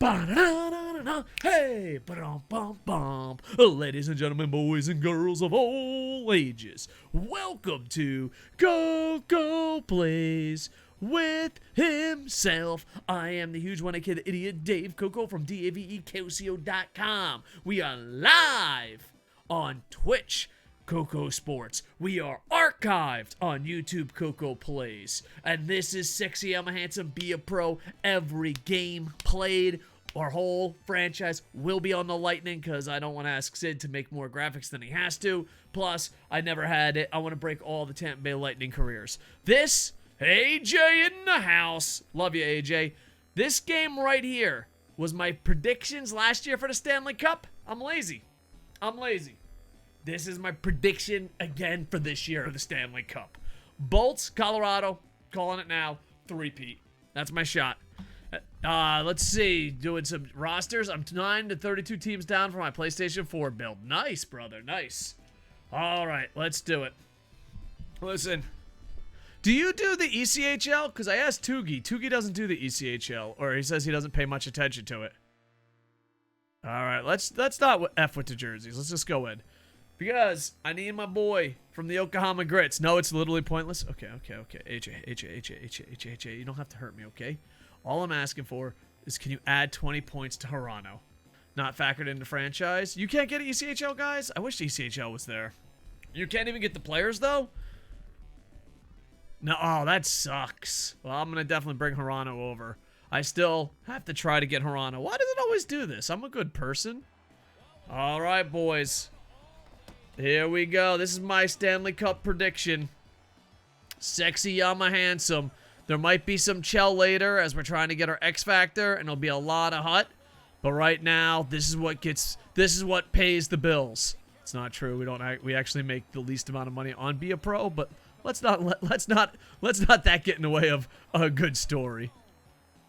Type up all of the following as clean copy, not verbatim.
Ba-da-da-da-da. Hey, ba-dum-bum-bum. Ladies and gentlemen, boys and girls of all ages, welcome to Koco Plays with himself. I am the huge one-kid idiot Dave Koco from DAVEKOCO.com. We are live on Twitch, Koco Sports. We are archived on YouTube, Koco Plays. And this is Sexyama Handsome, be a pro. Every game played, our whole franchise will be on the Lightning because I don't want to ask Sid to make more graphics than he has to. Plus, I never had it. I want to break all the Tampa Bay Lightning careers. This, AJ in the house. Love you, AJ. This game right here was my predictions last year for the Stanley Cup. I'm lazy. This is my prediction again for this year of the Stanley Cup. Bolts, Colorado, calling it now, 3-peat. That's my shot. Let's see, doing some rosters. I'm 9 to 32 teams down for my PlayStation 4 build. Nice, brother, nice. All right, let's do it. Listen, do you do the ECHL? Because I asked Tugi. Tugi doesn't do the ECHL, or he says he doesn't pay much attention to it. All right, let's not F with the jerseys. Let's just go in. Because I need my boy from the Yokohama Grits. No, it's literally pointless. Okay. AJ, you don't have to hurt me, okay? All I'm asking for is can you add 20 points to Hirano? Not factored into franchise. You can't get ECHL, guys? I wish ECHL was there. You can't even get the players, though? No, oh, that sucks. Well, I'm going to definitely bring Hirano over. I still have to try to get Hirano. Why does it always do this? I'm a good person. All right, boys. Here we go. This is my Stanley Cup prediction. Sexyama Handsome. There might be some Chell later as we're trying to get our X Factor, and it'll be a lot of Hut. But right now, this is what pays the bills. It's not true. We actually make the least amount of money on Be a Pro, but let's not that get in the way of a good story.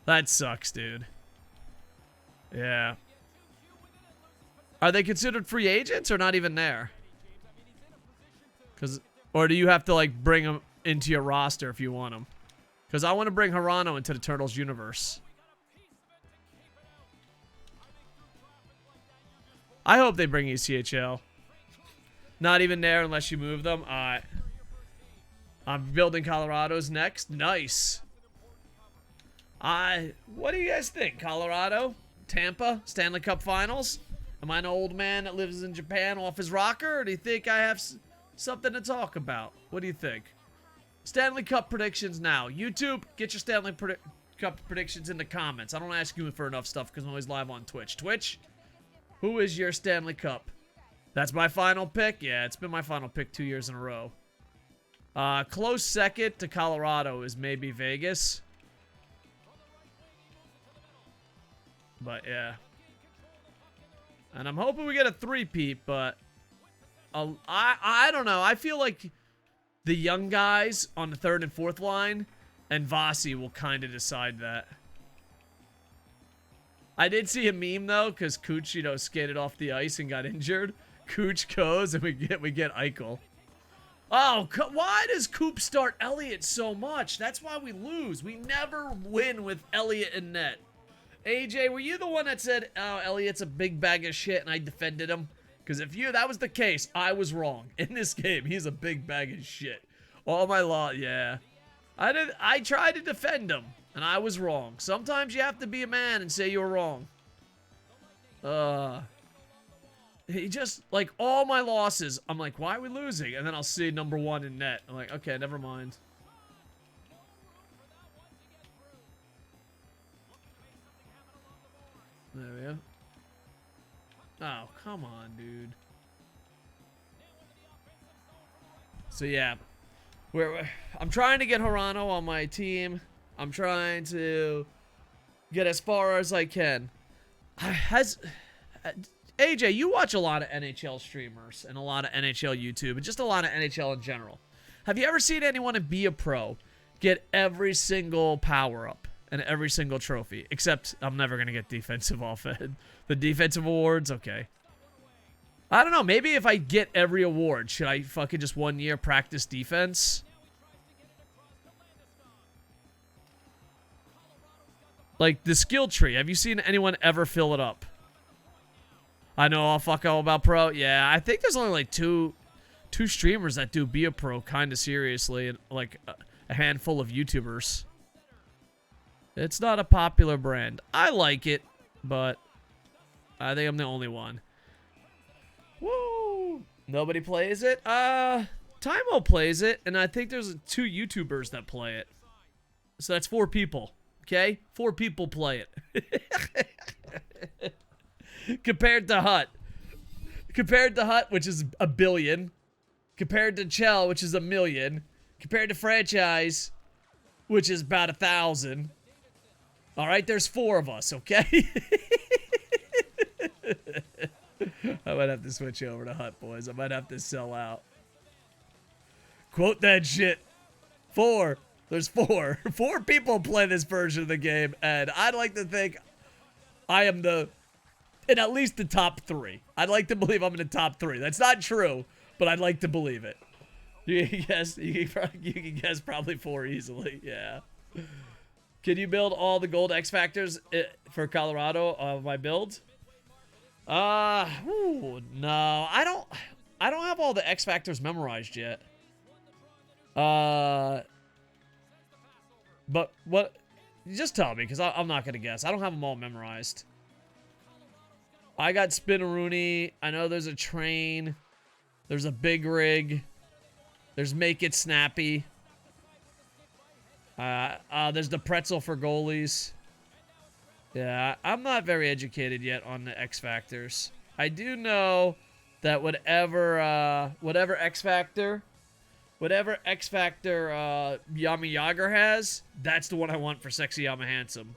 That sucks, dude. Yeah. Are they considered free agents or not even there? Or do you have to like bring them into your roster if you want them? Because I want to bring Hirano into the Turtles universe. I hope they bring ECHL. Not even there unless you move them. Alright. I'm building Colorado's next. Nice. What do you guys think? Colorado? Tampa? Stanley Cup Finals? Am I an old man that lives in Japan off his rocker? Or do you think I have something to talk about? What do you think? Stanley Cup predictions now. YouTube, get your Stanley Cup predictions in the comments. I don't ask you for enough stuff because I'm always live on Twitch. Twitch, who is your Stanley Cup? That's my final pick? Yeah, it's been my final pick 2 years in a row. Close second to Colorado is maybe Vegas. But, yeah. And I'm hoping we get a 3-peat, but I don't know. I feel like the young guys on the 3rd and 4th line and Vasi will kind of decide that. I did see a meme, though, because Cooch, skated off the ice and got injured. Cooch goes, and we get Eichel. Oh, why does Coop start Elliott so much? That's why we lose. We never win with Elliott in net. AJ, were you the one that said, oh, Elliott's a big bag of shit, and I defended him? Because if that was the case, I was wrong. In this game, he's a big bag of shit. All my law, yeah. I tried to defend him, and I was wrong. Sometimes you have to be a man and say you're wrong. He just, like, all my losses, I'm like, why are we losing? And then I'll see number 1 in net. I'm like, okay, never mind. There we go. Oh, come on, dude. So, yeah. I'm trying to get Hirano on my team. I'm trying to get as far as I can. AJ, you watch a lot of NHL streamers and a lot of NHL YouTube and just a lot of NHL in general. Have you ever seen anyone in Be a Pro get every single power-up and every single trophy? Except I'm never going to get defensive offense. The defensive awards, okay. I don't know. Maybe if I get every award, should I fucking just 1 year practice defense? Like, the skill tree. Have you seen anyone ever fill it up? I know I'll fuck all about pro. Yeah, I think there's only like two streamers that do be a pro kind of seriously, and like a handful of YouTubers. It's not a popular brand. I like it, but I think I'm the only one. Woo! Nobody plays it? Tymo plays it, and I think there's 2 YouTubers that play it. So that's 4 people, okay? 4 people play it. Compared to Hut. Compared to Hut, which is 1 billion. Compared to Chell, which is 1 million. Compared to Franchise, which is about 1,000. Alright, there's 4 of us, okay? I might have to switch over to Hut, boys. I might have to sell out. Quote that shit. 4. There's 4. 4 people play this version of the game, and I'd like to think I am in at least the top 3. I'd like to believe I'm in the top 3. That's not true, but I'd like to believe it. You can guess probably 4 easily. Yeah. Can you build all the gold X Factors for Colorado of my build? No. I don't have all the X Factors memorized yet. But what? Just tell me, because I'm not going to guess. I don't have them all memorized. I got Spinaroonie. I know there's a train. There's a big rig. There's Make It Snappy. There's the pretzel for goalies. Yeah, I'm not very educated yet on the X Factors. I do know that whatever X Factor Yami Yager has, that's the one I want for Sexyama Handsome.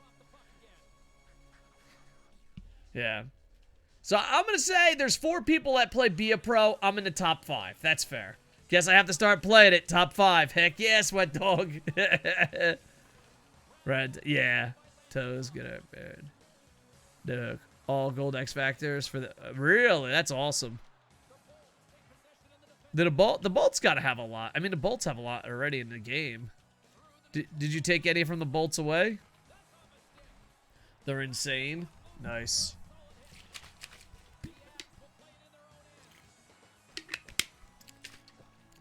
Yeah. So I'm going to say there's 4 people that play Be a Pro. I'm in the top 5. That's fair. Guess I have to start playing it. Top 5. Heck yeah, Sweat Dog. Red. Yeah. Toes. Get out bed. The all gold X Factors for the... really? That's awesome. The bolts got to have a lot. I mean, the bolts have a lot already in the game. Did you take any from the bolts away? They're insane. Nice.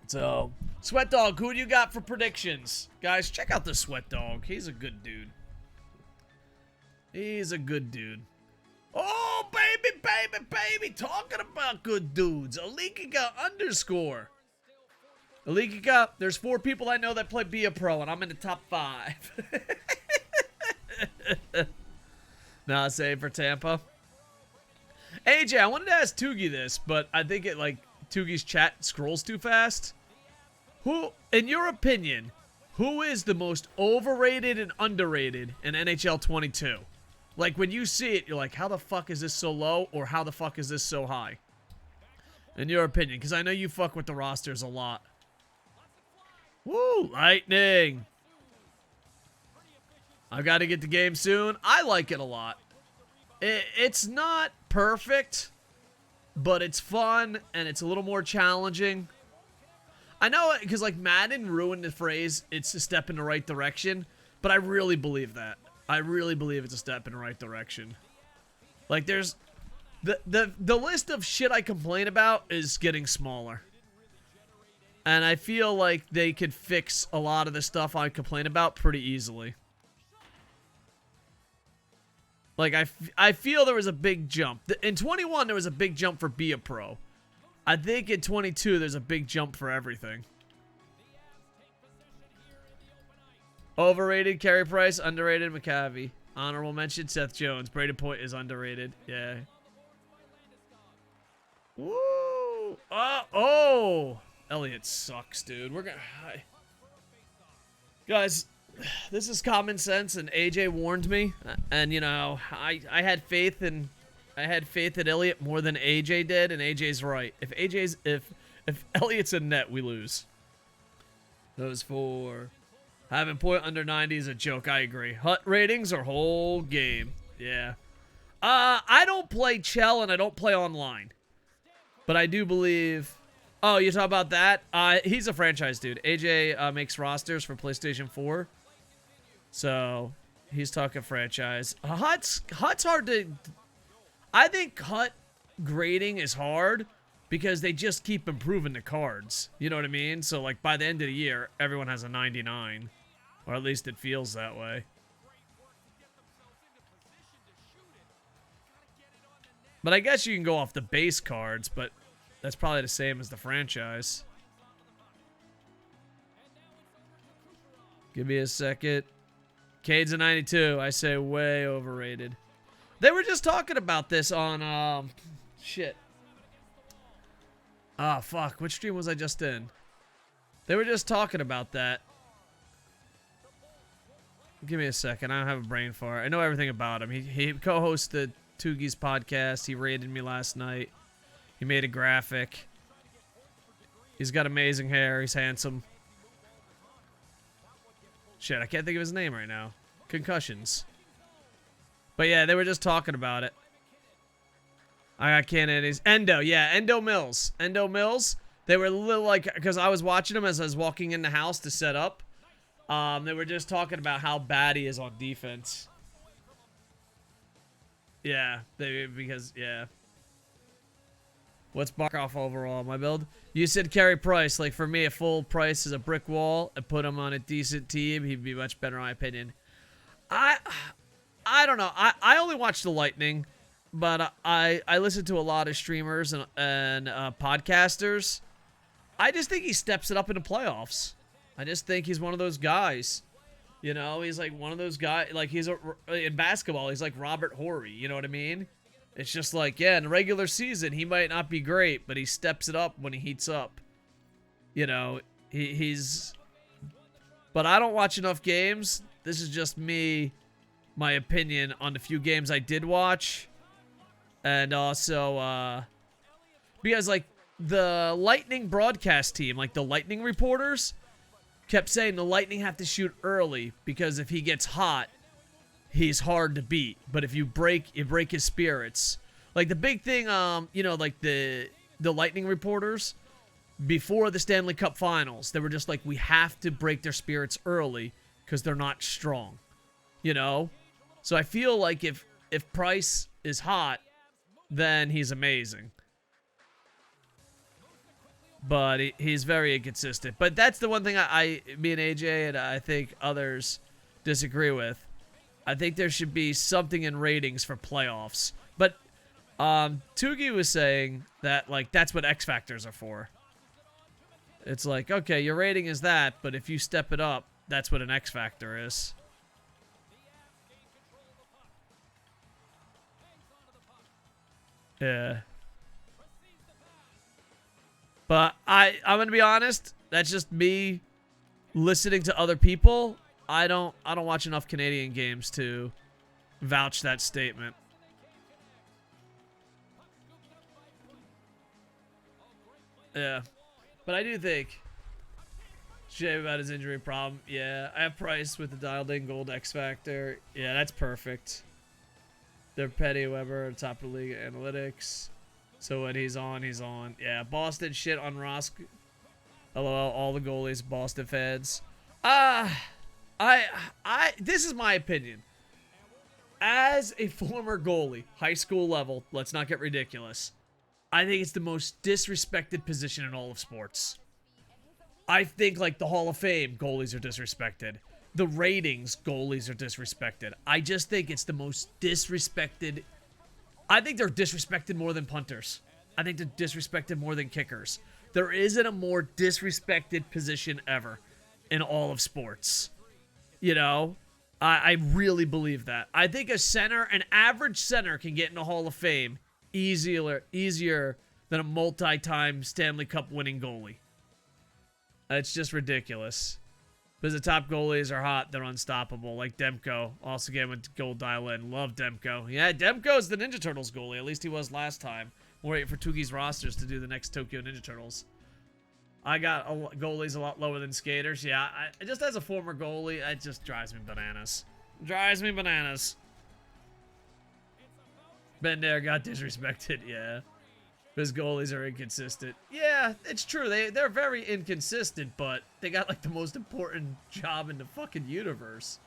So, Sweat Dog, who do you got for predictions? Guys, check out the Sweat Dog. He's a good dude. He's a good dude. Oh, baby, baby, baby. Talking about good dudes. Alikika _. Alikika, there's 4 people I know that play Be a Pro, and I'm in the top 5. Nah, save for Tampa. AJ, I wanted to ask Toogie this, but I think it, like, Toogie's chat scrolls too fast. Who, in your opinion, who is the most overrated and underrated in NHL 22? Like, when you see it, you're like, how the fuck is this so low, or how the fuck is this so high? In your opinion, because I know you fuck with the rosters a lot. Woo, Lightning. I've got to get the game soon. I like it a lot. It's not perfect, but it's fun, and it's a little more challenging. I know, because, like, Madden ruined the phrase, it's a step in the right direction, but I really believe that. I really believe it's a step in the right direction. Like, there's... The list of shit I complain about is getting smaller. And I feel like they could fix a lot of the stuff I complain about pretty easily. Like, I feel there was a big jump. In 21, there was a big jump for Be a Pro. I think in 22, there's a big jump for everything. Overrated, Carey Price. Underrated, McCavey. Honorable mention, Seth Jones. Brady Point is underrated. Yeah. Woo! Oh! Elliott sucks, dude. We're gonna... Guys, this is common sense, and AJ warned me. And, you know, I had faith in... I had faith in Elliott more than AJ did, and AJ's right. If Elliott's in net, we lose. Those 4. Having point under 90 is a joke. I agree. Hut ratings or whole game. Yeah. I don't play Chell and I don't play online. But I do believe... Oh, you talk about that? He's a franchise dude. AJ makes rosters for PlayStation 4. So, He's talking franchise. Hut's hard to... I think Hut grading is hard because they just keep improving the cards. You know what I mean? So, like, by the end of the year, everyone has a 99. Or at least it feels that way. But I guess you can go off the base cards, but that's probably the same as the franchise. Give me a second. Cade's a 92. I say way overrated. They were just talking about this on, shit. Ah, fuck. Which stream was I just in? They were just talking about that. Give me a second. I don't have a brain fart. I know everything about him. He co-hosted Tugi's podcast. He rated me last night. He made a graphic. He's got amazing hair. He's handsome. Shit, I can't think of his name right now. Concussions. But yeah, they were just talking about it. I got Canadians. Endo, yeah, Endo Mills. Endo Mills. They were a little like, because I was watching him as I was walking in the house to set up. They were just talking about how bad he is on defense. Yeah, because, yeah. What's Barkov overall, my build? You said Carey Price. Like, for me, a full Price is a brick wall. And put him on a decent team, he'd be much better, in my opinion. I don't know. I only watch the Lightning. But I listen to a lot of streamers and podcasters. I just think he steps it up in the playoffs. I just think he's one of those guys. You know, he's like one of those guys. Like, in basketball, he's like Robert Horry. You know what I mean? It's just like, yeah, in the regular season, he might not be great, but he steps it up when he heats up. You know, he's... But I don't watch enough games. This is just me, my opinion on the few games I did watch. And also, because, like, the Lightning broadcast team, like the Lightning reporters, kept saying the Lightning have to shoot early because if he gets hot, he's hard to beat. But if you break his spirits. Like, the big thing, you know, like, the Lightning reporters, before the Stanley Cup Finals, they were just like, we have to break their spirits early because they're not strong. You know? So I feel like if Price is hot, then he's amazing. But he's very inconsistent. But that's the one thing me and AJ and I think others disagree with. I think there should be something in ratings for playoffs. But Tugi was saying that, like, that's what X Factors are for. It's like, okay, your rating is that, but if you step it up, that's what an X Factor is. Yeah. But I'm gonna be honest, that's just me listening to other people. I don't watch enough Canadian games to vouch that statement. Yeah. But I do think shame about his injury problem. Yeah, I have Price with the dialed in gold X Factor. Yeah, that's perfect. They're Petty Weber, top of the league analytics. So when he's on, he's on. Yeah, Boston shit on Rosk. LOL, all the goalies, Boston fans. This is my opinion. As a former goalie, high school level, let's not get ridiculous. I think it's the most disrespected position in all of sports. I think, like, the Hall of Fame, goalies are disrespected. The ratings, goalies are disrespected. I just think it's the most disrespected. I think they're disrespected more than punters. I think they're disrespected more than kickers. There isn't a more disrespected position ever in all of sports. You know? I really believe that. I think a center, an average center, can get in the Hall of Fame easier than a multi-time Stanley Cup winning goalie. It's just ridiculous. Because the top goalies are hot, they're unstoppable. Like Demko. Also again with gold dial in. Love Demko. Yeah, Demko's the Ninja Turtles goalie. At least he was last time. We're waiting for Tugi's rosters to do the next Tokyo Ninja Turtles. I got goalies a lot lower than skaters. Yeah, just as a former goalie, it just drives me bananas. Drives me bananas. Ben there got disrespected, yeah. Because goalies are inconsistent. Yeah, it's true. They're very inconsistent, but they got, like, the most important job in the fucking universe.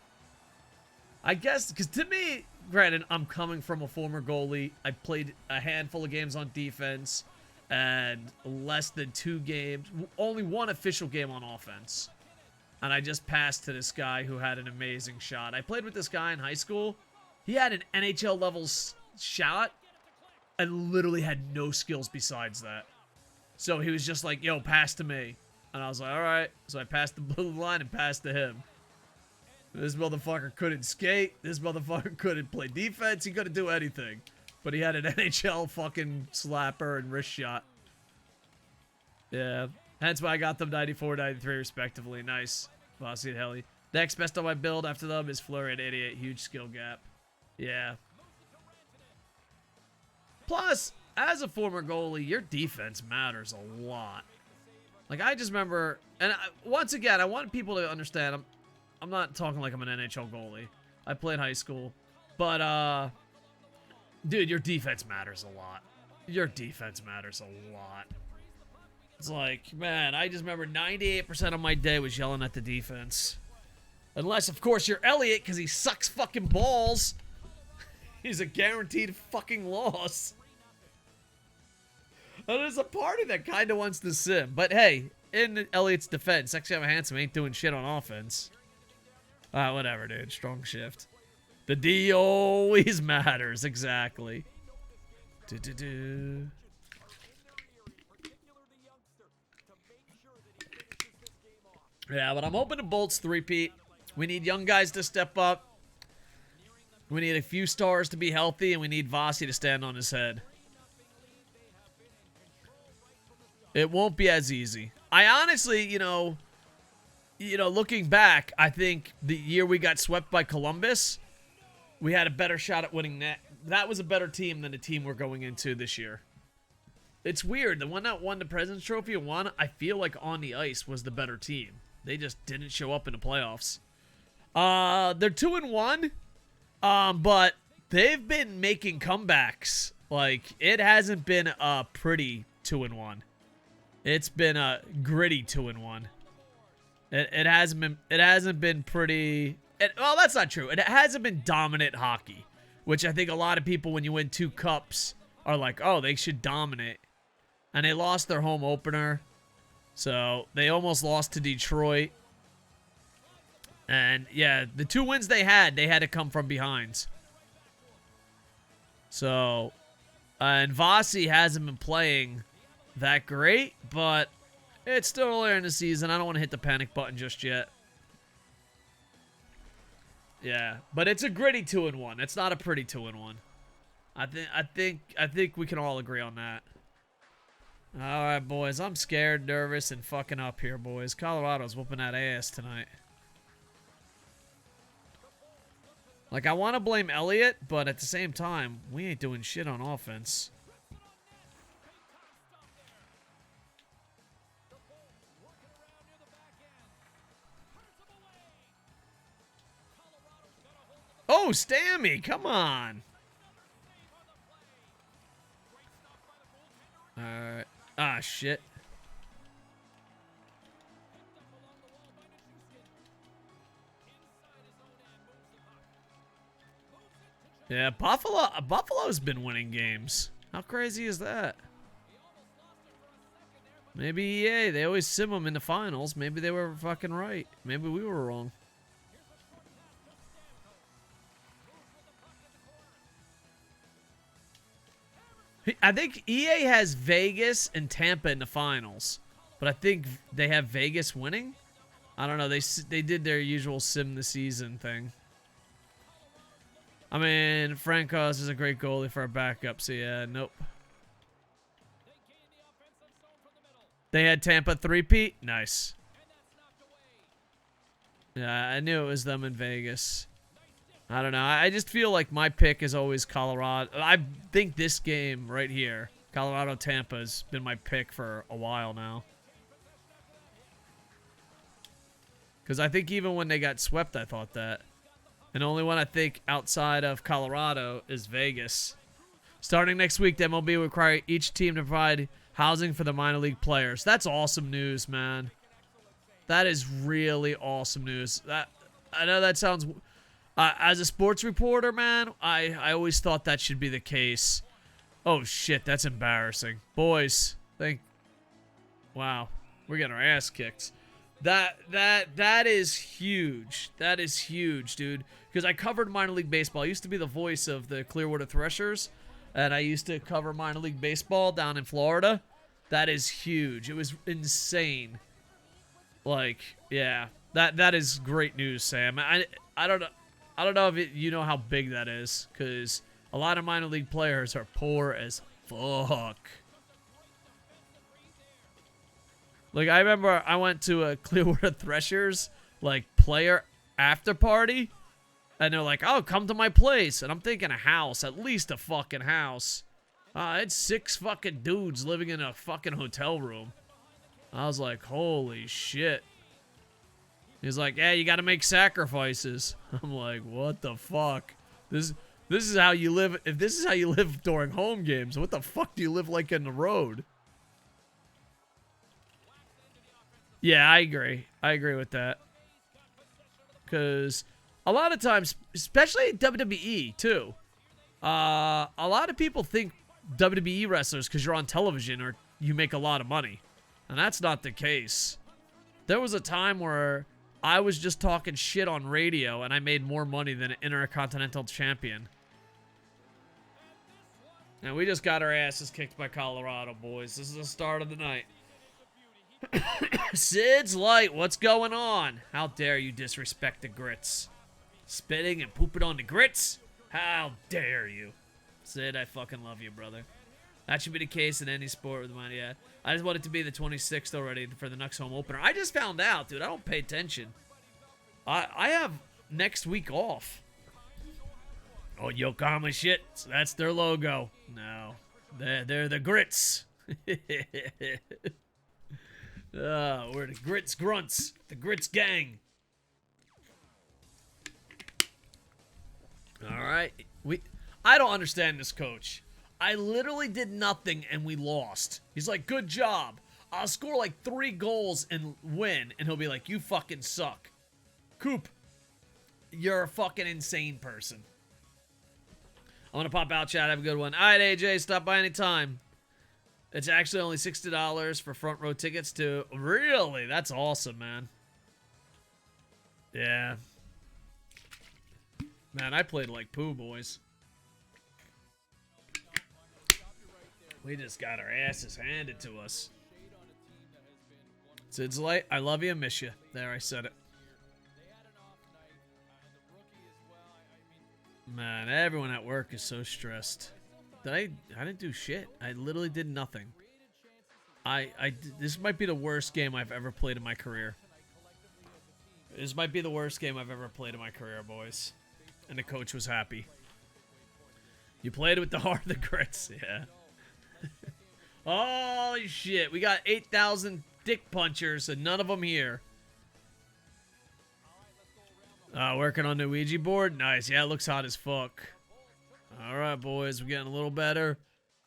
I guess, because to me, granted, I'm coming from a former goalie. I played a handful of games on defense and less than 2 games, only 1 official game on offense. And I just passed to this guy who had an amazing shot. I played with this guy in high school. He had an NHL level shot and literally had no skills besides that. So he was just like, yo, pass to me. And I was like, all right. So I passed the blue line and passed to him. This motherfucker couldn't skate. This motherfucker couldn't play defense. He couldn't do anything. But he had an NHL fucking slapper and wrist shot. Yeah. Hence why I got them 94, 93 respectively. Nice. Bossy and Helly. Next best on my build after them is Fleury at 88. Huge skill gap. Yeah. Plus, as a former goalie, your defense matters a lot. Like, I just remember, and once again, I want people to understand, I'm not talking like I'm an NHL goalie. I played high school. But, dude, your defense matters a lot. Your defense matters a lot. It's like, man, I just remember 98% of my day was yelling at the defense. Unless, of course, you're Elliott, because he sucks fucking balls. He's a guaranteed fucking loss. And there's a party that kind of wants to sim. But hey, in Elliott's defense, Sexyama Handsome ain't doing shit on offense. Whatever, dude. Strong shift. The D always matters. Exactly. Yeah, but I'm hoping the Bolts three-peat. We need young guys to step up. We need a few stars to be healthy, and we need Vasi to stand on his head. It won't be as easy. I honestly, you know, looking back, I think the year we got swept by Columbus, we had a better shot at winning that. That was a better team than the team we're going into this year. It's weird. The one that won the President's Trophy and won, I feel like on the ice was the better team. They just didn't show up in the playoffs. They're 2-1, but they've been making comebacks. Like, it hasn't been a pretty 2-1. It's been a gritty 2-1. It hasn't been pretty. Well, that's not true. It hasn't been dominant hockey, which I think a lot of people, when you win 2 cups, are like, oh, they should dominate. And they lost their home opener, so they almost lost to Detroit. And yeah, the 2 wins they had to come from behind. So, and Vasi hasn't been playing that great, but it's still earlier in the season. I don't want to hit the panic button just yet. Yeah, but it's a gritty 2-1. It's not a pretty 2-1. I think we can all agree on that. All right, boys. I'm scared, nervous, and fucking up here, boys. Colorado's whooping that ass tonight. Like, I want to blame Elliott, but at the same time, we ain't doing shit on offense. Oh, Stammy, come on. Alright. Ah, shit. Yeah, Buffalo's been winning games. How crazy is that? Maybe EA, they always sim them in the finals. Maybe they were fucking right. Maybe we were wrong. I think EA has Vegas and Tampa in the finals, but I think they have Vegas winning. I don't know. They did their usual sim the season thing. I mean, Frankos is a great goalie for our backup, so yeah, nope. They had Tampa 3-peat? Nice. Yeah, I knew it was them in Vegas. I don't know. I just feel like my pick is always Colorado. I think this game right here, Colorado-Tampa, has been my pick for a while now. Because I think even when they got swept, I thought that. And the only one I think outside of Colorado is Vegas. Starting next week, the MLB will require each team to provide housing for the minor league players. That's awesome news, man. That is really awesome news. I know that sounds... As a sports reporter, man, I always thought that should be the case. Oh, shit, that's embarrassing. Boys, wow, we're getting our ass kicked. That is huge. That is huge, dude. Because I covered minor league baseball. I used to be the voice of the Clearwater Threshers, and I used to cover minor league baseball down in Florida. That is huge. It was insane. Like, yeah, that is great news, Sam. I don't know if you know how big that is, because a lot of minor league players are poor as fuck. Like, I remember I went to a Clearwater Threshers, like, player after party, and they're like, oh, come to my place. And I'm thinking a house, at least a fucking house. It's 6 fucking dudes living in a fucking hotel room. I was like, holy shit. He's like, yeah, you gotta make sacrifices. I'm like, what the fuck? This is how you live. If this is how you live during home games, what the fuck do you live like in the road? Yeah, I agree. I agree with that. Because a lot of times, especially WWE, too, a lot of people think WWE wrestlers, because you're on television or you make a lot of money. And that's not the case. There was a time where I was just talking shit on radio and I made more money than an Intercontinental Champion. And we just got our asses kicked by Colorado, boys. This is the start of the night. Sid's Light, what's going on? How dare you disrespect the grits? Spitting and pooping on the grits? How dare you? Sid, I fucking love you, brother. That should be the case in any sport with money. Yeah. I just want it to be the 26th already for the next home opener. I just found out, dude. I don't pay attention. I have next week off. Oh, Yokohama shit. So that's their logo. No. They're the grits. We're the grits grunts. The grits gang. All right. I don't understand this coach. I literally did nothing and we lost. He's like, good job. I'll score like 3 goals and win. And he'll be like, you fucking suck. Coop, you're a fucking insane person. I'm going to pop out, chat. Have a good one. All right, AJ, stop by anytime. It's actually only $60 for front row tickets to... Really? That's awesome, man. Yeah. Man, I played like poo, boys. We just got our asses handed to us. Sid's Light, I love you and miss you. There, I said it. Man, everyone at work is so stressed. I didn't do shit. I literally did nothing. This might be the worst game I've ever played in my career. This might be the worst game I've ever played in my career, boys. And the coach was happy. You played with the heart of the grits, yeah. Holy shit, we got 8,000 dick punchers and none of them here. Working on the Ouija board? Nice, yeah, it looks hot as fuck. Alright, boys, we're getting a little better.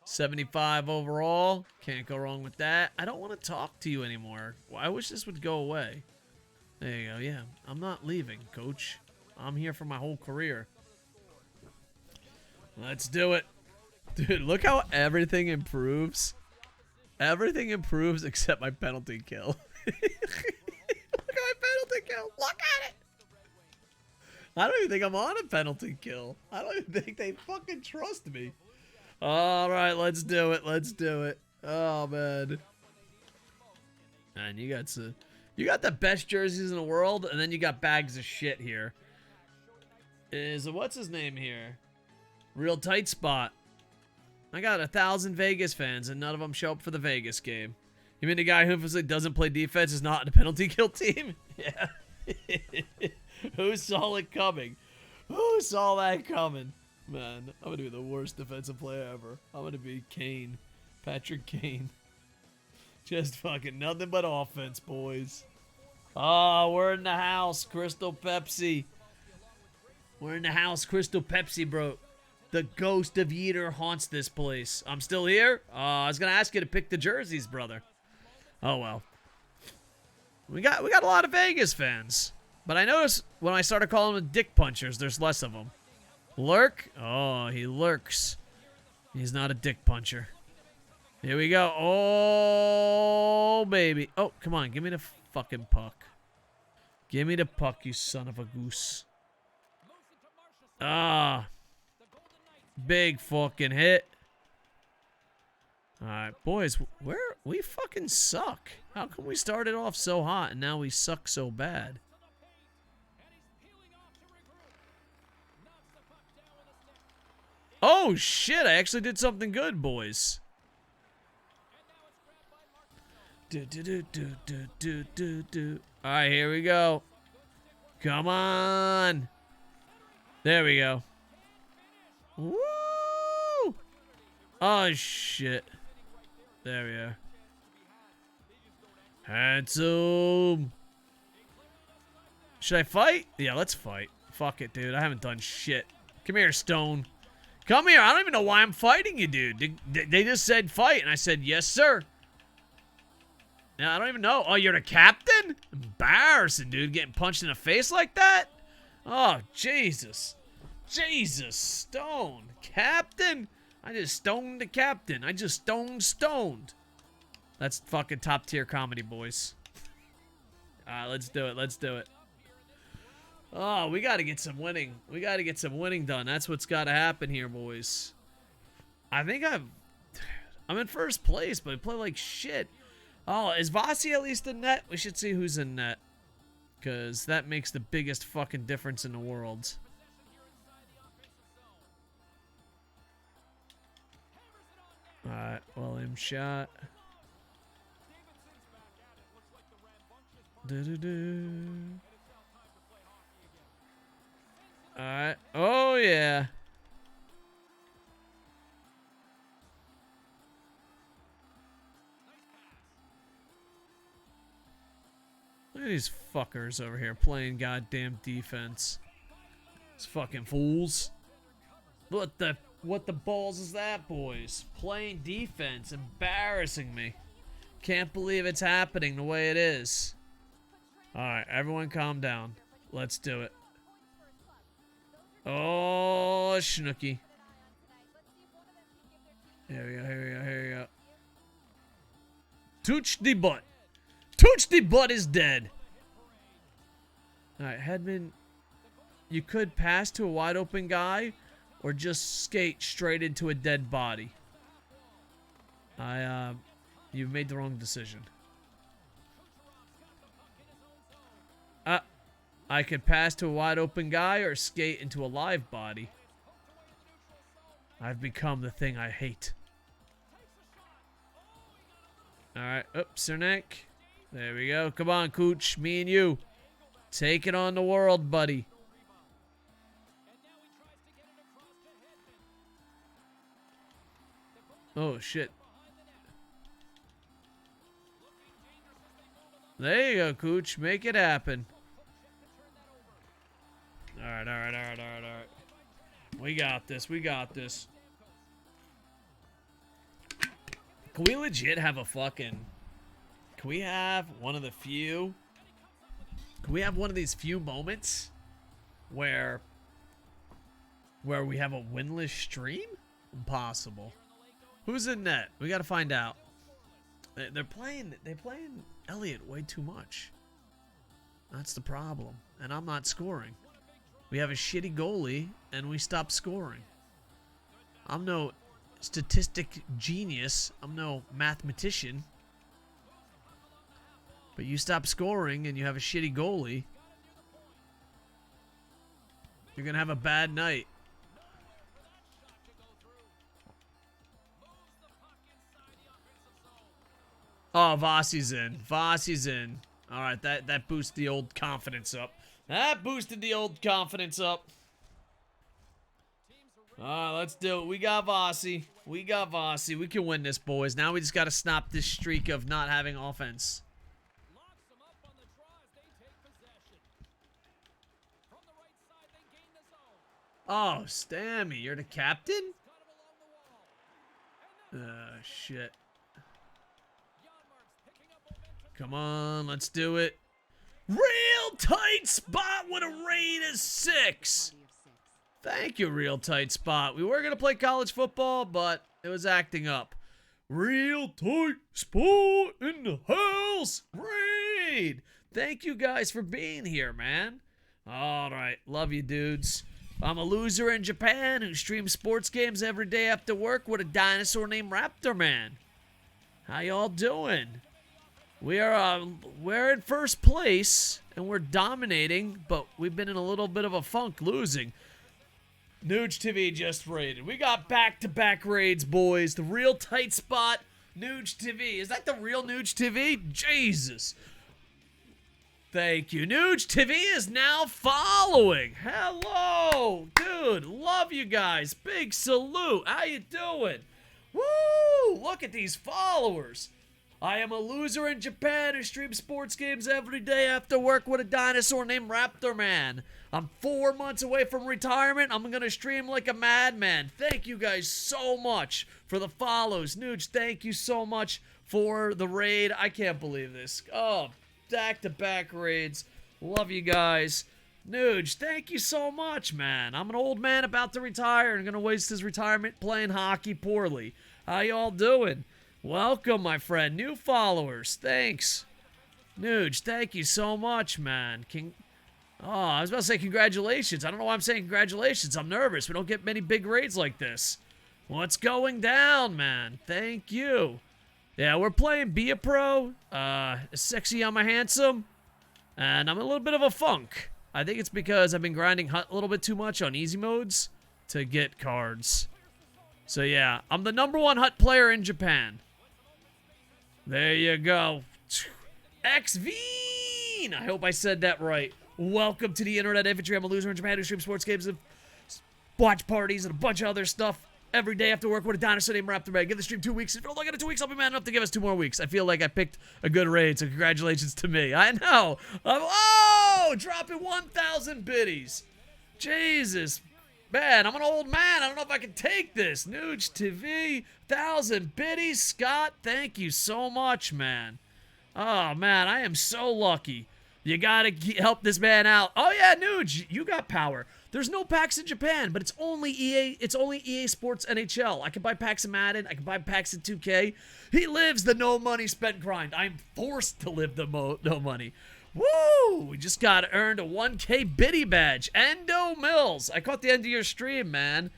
75 overall. Can't go wrong with that. I don't want to talk to you anymore. Well, I wish this would go away. There you go, yeah. I'm not leaving, coach. I'm here for my whole career. Let's do it. Dude, look how everything improves. Everything improves except my penalty kill. Look at my penalty kill. Look at it. I don't even think I'm on a penalty kill. I don't even think they fucking trust me. All right, let's do it. Let's do it. Oh, man. Man, you got the best jerseys in the world, and then you got bags of shit here. What's his name here? Real tight spot. I got 1,000 Vegas fans, and none of them show up for the Vegas game. You mean the guy who doesn't play defense is not in a penalty kill team? Yeah. Who saw it coming? Who saw that coming? Man, I'm going to be the worst defensive player ever. I'm going to be Kane. Patrick Kane. Just fucking nothing but offense, boys. Oh, we're in the house. Crystal Pepsi. We're in the house. Crystal Pepsi, bro. The ghost of Yeater haunts this place. I'm still here? I was going to ask you to pick the jerseys, brother. Oh, well. We got a lot of Vegas fans. But I noticed when I started calling them dick punchers, there's less of them. Lurk? Oh, he lurks. He's not a dick puncher. Here we go. Oh, baby. Oh, come on. Give me the fucking puck. Give me the puck, you son of a goose. Ah. Big fucking hit. Alright, boys. We fucking suck. How come we started off so hot and now we suck so bad? Oh, shit. I actually did something good, boys. Alright, here we go. Come on. There we go. Woo! Oh, shit. There we are. Handsome. Should I fight? Yeah, let's fight. Fuck it, dude. I haven't done shit. Come here, Stone. Come here. I don't even know why I'm fighting you, dude. They just said fight, and I said, yes, sir. Yeah, I don't even know. Oh, you're the captain? Embarrassing, dude. Getting punched in the face like that? Oh, Jesus. Jesus. Stone. Captain? I just stoned the captain. I just stoned. That's fucking top tier comedy, boys. Alright, let's do it. Let's do it. Oh, we gotta get some winning. We gotta get some winning done. That's what's gotta happen here, boys. I think I'm in first place, but I play like shit. Oh, is Vasi at least in net? We should see who's in net. Because that makes the biggest fucking difference in the world. Alright, William shot. Alright. Oh, yeah. Look at these fuckers over here playing goddamn defense. These fucking fools. What the balls is that, boys? Playing defense, embarrassing me. Can't believe it's happening the way it is. Alright, everyone calm down. Let's do it. Oh, Schnooky. Here we go, here we go, here we go. Touch the butt. Touch the butt is dead. Alright, Hedman. You could pass to a wide open guy or just skate straight into a dead body. You've made the wrong decision. I could pass to a wide open guy or skate into a live body. I've become the thing I hate. Alright, oops, Cernak. There we go. Come on, Cooch. Me and you. Take it on the world, buddy. Oh, shit. There you go, Cooch. Make it happen. Alright, alright, alright, alright, alright. We got this. We got this. Can we legit have a fucking... Can we have one of the few... Can we have one of these few moments where we have a winless stream? Impossible. Who's in net? We gotta find out. They're playing Elliott way too much. That's the problem. And I'm not scoring. We have a shitty goalie and we stop scoring. I'm no statistic genius. I'm no mathematician. But you stop scoring and you have a shitty goalie, you're gonna have a bad night. Oh, Vasi's in. Vasi's in. Alright, that boosts the old confidence up. That boosted the old confidence up. Alright, let's do it. We got Vasi. We got Vasi. We can win this, boys. Now we just gotta stop this streak of not having offense. Oh, Stammy, you're the captain? Shit. Come on, let's do it. Real real tight spot with a rate of 6. Thank you, real tight spot. We were going to play college football, but it was acting up. Real tight spot in the house. Raid. Thank you guys for being here, man. All right. Love you, dudes. I'm a loser in Japan who streams sports games every day after work with a dinosaur named Raptor Man. How y'all doing? We're in first place, and we're dominating, but we've been in a little bit of a funk losing. Nuge TV just raided. We got back-to-back raids, boys. The real tight spot, Nuge TV. Is that the real Nuge TV? Jesus. Thank you. Nuge TV is now following. Hello. Dude, love you guys. Big salute. How you doing? Woo! Look at these followers. I am a loser in Japan who streams sports games every day after work with a dinosaur named Raptor Man. I'm 4 months away from retirement. I'm going to stream like a madman. Thank you guys so much for the follows. Nuge, thank you so much for the raid. I can't believe this. Oh, back-to-back raids. Love you guys. Nuge, thank you so much, man. I'm an old man about to retire and going to waste his retirement playing hockey poorly. How y'all doing? Welcome, my friend. New followers. Thanks. Nuge, thank you so much, man. I was about to say congratulations. I don't know why I'm saying congratulations. I'm nervous. We don't get many big raids like this. What's going down, man? Thank you. Yeah, we're playing Be a Pro, Sexyama Handsome, and I'm in a little bit of a funk. I think it's because I've been grinding Hut a little bit too much on easy modes to get cards. So yeah, I'm the #1 Hut player in Japan. There you go. XV! I hope I said that right. Welcome to the Internet Infantry. I'm a loser in Japan who streams sports games and watch parties and a bunch of other stuff every day after work with a dinosaur named Raptor Man. Give the stream 2 weeks. If you don't like it in 2 weeks, I'll be man enough to give us 2 more weeks. I feel like I picked a good raid, so congratulations to me. I know. Oh, dropping 1,000 biddies. Jesus. Man, I'm an old man. I don't know if I can take this. Nuge TV, 1,000 biddies. Scott, thank you so much, man. Oh, man, I am so lucky. You gotta help this man out. Oh, yeah, Nuge, you got power. There's no packs in Japan, but it's only EA. It's only EA Sports NHL. I can buy packs in Madden. I can buy packs in 2K. He lives the no money spent grind. I'm forced to live the no money. Woo! We just got earned a 1K biddy badge. Endo Mills. I caught the end of your stream, man.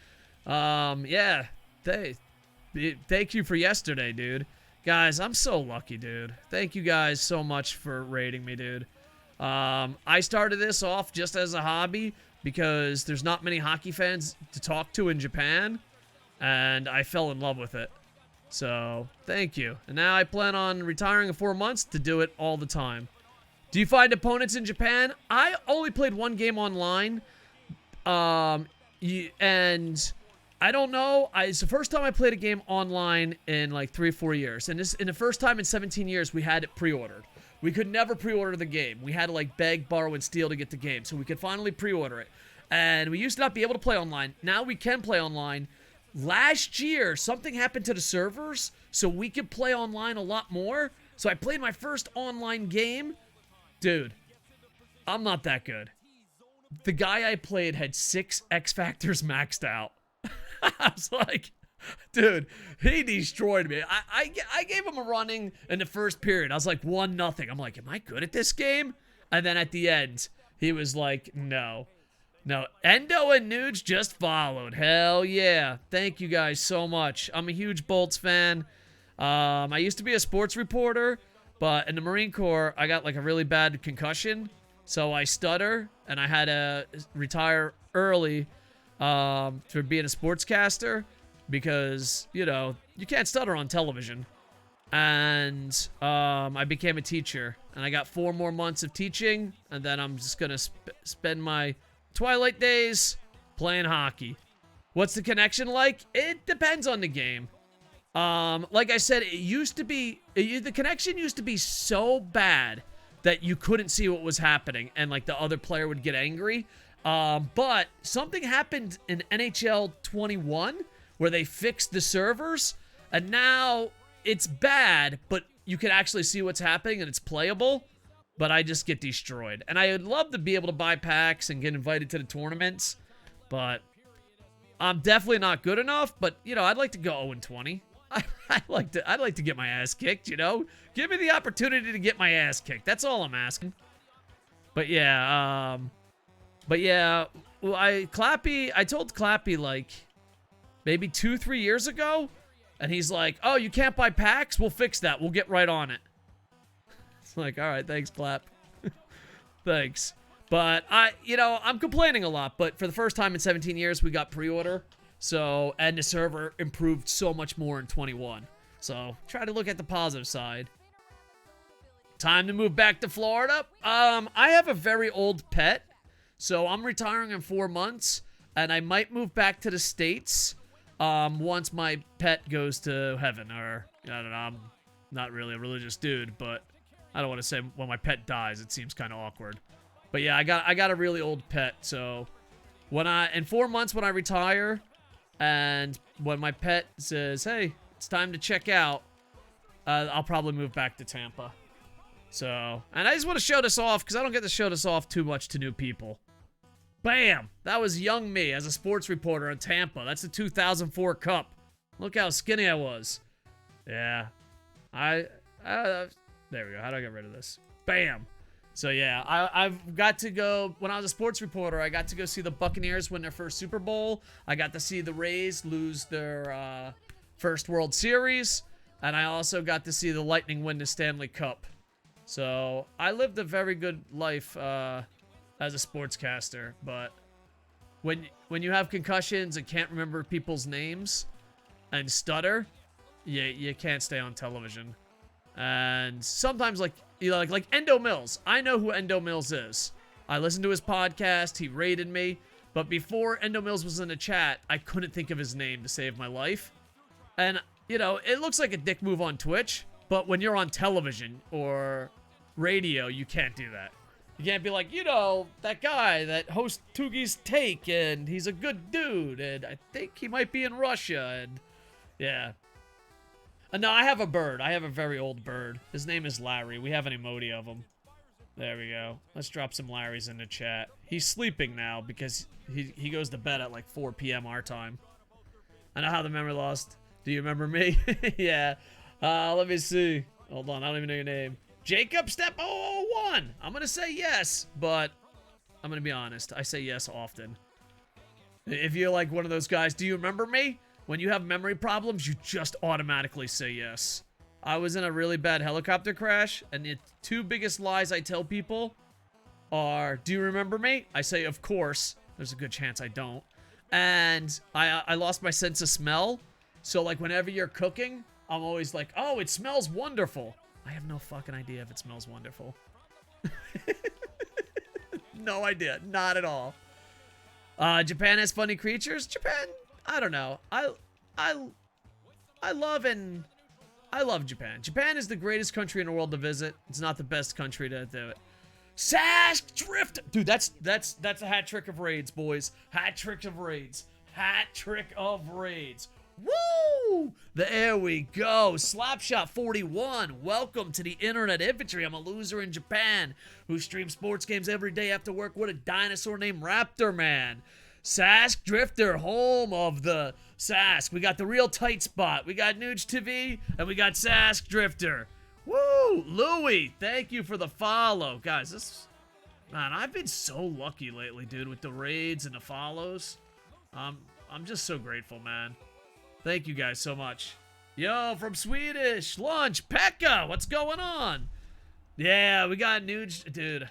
Yeah. Thank you for yesterday, dude. Guys, I'm so lucky, dude. Thank you guys so much for rating me, dude. I started this off just as a hobby because there's not many hockey fans to talk to in Japan, and I fell in love with it. So, thank you. And now I plan on retiring in 4 months to do it all the time. Do you find opponents in Japan? I only played 1 game online, and I don't know. It's the first time I played a game online in like 3 or 4 years, and in the first time in 17 years, we had it pre-ordered. We could never pre-order the game. We had to like beg, borrow, and steal to get the game, so we could finally pre-order it. And we used to not be able to play online. Now we can play online. Last year, something happened to the servers, so we could play online a lot more. So I played my first online game. Dude, I'm not that good. The guy I played had 6 X Factors maxed out. I was like, dude, he destroyed me. I gave him a running in the first period. I was like 1-0. I'm like, am I good at this game? And then at the end, he was like, no. No, Endo and Nuge just followed. Hell yeah. Thank you guys so much. I'm a huge Bolts fan. I used to be a sports reporter, but in the Marine Corps, I got like a really bad concussion. So I stutter, and I had to retire early for being a sportscaster because, you know, you can't stutter on television. And I became a teacher, and I got 4 more months of teaching, and then I'm just going to spend my twilight days playing hockey. What's the connection like? It depends on the game. Like I said, it used to be, the connection used to be so bad that you couldn't see what was happening, and like the other player would get angry. But something happened in NHL 21 where they fixed the servers, and now it's bad, but you can actually see what's happening and it's playable. but I just get destroyed. And I would love to be able to buy packs and get invited to the tournaments, but I'm definitely not good enough. But, you know, I'd like to go 0-20. I'd like to get my ass kicked, you know? Give me the opportunity to get my ass kicked. That's all I'm asking. But yeah, well, I told Clappy like maybe 2-3 years ago, and he's like, "Oh, you can't buy packs? We'll fix that. We'll get right on it." It's like, all right, thanks, Clap. Thanks. But I'm complaining a lot, but for the first time in 17 years, we got pre-order. So, and the server improved so much more in 21. So, try to look at the positive side. Time to move back to Florida. I have a very old pet, so I'm retiring in 4 months, and I might move back to the States once my pet goes to heaven, or, I don't know, I'm not really a religious dude, but I don't want to say when my pet dies. It seems kind of awkward. But yeah, I got a really old pet, so in 4 months when I retire, and when my pet says, "Hey, it's time to check out," I'll probably move back to Tampa. So, and I just want to show this off because I don't get to show this off too much to new people. Bam! That was young me as a sports reporter in Tampa. That's the 2004 Cup. Look how skinny I was. Yeah. There we go. How do I get rid of this? Bam! So yeah, I've got to go, when I was a sports reporter, I got to go see the Buccaneers win their first Super Bowl. I got to see the Rays lose their first World Series. And I also got to see the Lightning win the Stanley Cup. So I lived a very good life as a sportscaster. But when you have concussions and can't remember people's names and stutter, you can't stay on television. And sometimes, like Endo Mills. I know who Endo Mills is. I listened to his podcast. He rated me. But before Endo Mills was in the chat, I couldn't think of his name to save my life. And, you know, it looks like a dick move on Twitch. But when you're on television or radio, you can't do that. You can't be like, you know, that guy that hosts Tugi's Take, and he's a good dude, and I think he might be in Russia, and yeah. No, I have a bird. I have a very old bird. His name is Larry. We have an emoji of him. There we go. Let's drop some Larrys in the chat. He's sleeping now because he goes to bed at like 4 p.m. our time. I know how the memory lost. Do you remember me? Yeah. Let me see. Hold on. I don't even know your name. Jacob Step 001. I'm going to say yes, but I'm going to be honest. I say yes often. If you're like one of those guys, do you remember me? When you have memory problems, you just automatically say yes. I was in a really bad helicopter crash, and the 2 biggest lies I tell people are, do you remember me? I say, of course. There's a good chance I don't. And I lost my sense of smell. So, like, whenever you're cooking, I'm always like, oh, it smells wonderful. I have no fucking idea if it smells wonderful. No idea. Not at all. Japan has funny creatures? Japan... I don't know. I love Japan. Japan is the greatest country in the world to visit. It's not the best country to do it. Sask Drift! Dude, that's a hat trick of raids, boys. Hat trick of raids. Hat trick of raids. Woo! There we go. Slapshot 41. Welcome to the Internet Infantry. I'm a loser in Japan who streams sports games every day after work with a dinosaur named Raptor Man. Sask Drifter, home of the Sask. We got the real tight spot. We got Nuge TV, and we got Sask Drifter. Woo! Louie, thank you for the follow. Guys, man, I've been so lucky lately, dude, with the raids and the follows. I'm just so grateful, man. Thank you guys so much. Yo, from Swedish Lunch, Pekka, what's going on? Yeah, we got Nuge, dude.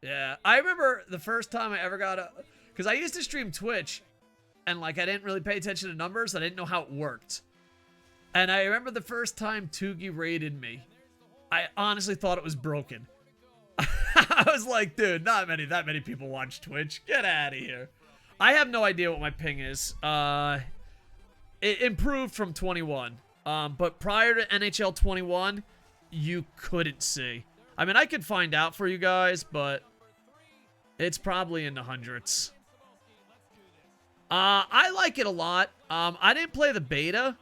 Yeah, I remember the first time I ever got a... Because I used to stream Twitch, and, like, I didn't really pay attention to numbers. I didn't know how it worked. And I remember the first time Tugi raided me. I honestly thought it was broken. I was like, dude, not that many people watch Twitch. Get out of here. I have no idea what my ping is. It improved from 21. But prior to NHL 21, you couldn't see. I mean, I could find out for you guys, but it's probably in the hundreds. I like it a lot. I didn't play the beta,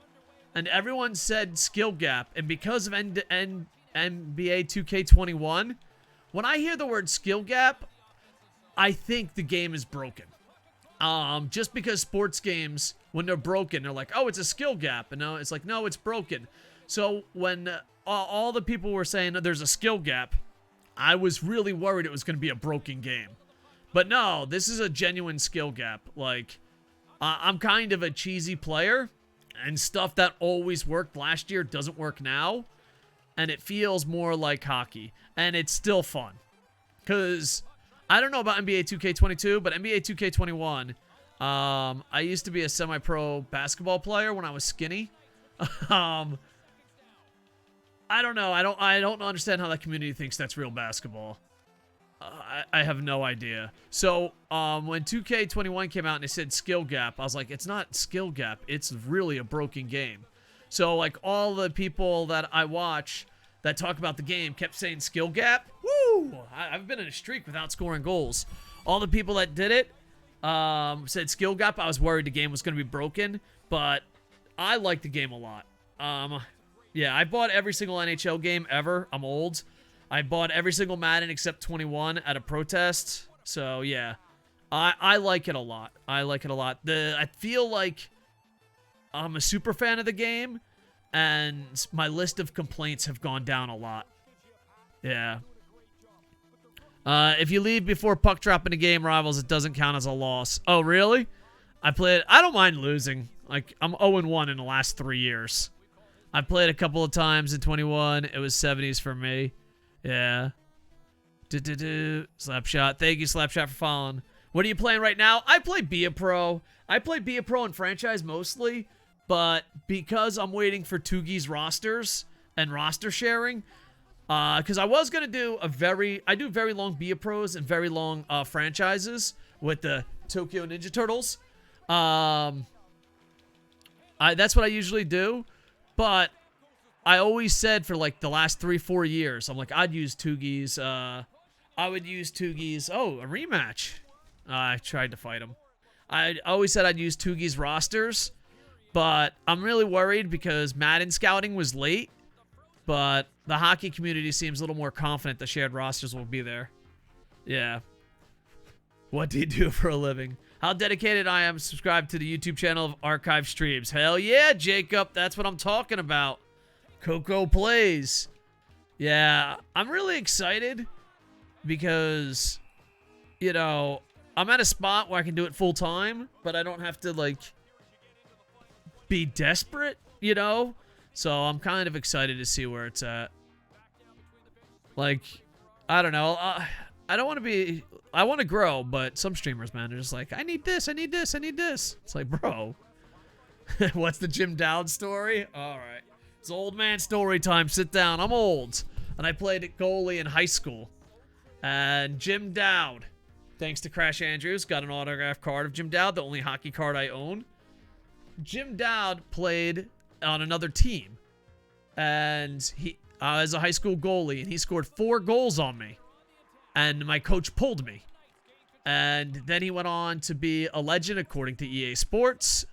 and everyone said skill gap. And because of NBA 2K21, when I hear the word skill gap, I think the game is broken. Just because sports games, when they're broken, they're like, oh, it's a skill gap. And no, it's like, no, it's broken. So when all the people were saying that there's a skill gap, I was really worried it was going to be a broken game. But no, this is a genuine skill gap. Like, I'm kind of a cheesy player, and stuff that always worked last year doesn't work now. And it feels more like hockey. And it's still fun. Because I don't know about NBA 2K22, but NBA 2K21, I used to be a semi-pro basketball player when I was skinny. I don't know. I don't understand how that community thinks that's real basketball. I have no idea. So, when 2K21 came out and they said skill gap, I was like, it's not skill gap. It's really a broken game. So, like, all the people that I watch that talk about the game kept saying skill gap. Woo! I've been in a streak without scoring goals. All the people that did it said skill gap. I was worried the game was going to be broken, but I like the game a lot. Yeah, I bought every single NHL game ever. I'm old. I bought every single Madden except 21 at a protest. So, yeah. I like it a lot. I like it a lot. I feel like I'm a super fan of the game, and my list of complaints have gone down a lot. Yeah. If you leave before puck drop in a game, rivals, it doesn't count as a loss. Oh, really? I don't mind losing. Like, I'm 0-1 in the last 3 years. I played a couple of times in 21. It was 70s for me. Yeah. Slapshot. Thank you, Slapshot, for following. What are you playing right now? I play Be a Pro. I play Be a Pro and franchise mostly, but because I'm waiting for Tugi's rosters and roster sharing, because I was going to do I do very long Be a Pros and very long franchises with the Tokyo Ninja Turtles. That's what I usually do, but I always said for like the last 3-4 years, I'm like, I'd use Tugi's, I would use Tugi's, oh, a rematch. I tried to fight him. I always said I'd use Tugi's rosters, but I'm really worried because Madden scouting was late, but the hockey community seems a little more confident the shared rosters will be there. Yeah. What do you do for a living? How dedicated I am subscribed to the YouTube channel of archive streams. Hell yeah, Jacob. That's what I'm talking about. Koco Plays. Yeah, I'm really excited because, you know, I'm at a spot where I can do it full time, but I don't have to, like, be desperate, you know? So I'm kind of excited to see where it's at. Like, I don't know. I don't want to be... I want to grow, but some streamers, man, they're just like, I need this, I need this, I need this. It's like, bro. What's the Jim Dowd story? All right. It's old man story time. Sit down. I'm old. And I played at goalie in high school. And Jim Dowd, thanks to Crash Andrews, got an autographed card of Jim Dowd, the only hockey card I own. Jim Dowd played on another team. And he, as a high school goalie, and he scored 4 goals on me. And my coach pulled me. And then he went on to be a legend according to EA Sports.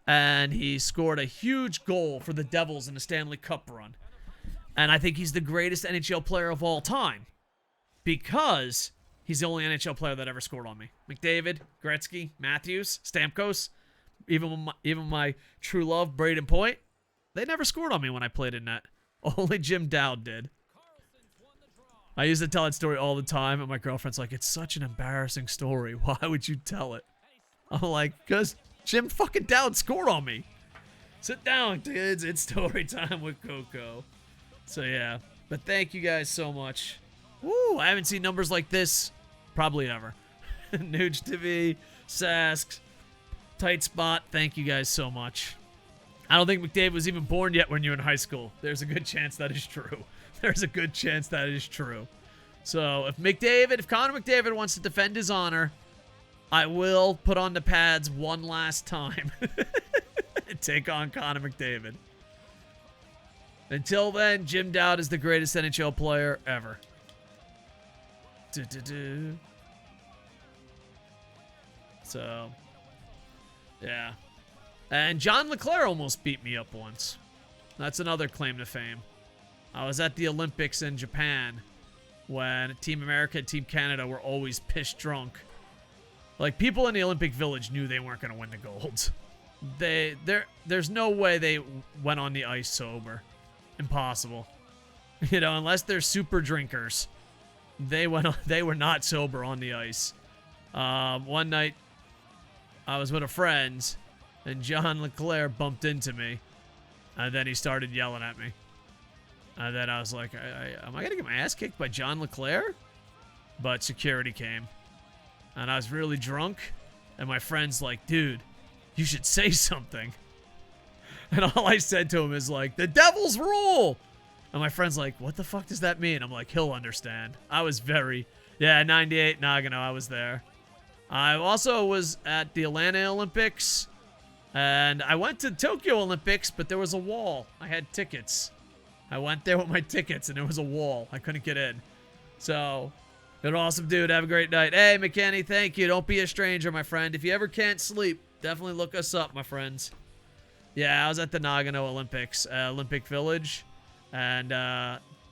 And he scored a huge goal for the Devils in the Stanley Cup run. And I think he's the greatest NHL player of all time. Because he's the only NHL player that ever scored on me. McDavid, Gretzky, Matthews, Stamkos, even my true love, Braden Point, they never scored on me when I played in net. Only Jim Dowd did. I used to tell that story all the time, and my girlfriend's like, it's such an embarrassing story. Why would you tell it? I'm like, because Jim fucking Dowd scored on me. Sit down, kids. It's story time with Koco. So, yeah. But thank you guys so much. Woo, I haven't seen numbers like this probably ever. Nuge TV, Sask, Tight Spot, thank you guys so much. I don't think McDavid was even born yet when you were in high school. There's a good chance that is true. There's a good chance that is true. So if Connor McDavid wants to defend his honor, I will put on the pads one last time and take on Connor McDavid. Until then, Jim Dowd is the greatest NHL player ever. So, yeah. And John Leclerc almost beat me up once. That's another claim to fame. I was at the Olympics in Japan when Team America and Team Canada were always pissed drunk. Like, people in the Olympic Village knew they weren't going to win the gold. There's no way they went on the ice sober. Impossible. You know, unless they're super drinkers. They were not sober on the ice. One night, I was with a friend, and John Leclerc bumped into me, and then he started yelling at me. And then I was like, am I going to get my ass kicked by John Leclerc? But security came. And I was really drunk. And my friend's like, dude, you should say something. And all I said to him is like, the Devils rule! And my friend's like, what the fuck does that mean? I'm like, he'll understand. I was very... Yeah, 98 Nagano, I was there. I also was at the Atlanta Olympics. And I went to Tokyo Olympics, but there was a wall. I had tickets. I went there with my tickets, and there was a wall. I couldn't get in. So, you're an awesome dude. Have a great night. Hey, McKenny, thank you. Don't be a stranger, my friend. If you ever can't sleep, definitely look us up, my friends. Yeah, I was at the Nagano Olympics, Olympic Village, and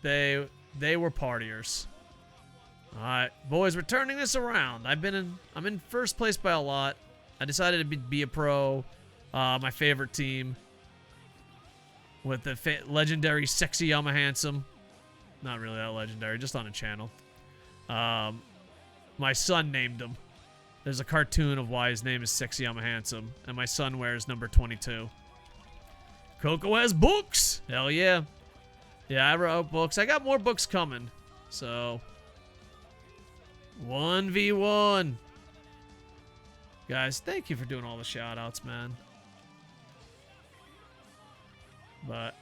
they were partiers. All right, boys, we're turning this around. I'm in first place by a lot. I decided to be a pro. My favorite team. With the legendary Sexyama handsome. Not really that legendary, just on a channel. My son named him. There's a cartoon of why his name is Sexyama handsome, and my son wears number 22. Koco has books! Hell yeah. Yeah, I wrote books. I got more books coming. So, 1v1. Guys, thank you for doing all the shout-outs, man. But,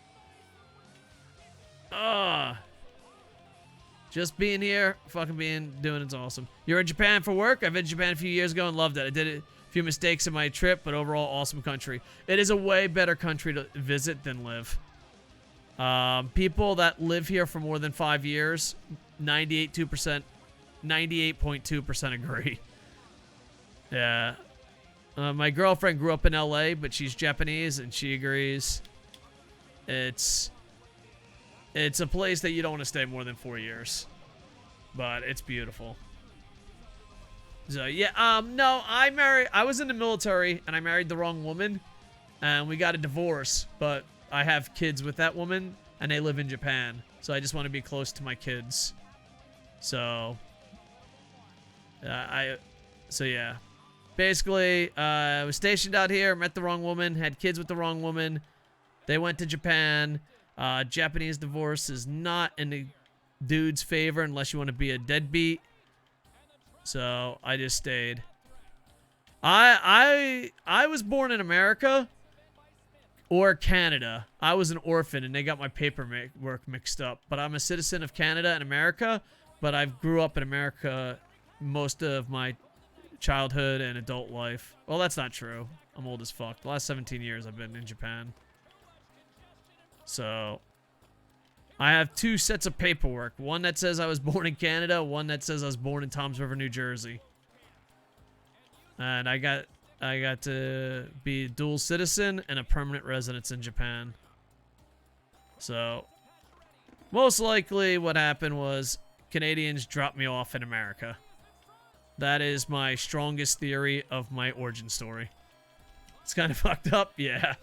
just being here, doing it's awesome. You're in Japan for work? I've been to Japan a few years ago and loved it. I did a few mistakes in my trip, but overall, awesome country. It is a way better country to visit than live. People that live here for more than 5 years, 98.2% agree. Yeah. My girlfriend grew up in LA, but she's Japanese, and she agrees. It's a place that you don't want to stay more than 4 years. But it's beautiful. So, yeah, no, I was in the military, and I married the wrong woman, and we got a divorce, but I have kids with that woman, and they live in Japan, so I just want to be close to my kids. So, yeah. Basically, I was stationed out here, met the wrong woman, had kids with the wrong woman. They went to Japan. Japanese divorce is not in the dude's favor unless you want to be a deadbeat. So I just stayed. I was born in America or Canada. I was an orphan and they got my paperwork mixed up. But I'm a citizen of Canada and America. But I grew up in America most of my childhood and adult life. Well, that's not true. I'm old as fuck. The last 17 years I've been in Japan. So, I have 2 sets of paperwork. One that says I was born in Canada, one that says I was born in Toms River, New Jersey. And I got to be a dual citizen and a permanent residence in Japan. So, most likely what happened was Canadians dropped me off in America. That is my strongest theory of my origin story. It's kind of fucked up, yeah.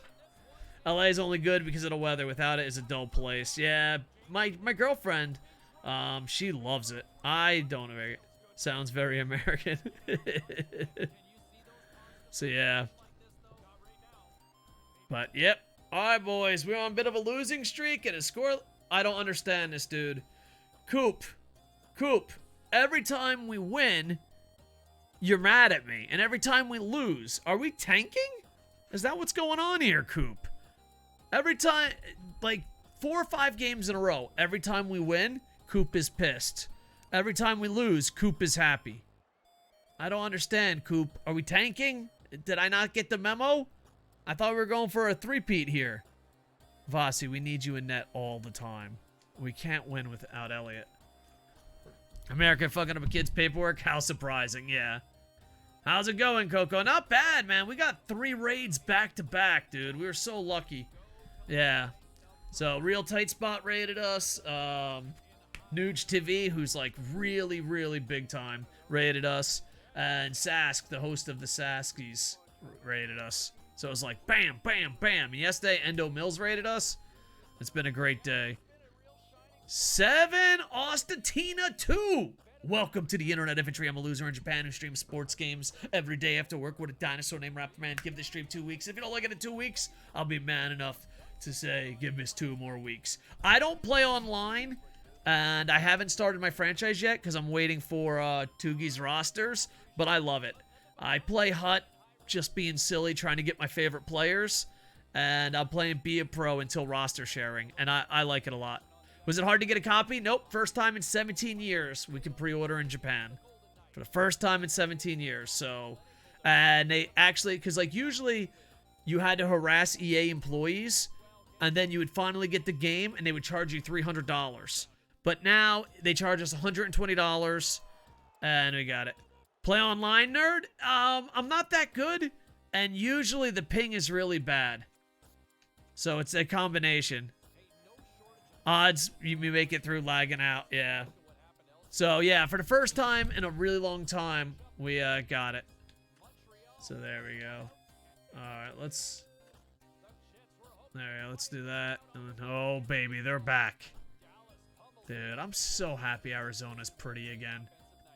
LA is only good because of the weather. Without it, it's a dull place. Yeah, my girlfriend, she loves it. I don't know. Sounds very American. So, yeah. But, yep. All right, boys. We're on a bit of a losing streak and a score. I don't understand this, dude. Coop. Every time we win, you're mad at me. And every time we lose, are we tanking? Is that what's going on here, Coop? Every time, like 4 or 5 games in a row, every time we win, Coop is pissed. Every time we lose, Coop is happy. I don't understand, Coop. Are we tanking? Did I not get the memo? I thought we were going for a 3-peat here. Vasi, we need you in net all the time. We can't win without Elliot. America fucking up a kid's paperwork? How surprising, yeah. How's it going, Koco? Not bad, man. We got 3 raids back to back, dude. We were so lucky. Yeah. So, Real Tight Spot raided us. Nuge TV, who's like really, really big time, rated us. And Sask, the host of the Saskies, rated us. So it was like bam, bam, bam. And yesterday, Endo Mills rated us. It's been a great day. 7 Ostatina 2. Welcome to the Internet Infantry. I'm a loser in Japan who streams sports games every day after work with a dinosaur named Raptor Man. Give this stream 2 weeks. If you don't like it in 2 weeks, I'll be man enough to say give us 2 more weeks. I don't play online, and I haven't started my franchise yet because I'm waiting for Tugi's rosters, but I love it. I play Hut, just being silly, trying to get my favorite players, and I'm playing Be a Pro until roster sharing, and I like it a lot. Was it hard to get a copy? Nope. First time in 17 years we can pre-order in Japan. For the first time in 17 years. So, and they actually, because like usually you had to harass EA employees and then you would finally get the game and they would charge you $300. But now they charge us $120 and we got it. Play online, nerd? I'm not that good, and usually the ping is really bad. So it's a combination. Odds you make it through lagging out, yeah. So yeah, for the first time in a really long time, we got it. So there we go. All right, let's do that. And then, oh baby, they're back. Dude, I'm so happy Arizona's pretty again.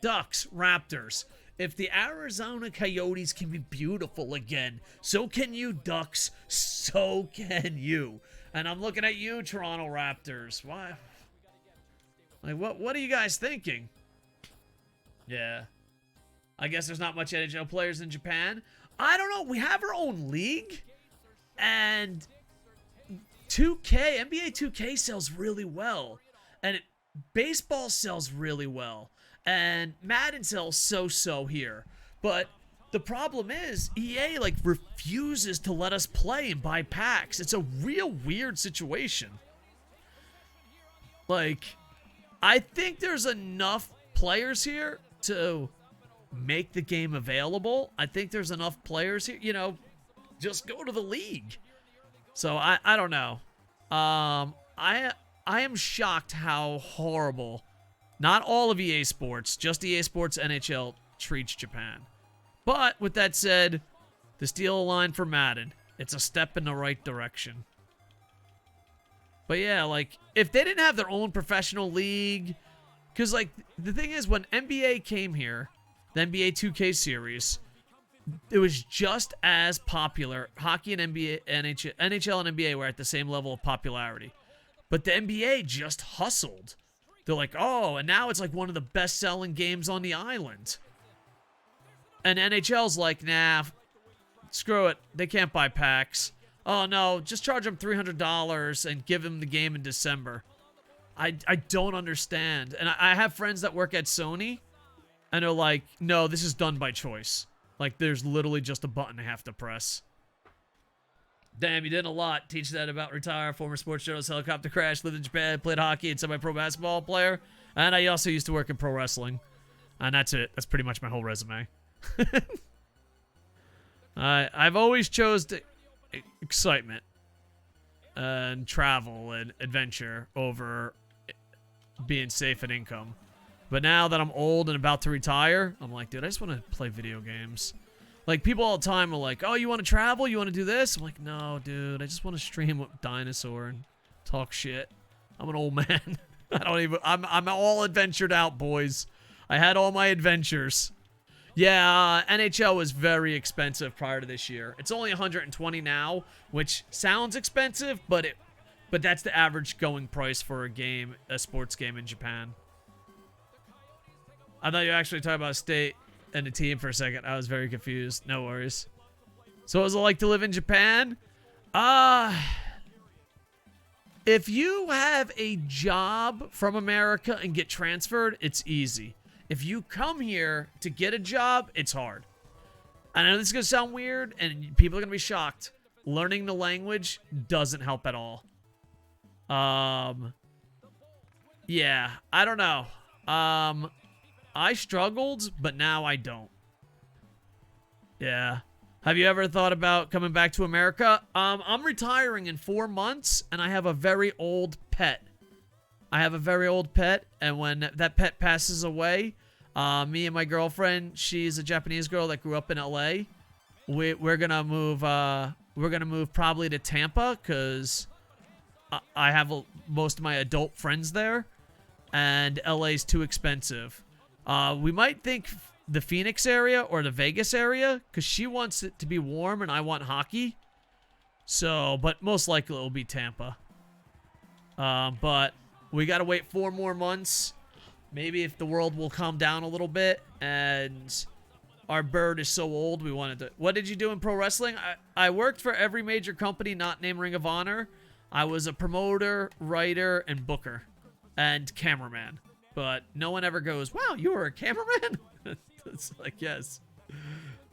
Ducks, Raptors. If the Arizona Coyotes can be beautiful again, so can you, Ducks. So can you. And I'm looking at you, Toronto Raptors. Why? Like, what are you guys thinking? Yeah. I guess there's not much NHL players in Japan. I don't know. We have our own league. And 2K, NBA 2K sells really well. And baseball sells really well. And Madden sells so-so here. But the problem is, EA, like, refuses to let us play and buy packs. It's a real weird situation. Like, I think there's enough players here to make the game available. I think there's enough players here, you know, just go to the league. So, I don't know. I am shocked how horrible, not all of EA Sports, just EA Sports NHL treats Japan. But, with that said, the steal line for Madden. It's a step in the right direction. But yeah, like, if they didn't have their own professional league... Because, like, the thing is, when NBA came here, the NBA 2K series, it was just as popular. Hockey and NBA, NHL and NBA were at the same level of popularity. But the NBA just hustled. They're like, oh, and now it's like one of the best-selling games on the island. And NHL's like, nah, screw it. They can't buy packs. Oh, no, just charge them $300 and give them the game in December. I don't understand. And I have friends that work at Sony, and they're like, no, this is done by choice. Like, there's literally just a button they have to press. Damn, you did a lot. Teach that about retire, former sports journalist, helicopter crash, lived in Japan, played hockey, and semi-pro basketball player. And I also used to work in pro wrestling. And that's it. That's pretty much my whole resume. I've always chose excitement and travel and adventure over being safe and income. But now that I'm old and about to retire, I'm like, dude, I just want to play video games. Like, people all the time are like, oh, you want to travel? You want to do this? I'm like, no, dude, I just want to stream with Dinosaur and talk shit. I'm an old man. I'm all adventured out, boys. I had all my adventures. Yeah, NHL was very expensive prior to this year. It's only $120 now, which sounds expensive, but that's the average going price for a sports game in Japan. I thought you were actually talking about a state and a team for a second. I was very confused. No worries. So what was it like to live in Japan? If you have a job from America and get transferred, it's easy. If you come here to get a job, it's hard. I know this is going to sound weird, and people are going to be shocked. Learning the language doesn't help at all. Yeah, I don't know. I struggled, but now I don't. Yeah. Have you ever thought about coming back to America? I'm retiring in 4 months, and I have a very old pet I have a very old pet, and when that pet passes away, me and my girlfriend, she's a Japanese girl that grew up in LA. We're gonna move. We're gonna move probably to Tampa because I have most of my adult friends there, and LA's too expensive. We might think the Phoenix area or the Vegas area because she wants it to be warm and I want hockey. So, but most likely it'll be Tampa. But we gotta wait 4 more months. Maybe if the world will calm down a little bit and our bird is so old we wanted to... What did you do in pro wrestling? I worked for every major company not named Ring of Honor. I was a promoter, writer, and booker. And cameraman. But no one ever goes, wow, you were a cameraman? It's like, yes.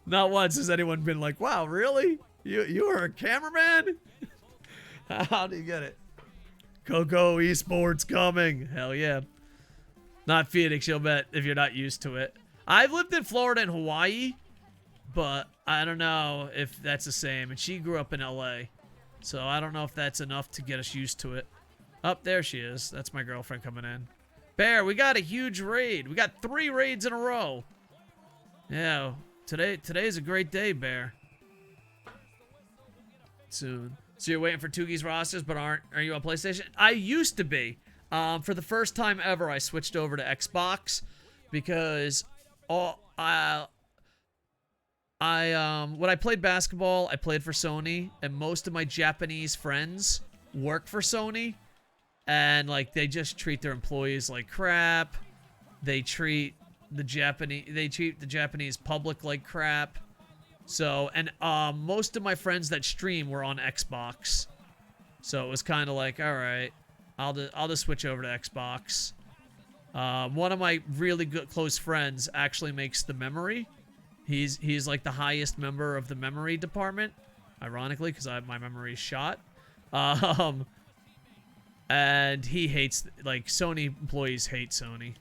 Not once has anyone been like, wow, really? You were a cameraman? How do you get it? Koco esports coming. Hell yeah. Not Phoenix, you'll bet, if you're not used to it. I've lived in Florida and Hawaii, but I don't know if that's the same. And she grew up in LA, so I don't know if that's enough to get us used to it. Up there she is. That's my girlfriend coming in. Bear, we got a huge raid. We got 3 raids in a row. Yeah, today's a great day, Bear. Soon. So you're waiting for Tugi's rosters, but are you on PlayStation? I used to be. For the first time ever, I switched over to Xbox because when I played basketball, I played for Sony, and most of my Japanese friends work for Sony, and like they just treat their employees like crap. They treat the Japanese public like crap. So, and most of my friends that stream were on Xbox. So it was kind of like, all right, I'll just switch over to Xbox. One of my really good close friends actually makes the memory. He's like the highest member of the memory department, ironically, because my memory's shot. And he hates, like, Sony employees hate Sony,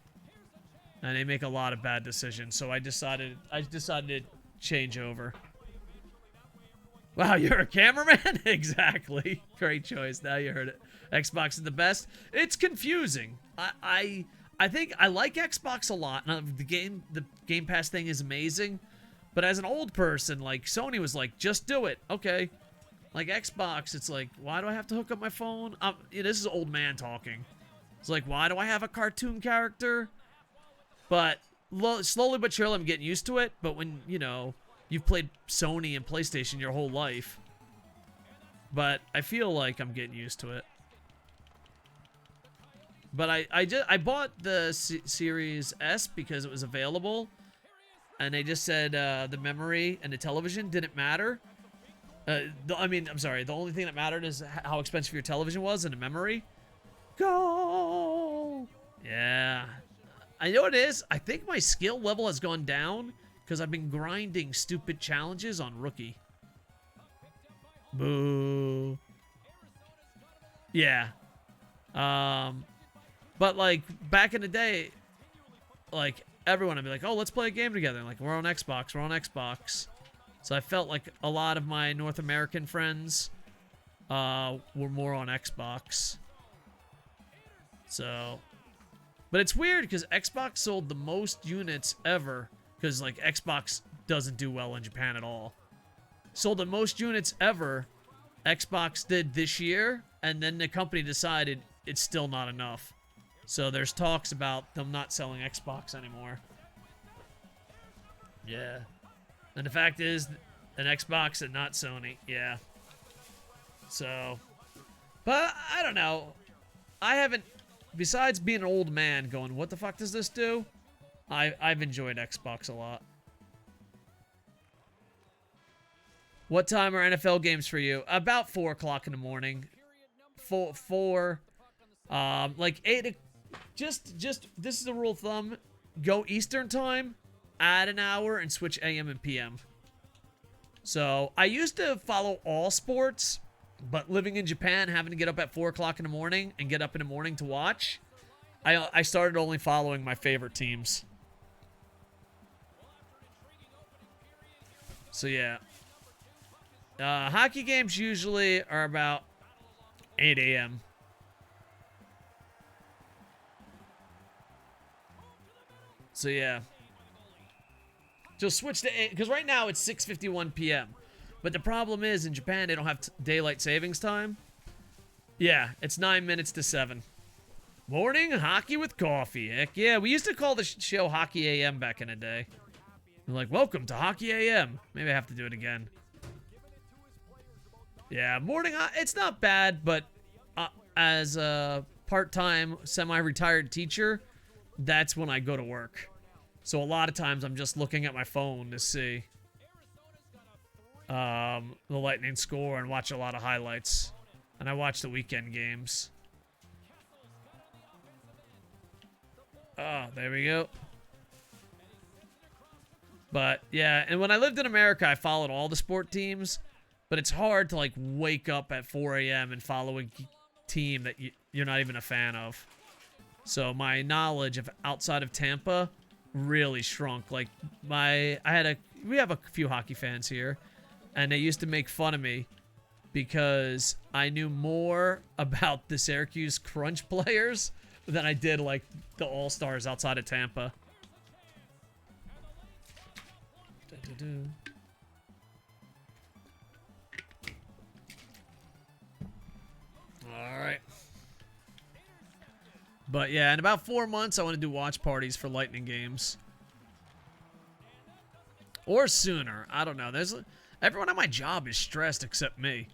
and they make a lot of bad decisions. So I decided to change over. Wow, you're a cameraman? Exactly. Great choice. Now you heard it. Xbox is the best. It's confusing. I think I like Xbox a lot. Now, the Game Pass thing is amazing. But as an old person, like, Sony was like, just do it. Okay. Like, Xbox, it's like, why do I have to hook up my phone? This is old man talking. It's like, why do I have a cartoon character? But slowly but surely I'm getting used to it. But when, you know, you've played Sony and PlayStation your whole life. But I feel like I'm getting used to it. But I bought the Series S because it was available. And they just said the memory and the television didn't matter. I'm sorry. The only thing that mattered is how expensive your television was and the memory. Go! Yeah. I know it is. I think my skill level has gone down because I've been grinding stupid challenges on Rookie. Boo. Yeah. But, like, back in the day, like, everyone would be like, oh, let's play a game together. Like, we're on Xbox. We're on Xbox. So I felt like a lot of my North American friends were more on Xbox. So, but it's weird because Xbox sold the most units ever because, like, Xbox doesn't do well in Japan at all. Sold the most units ever Xbox did this year, and then the company decided it's still not enough. So there's talks about them not selling Xbox anymore. Yeah. And the fact is, an Xbox and not Sony. Yeah. So, but I don't know. I haven't, besides being an old man going, what the fuck does this do? I've enjoyed Xbox a lot. What time are NFL games for you? About 4 o'clock in the morning. Like 8. Just this is the rule of thumb. Go Eastern time, add an hour, and switch AM and PM. So I used to follow all sports, but living in Japan, having to get up at 4 o'clock in the morning and get up in the morning to watch, I started only following my favorite teams. So yeah. Hockey games usually are about 8 a.m. So yeah. Just switch to 8, because right now it's 6:51 p.m. But the problem is in Japan they don't have daylight savings time. Yeah, it's 9 minutes to 7. Morning hockey with coffee. Heck yeah, we used to call the show Hockey AM back in the day. We're like, welcome to Hockey AM. Maybe I have to do it again. Yeah, morning, it's not bad, but as a part-time, semi-retired teacher, that's when I go to work. So a lot of times I'm just looking at my phone to see the Lightning score and watch a lot of highlights. And I watch the weekend games. Oh, there we go. But yeah, and when I lived in America, I followed all the sport teams. But it's hard to like wake up at 4 a.m. and follow a team that you're not even a fan of. So my knowledge of outside of Tampa really shrunk. Like we have a few hockey fans here, and they used to make fun of me because I knew more about the Syracuse Crunch players than I did like the All-Stars outside of Tampa. All right. But yeah, in about 4 months, I want to do watch parties for Lightning games. Or sooner. I don't know. Everyone at my job is stressed except me.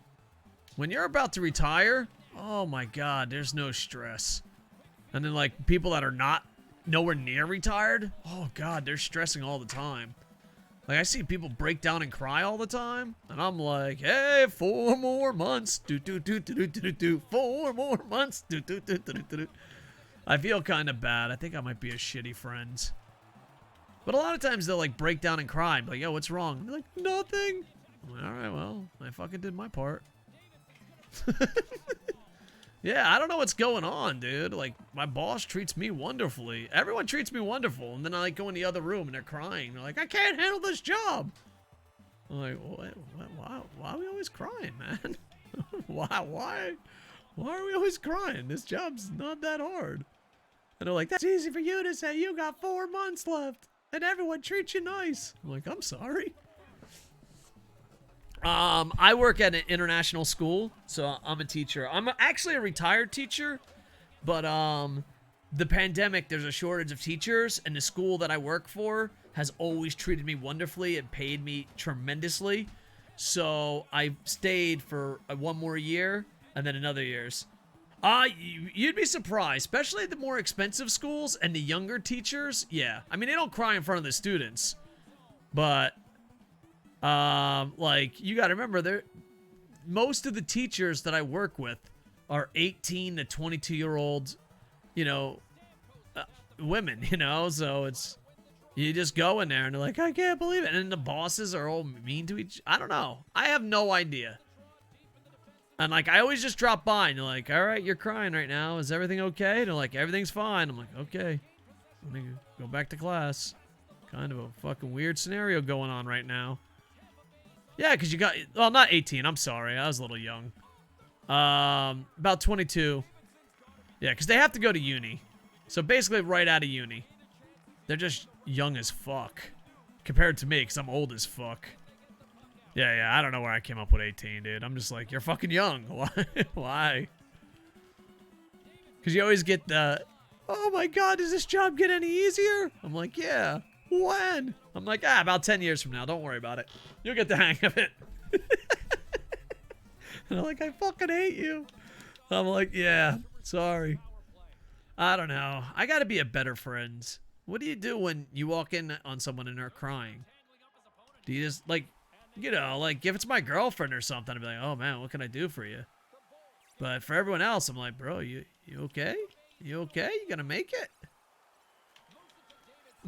When you're about to retire, oh my God, there's no stress. And then like people that are nowhere near retired, oh God, they're stressing all the time. Like I see people break down and cry all the time, and I'm like, hey, 4 more months, 4 more months, I feel kind of bad. I think I might be a shitty friend. But a lot of times they'll like break down and cry and be like, yo, what's wrong? They're like, nothing. I'm like, all right, well, I fucking did my part. Yeah, I don't know what's going on, dude. Like, my boss treats me wonderfully. Everyone treats me wonderful. And then I like go in the other room and they're crying. They're like, I can't handle this job. I'm like, why are we always crying, man? why are we always crying? This job's not that hard. And they're like, that's easy for you to say. You got 4 months left. And everyone treats you nice. I'm like, I'm sorry. I work at an international school, so I'm a teacher. I'm actually a retired teacher, but the pandemic, there's a shortage of teachers, and the school that I work for has always treated me wonderfully and paid me tremendously. So I stayed for 1 more year and then another year's. You'd be surprised, especially the more expensive schools and the younger teachers. Yeah, I mean, they don't cry in front of the students, but like, you gotta remember, most of the teachers that I work with are 18 to 22-year-old, you know, women, you know, so you just go in there and they're like, I can't believe it. And then the bosses are all mean to I don't know. I have no idea. And like, I always just drop by and they're like, all right, you're crying right now. Is everything okay? And they're like, everything's fine. I'm like, okay, let me go back to class. Kind of a fucking weird scenario going on right now. Yeah, because you got, well, not 18. I'm sorry. I was a little young. About 22. Yeah, because they have to go to uni. So basically right out of uni. They're just young as fuck. Compared to me, because I'm old as fuck. Yeah, I don't know where I came up with 18, dude. I'm just like, you're fucking young. Why? Why? Because you always get the, oh my God, does this job get any easier? I'm like, yeah. When? I'm like, about 10 years from now. Don't worry about it. You'll get the hang of it. And they're like, I fucking hate you. I'm like, yeah, sorry. I don't know. I gotta be a better friend. What do you do when you walk in on someone and they're crying? Do you just, like, you know, like, if it's my girlfriend or something, I'd be like, oh man, what can I do for you? But for everyone else, I'm like, bro, you okay? You okay? You gonna make it?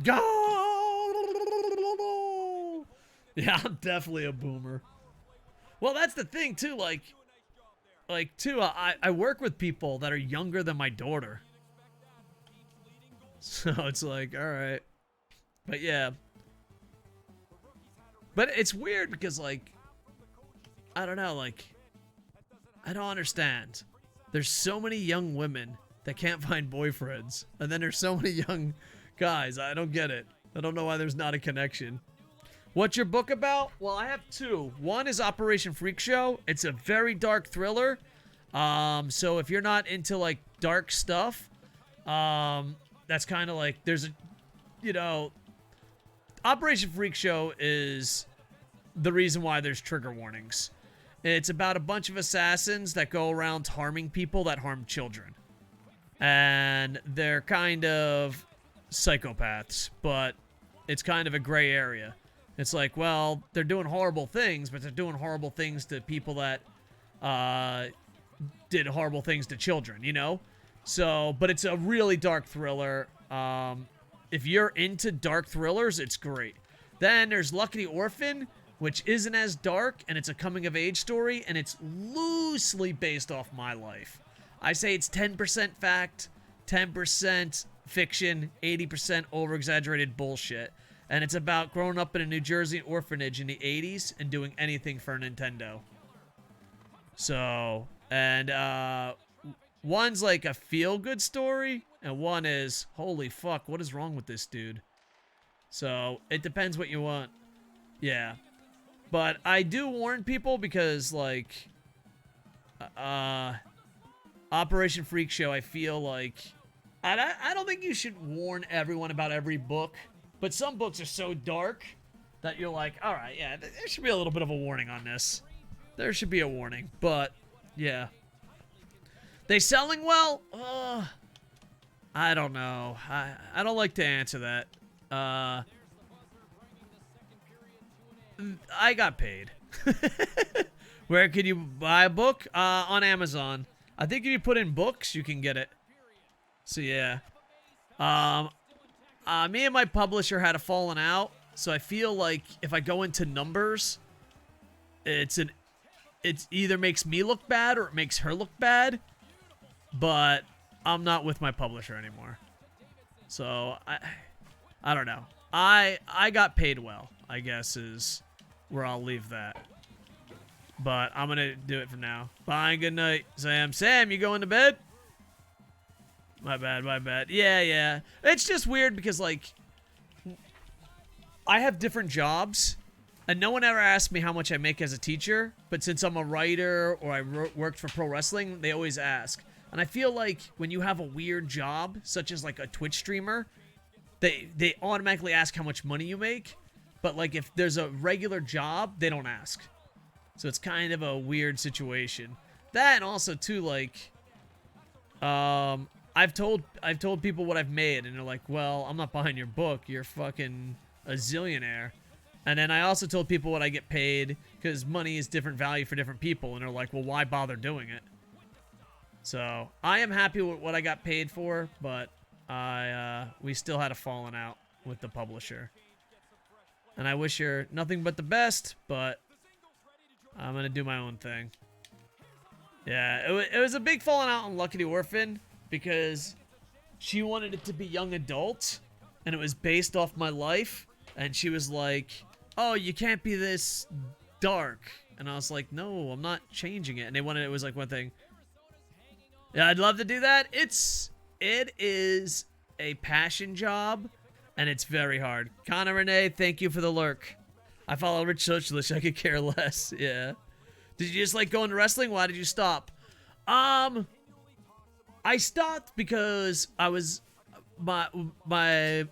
Go! Yeah, I'm definitely a boomer. Well, that's the thing too. Like too. I work with people that are younger than my daughter, so it's like, all right, but yeah. But it's weird because, like, I don't know, like, I don't understand. There's so many young women that can't find boyfriends, and then there's so many young Guys, I don't get it. I don't know why there's not a connection. What's your book about? Well, I have two. One is Operation Freak Show. It's a very dark thriller. So if you're not into, like, dark stuff, that's kind of like, there's a, you know, Operation Freak Show is the reason why there's trigger warnings. It's about a bunch of assassins that go around harming people that harm children. And they're kind of psychopaths, but it's kind of a gray area. It's like, well, they're doing horrible things, but they're doing horrible things to people that did horrible things to children, you know? So, but it's a really dark thriller. If you're into dark thrillers, it's great. Then there's Lucky Orphan, which isn't as dark, and it's a coming-of-age story, and it's loosely based off my life. I say it's 10% fact, 10% fiction, 80% over-exaggerated bullshit. And it's about growing up in a New Jersey orphanage in the 80s and doing anything for Nintendo. So, and one's like a feel-good story, and one is, holy fuck, what is wrong with this dude? So, it depends what you want. Yeah. But I do warn people because, like, Operation Freak Show, I feel like, I don't think you should warn everyone about every book. But some books are so dark that you're like, all right, yeah, there should be a little bit of a warning on this. There should be a warning, but yeah. They selling well? I don't know. I don't like to answer that. I got paid. Where can you buy a book? On Amazon. I think if you put in books, you can get it. So yeah. Me and my publisher had a falling out, so I feel like if I go into numbers, it either makes me look bad or it makes her look bad, but I'm not with my publisher anymore. So I don't know. I got paid well, I guess is where I'll leave that. But I'm gonna do it for now. Bye and good night, Sam. Sam, you going to bed? My bad, my bad. Yeah. It's just weird because, like, I have different jobs, and no one ever asked me how much I make as a teacher, but since I'm a writer or I worked for pro wrestling, they always ask. And I feel like when you have a weird job, such as, like, a Twitch streamer, they automatically ask how much money you make, but, like, if there's a regular job, they don't ask. So it's kind of a weird situation. That, and also, too, like, I've told people what I've made, and they're like, well, I'm not buying your book. You're fucking a zillionaire. And then I also told people what I get paid, because money is different value for different people, and they're like, well, why bother doing it? So, I am happy with what I got paid for, but we still had a falling out with the publisher. And I wish her nothing but the best, but I'm going to do my own thing. Yeah, it was a big falling out on Lucky Orphan, because she wanted it to be young adult, and it was based off my life, and she was like, oh, you can't be this dark. And I was like, no, I'm not changing it. And they wanted, it was like one thing. Yeah, I'd love to do that. It is a passion job, and it's very hard. Connor Renee, thank you for the lurk. I follow Rich Socialist, I could care less. Yeah. Did you just like going to wrestling? Why did you stop? I stopped because I was I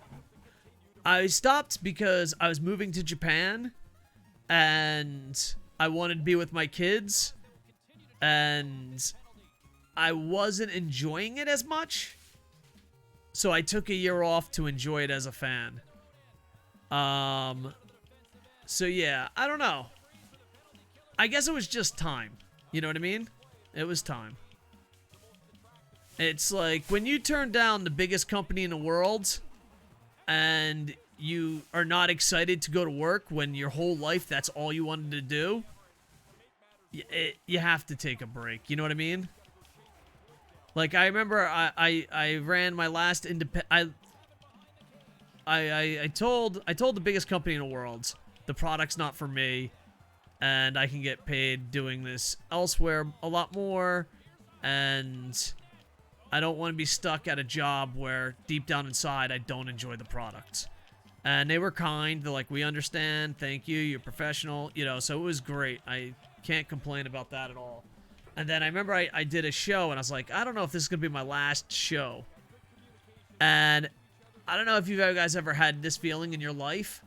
stopped because I was moving to Japan and I wanted to be with my kids and I wasn't enjoying it as much. So I took a year off to enjoy it as a fan. So yeah, I don't know. I guess it was just time. You know what I mean? It was time. It's like when you turn down the biggest company in the world and you are not excited to go to work when your whole life that's all you wanted to do, you have to take a break. You know what I mean? Like, I remember I ran my last independent... I told the biggest company in the world, the product's not for me, and I can get paid doing this elsewhere a lot more, and I don't want to be stuck at a job where deep down inside I don't enjoy the product. And they were kind. They're like, we understand. Thank you. You're professional. You know, so it was great. I can't complain about that at all. And then I remember I did a show, and I was like, I don't know if this is going to be my last show. And I don't know if you guys ever had this feeling in your life,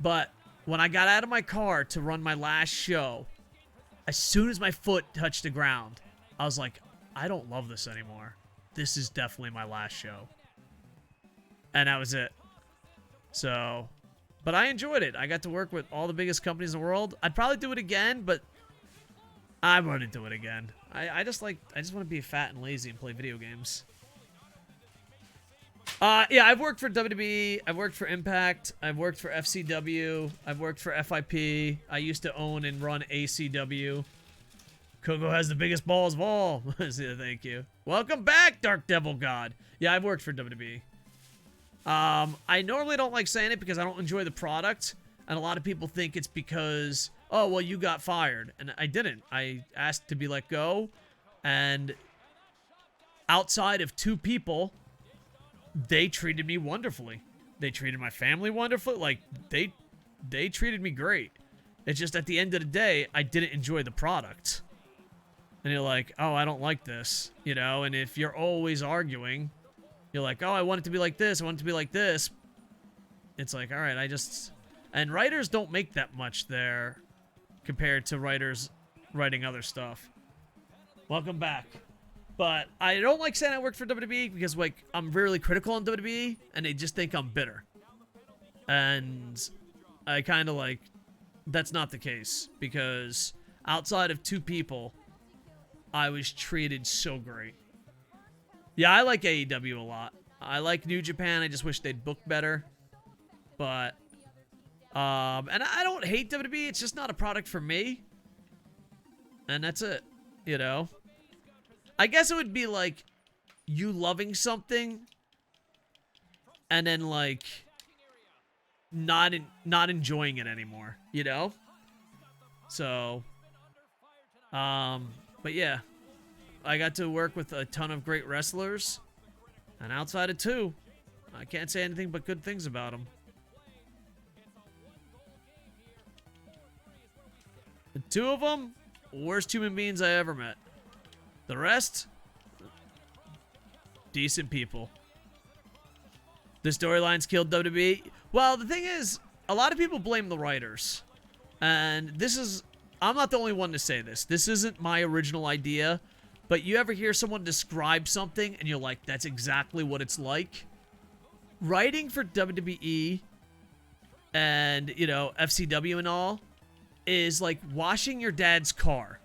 but when I got out of my car to run my last show, as soon as my foot touched the ground, I was like, I don't love this anymore. This is definitely my last show. And that was it. So, but I enjoyed it. I got to work with all the biggest companies in the world. I'd probably do it again, but I wouldn't do it again. I just want to be fat and lazy and play video games. Yeah, I've worked for WWE. I've worked for Impact. I've worked for FCW. I've worked for FIP. I used to own and run ACW. Koco has the biggest balls of all. Thank you. Welcome back, Dark Devil God. Yeah, I've worked for WWE. I normally don't like saying it because I don't enjoy the product. And a lot of people think it's because, oh, well, you got fired. And I didn't. I asked to be let go. And outside of 2 people, they treated me wonderfully. They treated my family wonderfully. Like, they treated me great. It's just at the end of the day, I didn't enjoy the product. And you're like, oh, I don't like this. You know, and if you're always arguing, you're like, oh, I want it to be like this. I want it to be like this. It's like, all right, and writers don't make that much there compared to writers writing other stuff. Welcome back. But I don't like saying I worked for WWE because, like, I'm really critical on WWE, and they just think I'm bitter. And I kind of like, that's not the case, because outside of 2 people, I was treated so great. Yeah, I like AEW a lot. I like New Japan. I just wish they'd book better. But, and I don't hate WWE. It's just not a product for me. And that's it, you know? I guess it would be like you loving something and then, like, not enjoying it anymore, you know? So, but yeah, I got to work with a ton of great wrestlers, and outside of 2, I can't say anything but good things about them. The 2 of them, worst human beings I ever met. The rest, decent people. The storylines killed WWE. Well, the thing is, a lot of people blame the writers. And this is, I'm not the only one to say this. This isn't my original idea. But you ever hear someone describe something and you're like, that's exactly what it's like? Writing for WWE and, you know, FCW and all is like washing your dad's car.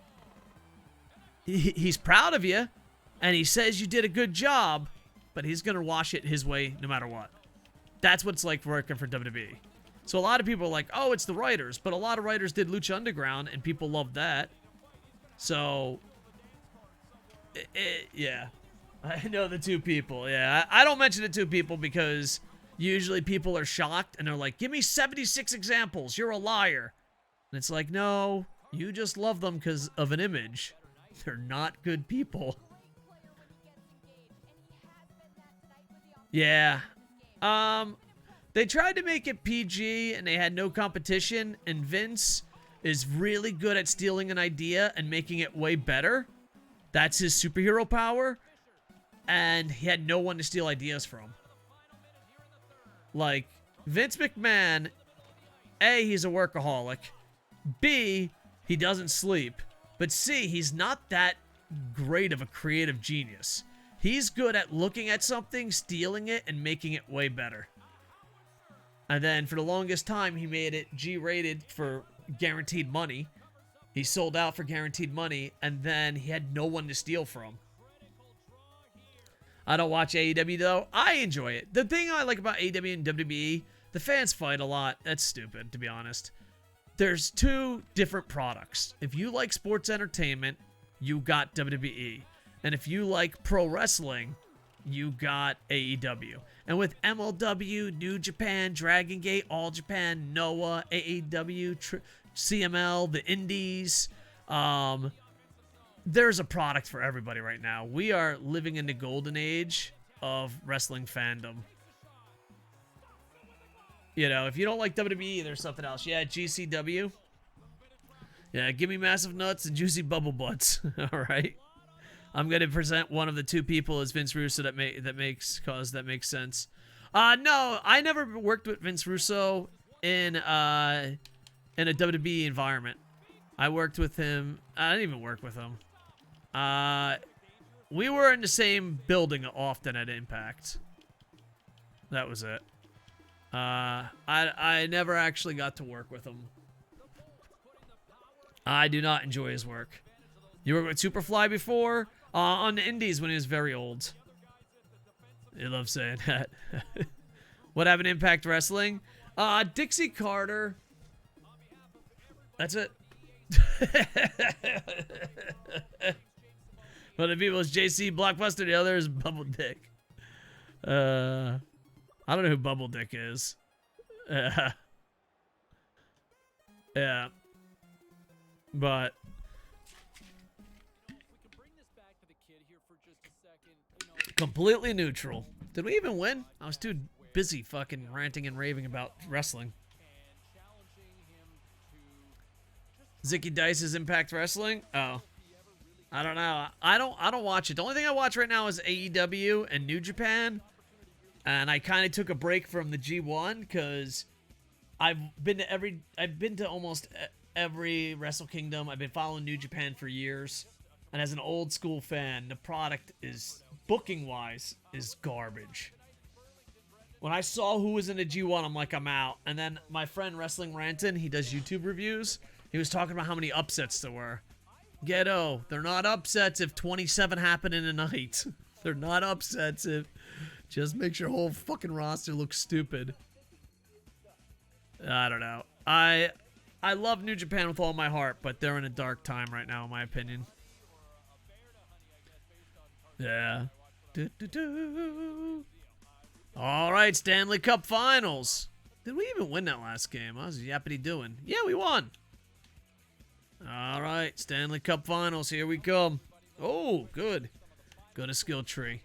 He's proud of you, and he says you did a good job, but he's going to wash it his way no matter what. That's what it's like working for WWE. So a lot of people are like, oh, it's the writers, but a lot of writers did Lucha Underground, and people loved that. So, yeah. I know the 2 people, yeah. I don't mention the 2 people because usually people are shocked, and they're like, give me 76 examples, you're a liar. And it's like, no, you just love them because of an image. They're not good people. Yeah. They tried to make it PG and they had no competition, and Vince is really good at stealing an idea and making it way better. That's his superhero power. And he had no one to steal ideas from. Like, Vince McMahon, A, he's a workaholic. B, he doesn't sleep. But C, he's not that great of a creative genius. He's good at looking at something, stealing it, and making it way better. And then for the longest time, he made it G-rated for guaranteed money. He sold out for guaranteed money, and then he had no one to steal from. I don't watch AEW, though. I enjoy it. The thing I like about AEW and WWE, the fans fight a lot. That's stupid, to be honest. There's 2 different products. If you like sports entertainment, you got WWE. And if you like pro wrestling, you got AEW. And with MLW, New Japan, Dragon Gate, All Japan, Noah, AEW, CML, the Indies, there's a product for everybody right now. We are living in the golden age of wrestling fandom. You know, if you don't like WWE, there's something else. Yeah, GCW. Yeah, give me massive nuts and juicy bubble butts. All right. I'm going to present one of the two people as Vince Russo that makes sense. No, I never worked with Vince Russo in a WWE environment. I worked with him. I didn't even work with him. We were in the same building often at Impact. That was it. I never actually got to work with him. I do not enjoy his work. You worked with Superfly before? On the Indies when he was very old. You love saying that. What happened to Impact Wrestling? Dixie Carter. That's it. One of the people is JC Blockbuster, the other is Bubble Dick. I don't know who Bubble Dick is. Yeah. But completely neutral. Did we even win? I was too busy fucking ranting and raving about wrestling. Zicky Dice's Impact Wrestling? Oh. I don't know. I don't watch it. The only thing I watch right now is AEW and New Japan. And I kind of took a break from the G1 because I've been to almost every Wrestle Kingdom. I've been following New Japan for years. And as an old school fan, the product is, booking wise, is garbage. When I saw who was in the G1, I'm like, I'm out. And then my friend Wrestling Ranton, he does YouTube reviews. He was talking about how many upsets there were. Ghetto, they're not upsets if 27 happen in a night. They're not upsets if just makes your whole fucking roster look stupid. I don't know. I love New Japan with all my heart, but they're in a dark time right now, in my opinion. Yeah. All right, Stanley Cup Finals. Did we even win that last game? How's Yappity doing? Yeah, we won. All right, Stanley Cup Finals. Here we come. Oh, good. Go to skill tree.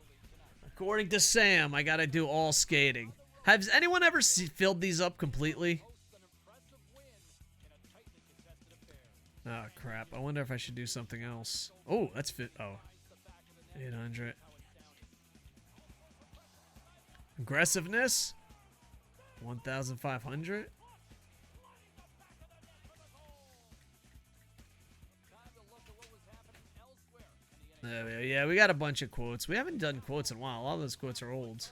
According to Sam, I got to do all skating. Has anyone ever filled these up completely? Oh, crap. I wonder if I should do something else. Oh, that's fit. Oh. 800. Aggressiveness. 1,500. There we go. Yeah, we got a bunch of quotes. We haven't done quotes in a while. A lot of those quotes are old.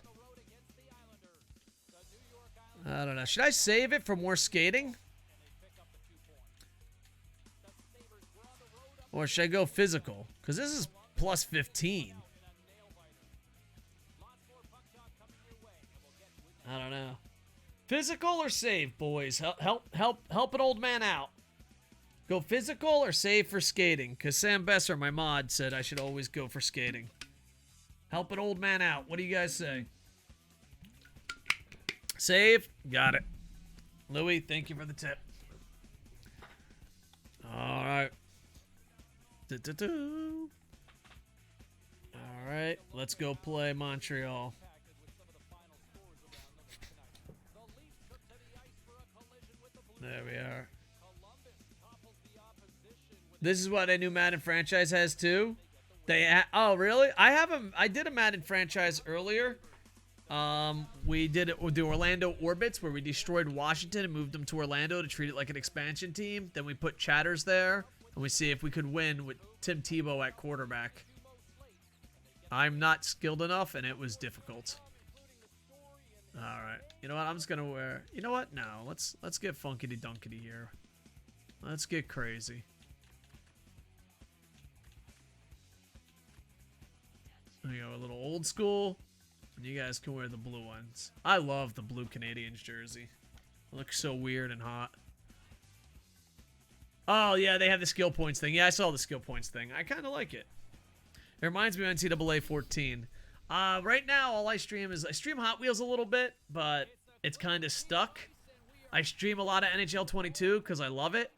I don't know. Should I save it for more skating? Or should I go physical? Because this is plus 15. I don't know. Physical or save, boys? Help an old man out. Go physical or save for skating? Because Sam Besser, my mod, said I should always go for skating. Help an old man out. What do you guys say? Save. Got it. Louis, thank you for the tip. All right. All right. Let's go play Montreal. There we are. This is what a new Madden franchise has too. Oh really? I did a Madden franchise earlier. We did it with the Orlando Orbits, where we destroyed Washington and moved them to Orlando to treat it like an expansion team. Then we put Chatters there, and we see if we could win with Tim Tebow at quarterback. I'm not skilled enough, and it was difficult. All right. You know what? I'm just gonna wear. You know what? No. Let's get funkity dunkity here. Let's get crazy. There you go. A little old school. And you guys can wear the blue ones. I love the blue Canadians jersey. It looks so weird and hot. Oh, yeah, they have the skill points thing. Yeah, I saw the skill points thing. I kind of like it. It reminds me of NCAA 14. Right now, all I stream is... I stream Hot Wheels a little bit, but it's kind of stuck. I stream a lot of NHL 22 because I love it.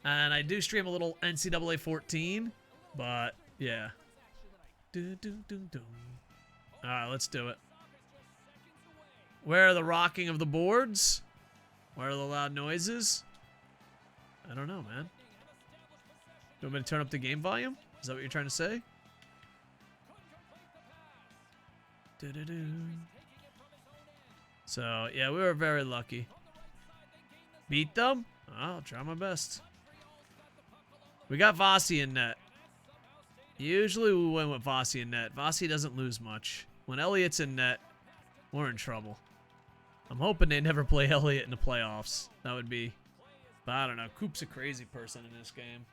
And I do stream a little NCAA 14. But, yeah. Alright, let's do it. Where are the rocking of the boards? Where are the loud noises? I don't know, man. You want me to turn up the game volume? Is that what you're trying to say? So, yeah, we were very lucky. Beat them? I'll try my best. We got Vossi in net. Usually we win with Vossi in net. Vossi doesn't lose much. When Elliott's in net, we're in trouble. I'm hoping they never play Elliott in the playoffs. That would be... But I don't know. Coop's a crazy person in this game.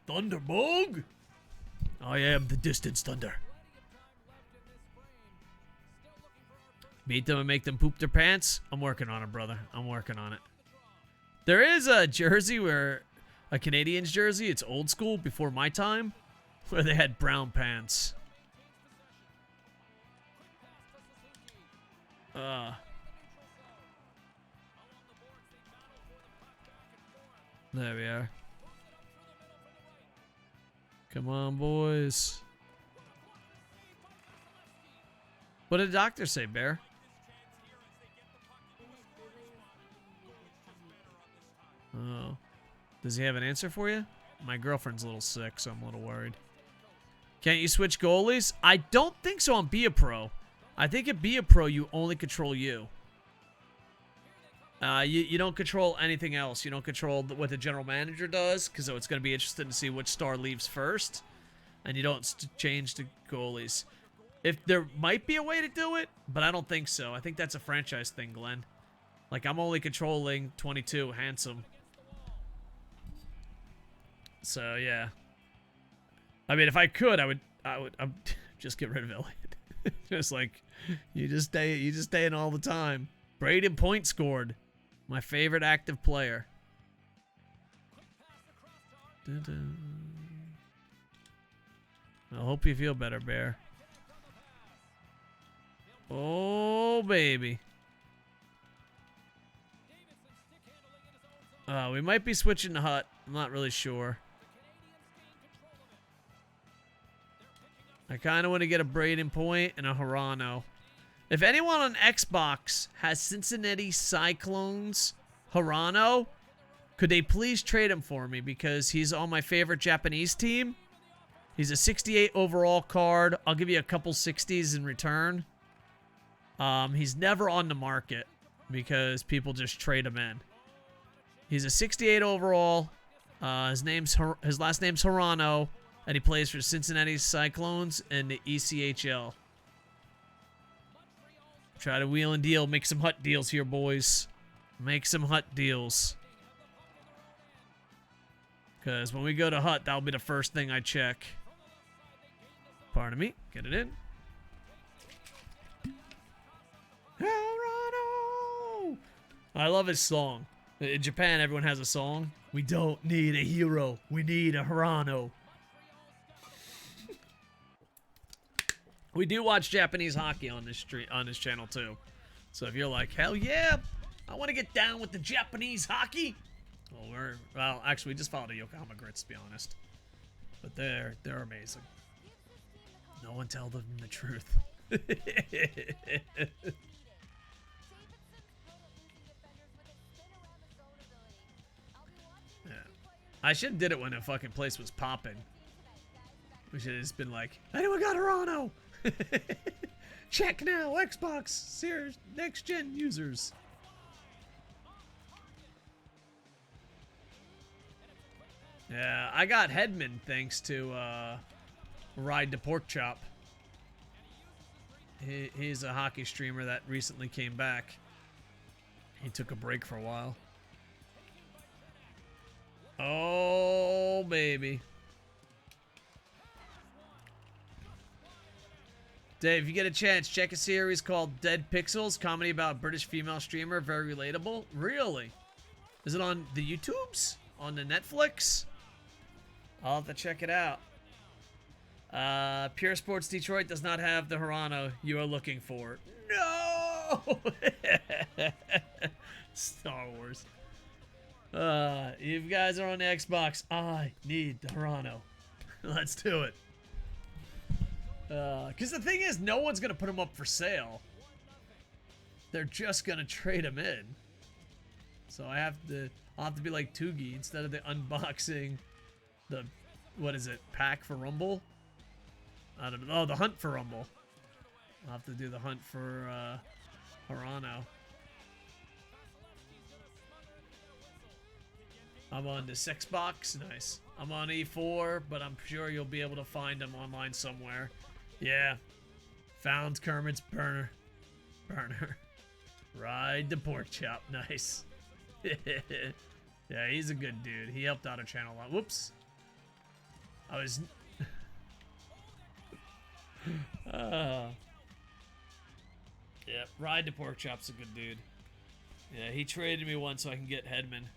Thunderbug? I am the distance thunder. Beat them and make them poop their pants? I'm working on it, brother. I'm working on it. There is a jersey where... A Canadiens jersey. It's old school, before my time. Where they had brown pants. There we are. Come on, boys. What did the doctor say, Bear? Oh. Does he have an answer for you? My girlfriend's a little sick, so I'm a little worried. Can't you switch goalies? I don't think so on Be a Pro. I think at Be a Pro, you only control you. You don't control anything else. You don't control what the general manager does, because it's going to be interesting to see which star leaves first. And you don't change the goalies. If there might be a way to do it, but I don't think so. I think that's a franchise thing, Glenn. Like, I'm only controlling 22, handsome. So, yeah. I mean, if I could, I'd just get rid of Elliott. Just like, you just stay in all the time. Braden Point scored. My favorite active player. Dun-dun. I hope you feel better, Bear. Oh, baby. We might be switching to Hut. I'm not really sure. I kind of want to get a Braden Point and a Hirano. If anyone on Xbox has Cincinnati Cyclones Hirano, could they please trade him for me? Because he's on my favorite Japanese team. He's a 68 overall card. I'll give you a couple 60s in return. He's never on the market because people just trade him in. He's a 68 overall. His last name's Hirano, and he plays for Cincinnati Cyclones in the ECHL. Try to wheel and deal. Make some Hut deals here, boys. Make some Hut deals. Because when we go to Hut, that'll be the first thing I check. Pardon me. Get it in. Hirano! I love his song. In Japan, everyone has a song. We don't need a hero. We need a Hirano. We do watch Japanese hockey on this channel too. So if you're like, hell yeah, I want to get down with the Japanese hockey. Well, actually, we just followed the Yokohama Grits, to be honest. But they're amazing. No one tell them the truth. Yeah. I should have did it when the fucking place was popping. We should have just been like, anyone got Hirano? Check now, Xbox Series Next Gen users. Yeah, I got Hedman thanks to Ride the Pork Chop. He's a hockey streamer that recently came back. He took a break for a while. Oh, baby. Dave, if you get a chance, check a series called Dead Pixels, comedy about British female streamer, very relatable. Really? Is it on the YouTubes? On the Netflix? I'll have to check it out. Pure Sports Detroit does not have the Hirano you are looking for. No! Star Wars. You guys are on the Xbox. I need the Hirano. Let's do it. Because the thing is, no one's going to put him up for sale. They're just going to trade him in. So I'll have to be like Toogie instead of the unboxing the, what is it, pack for Rumble? I don't know. Oh, the hunt for Rumble. I'll have to do the hunt for Hirano. I'm on the Sexbox. Nice. I'm on E4, but I'm sure you'll be able to find them online somewhere. Yeah. Found Kermit's burner. Ride the pork chop. Nice. Yeah, he's a good dude. He helped out our channel a lot. Whoops. I was... Yeah, Ride the pork chop's a good dude. Yeah, he traded me once so I can get Headman.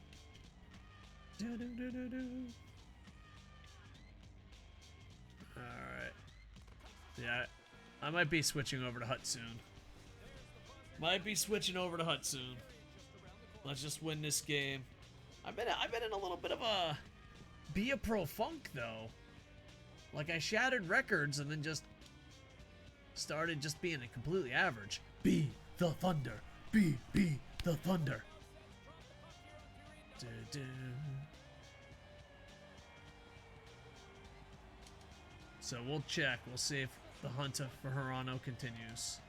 Alright. Yeah, I might be switching over to Hut soon. Let's just win this game. I've been in a little bit of a be a pro funk though. Like I shattered records and then just started just being a completely average. Be the Thunder. Be the Thunder. So we'll check. We'll see if the hunt for Hirano continues.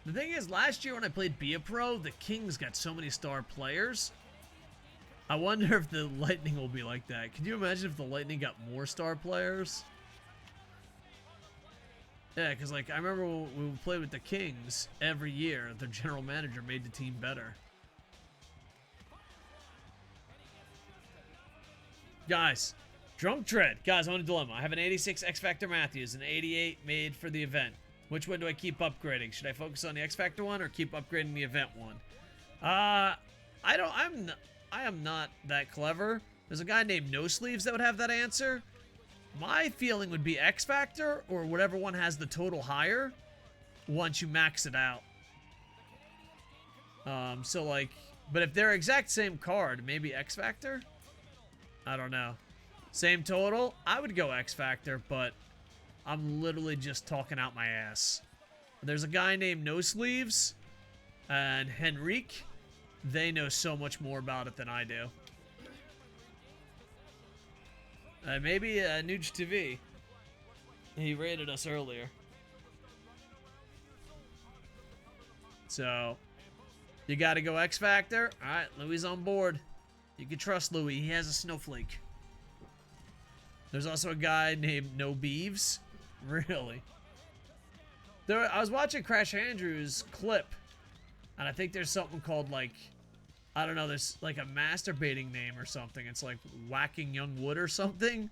The thing is, last year when I played Be a Pro, the Kings got so many star players. I wonder if the Lightning will be like that. Can you imagine if the Lightning got more star players? Yeah, because like I remember when we played with the Kings every year, their general manager made the team better. Guys, Drunk Tread. Guys, I'm on a dilemma. I have an 86 X Factor Matthews, an 88 made for the event. Which one do I keep upgrading? Should I focus on the X Factor one or keep upgrading the event one? I am not that clever. There's a guy named No Sleeves that would have that answer. My feeling would be X Factor or whatever one has the total higher once you max it out. So like, but if they're exact same card, maybe X Factor? I don't know. Same total? I would go X Factor, but I'm literally just talking out my ass. There's a guy named No Sleeves and Henrique. They know so much more about it than I do. Maybe Nuge TV. He rated us earlier. So, you gotta go X Factor. Alright, Louis on board. You can trust Louis. He has a snowflake. There's also a guy named No Beeves. Really? I was watching Crash Andrews' clip, and I think there's something called, like, I don't know, there's like a masturbating name or something. It's like Whacking Young Wood or something.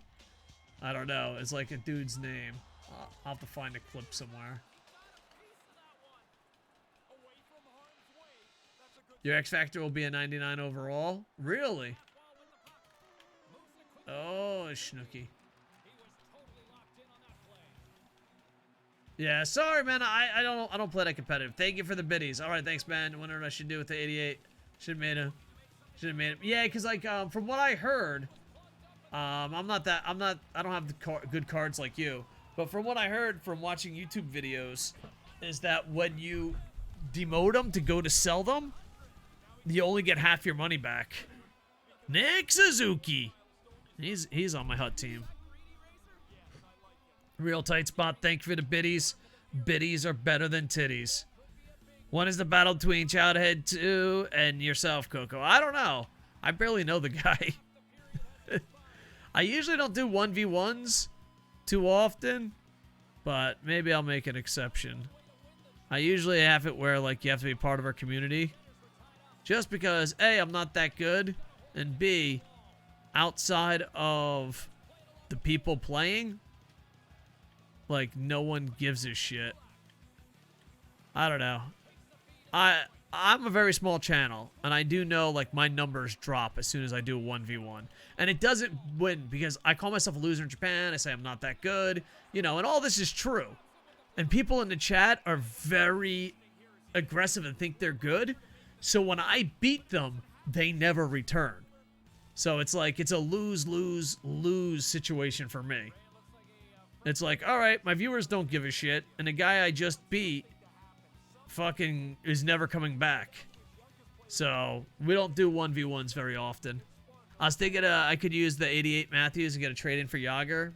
I don't know. It's like a dude's name. I'll have to find a clip somewhere. Your X Factor will be a 99 overall? Really? Oh, Snooki. Yeah, sorry, man. I don't play that competitive. Thank you for the biddies. All right, thanks, man. I wonder what I should do with the 88. Should have made him. Yeah, because like from what I heard, I don't have the good cards like you. But from what I heard from watching YouTube videos, is that when you demote them to go to sell them, you only get half your money back. Nick Suzuki. He's on my hut team. Real tight spot. Thank you for the biddies. Biddies are better than titties. One is the battle between Childhead 2 and yourself, Koco. I don't know. I barely know the guy. I usually don't do 1v1s too often, but maybe I'll make an exception. I usually have it where like you have to be part of our community. Just because A, I'm not that good, and B, outside of the people playing, like no one gives a shit. I don't know. I'm a very small channel, and I do know like my numbers drop as soon as I do a 1v1. And it doesn't win because I call myself a loser in Japan. I say I'm not that good, you know, and all this is true. And people in the chat are very aggressive and think they're good. So when I beat them, they never return. So it's like, it's a lose-lose-lose situation for me. It's like, all right, my viewers don't give a shit, and the guy I just beat fucking is never coming back. So we don't do 1v1s very often. I was thinking I could use the 88 Matthews and get a trade-in for Yager,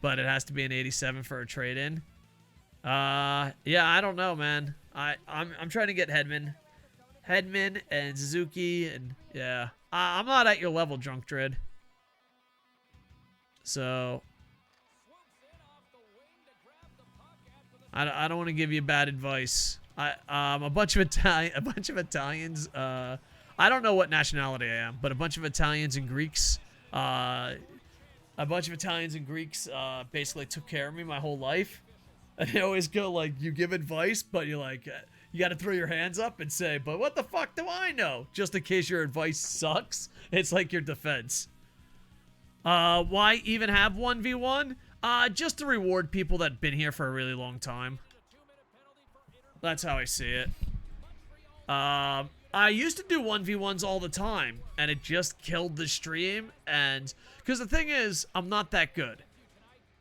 but it has to be an 87 for a trade-in. Yeah, I don't know, man. I'm trying to get Hedman and Suzuki, and yeah, I'm not at your level, Drunk Dread. So I don't want to give you bad advice. A bunch of Italians. I don't know what nationality I am, but a bunch of Italians and Greeks. Basically took care of me my whole life. And they always go like, you give advice, but you're like, you got to throw your hands up and say, but what the fuck do I know? Just in case your advice sucks. It's like your defense. Why even have 1v1? Just to reward people that have been here for a really long time. That's how I see it. I used to do 1v1s all the time, and it just killed the stream, and because the thing is, I'm not that good.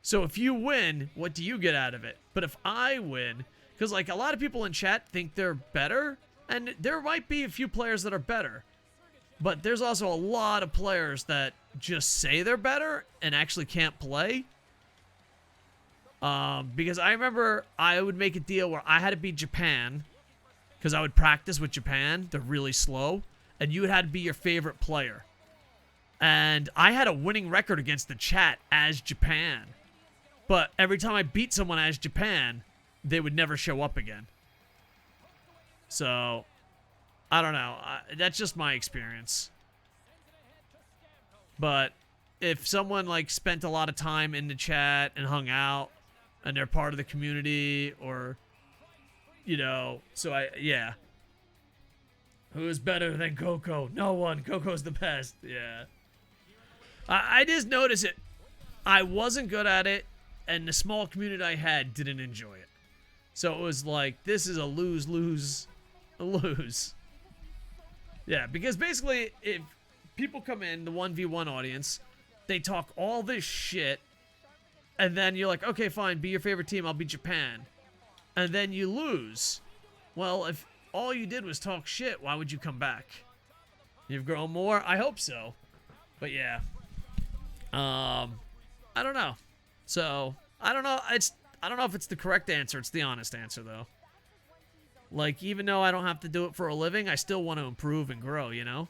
So if you win, what do you get out of it? But if I win, because like a lot of people in chat think they're better, and there might be a few players that are better, but there's also a lot of players that just say they're better and actually can't play. Because I remember I would make a deal where I had to beat Japan, because I would practice with Japan. They're really slow, and you had to be your favorite player. And I had a winning record against the chat as Japan. But every time I beat someone as Japan, they would never show up again. So, I don't know. That's just my experience. But if someone like spent a lot of time in the chat and hung out, and they're part of the community, or, you know, so yeah. Who's better than Koco? No one. Coco's the best. Yeah. I just noticed it. I wasn't good at it, and the small community I had didn't enjoy it. So it was like, this is a lose. Yeah, because basically, if people come in, the 1v1 audience, they talk all this shit, and then you're like, okay, fine, be your favorite team, I'll be Japan. And then you lose. Well, if all you did was talk shit, why would you come back? You've grown more? I hope so. But yeah. I don't know. So, I don't know. I don't know if it's the correct answer. It's the honest answer, though. Like, even though I don't have to do it for a living, I still want to improve and grow, you know?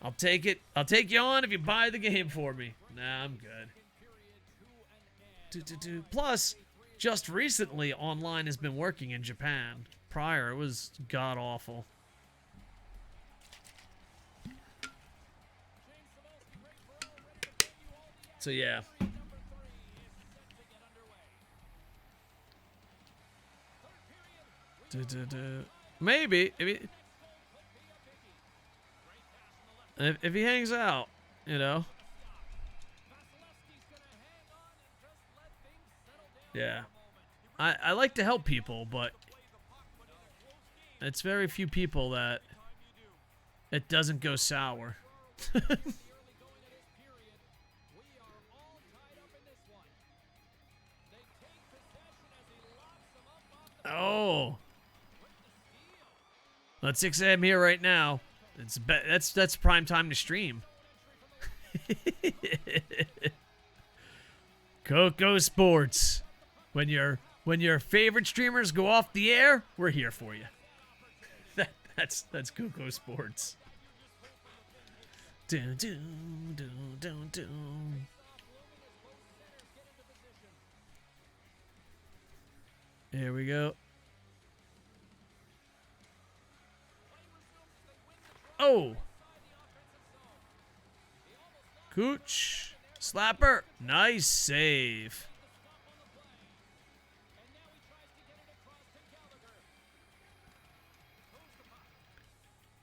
I'll take it. I'll take you on if you buy the game for me. Nah, I'm good. Plus, just recently, online has been working in Japan. Prior, it was god-awful. So, yeah. Maybe. If he hangs out, you know. Yeah. I like to help people, but it's very few people that it doesn't go sour. Oh. Let's 6 a.m. here right now. That's prime time to stream. Koco Sports. When your favorite streamers go off the air, we're here for you. That's Koco Sports. Dun, dun, dun, dun, dun. Here we go. Oh. Cooch. Slapper. Nice save.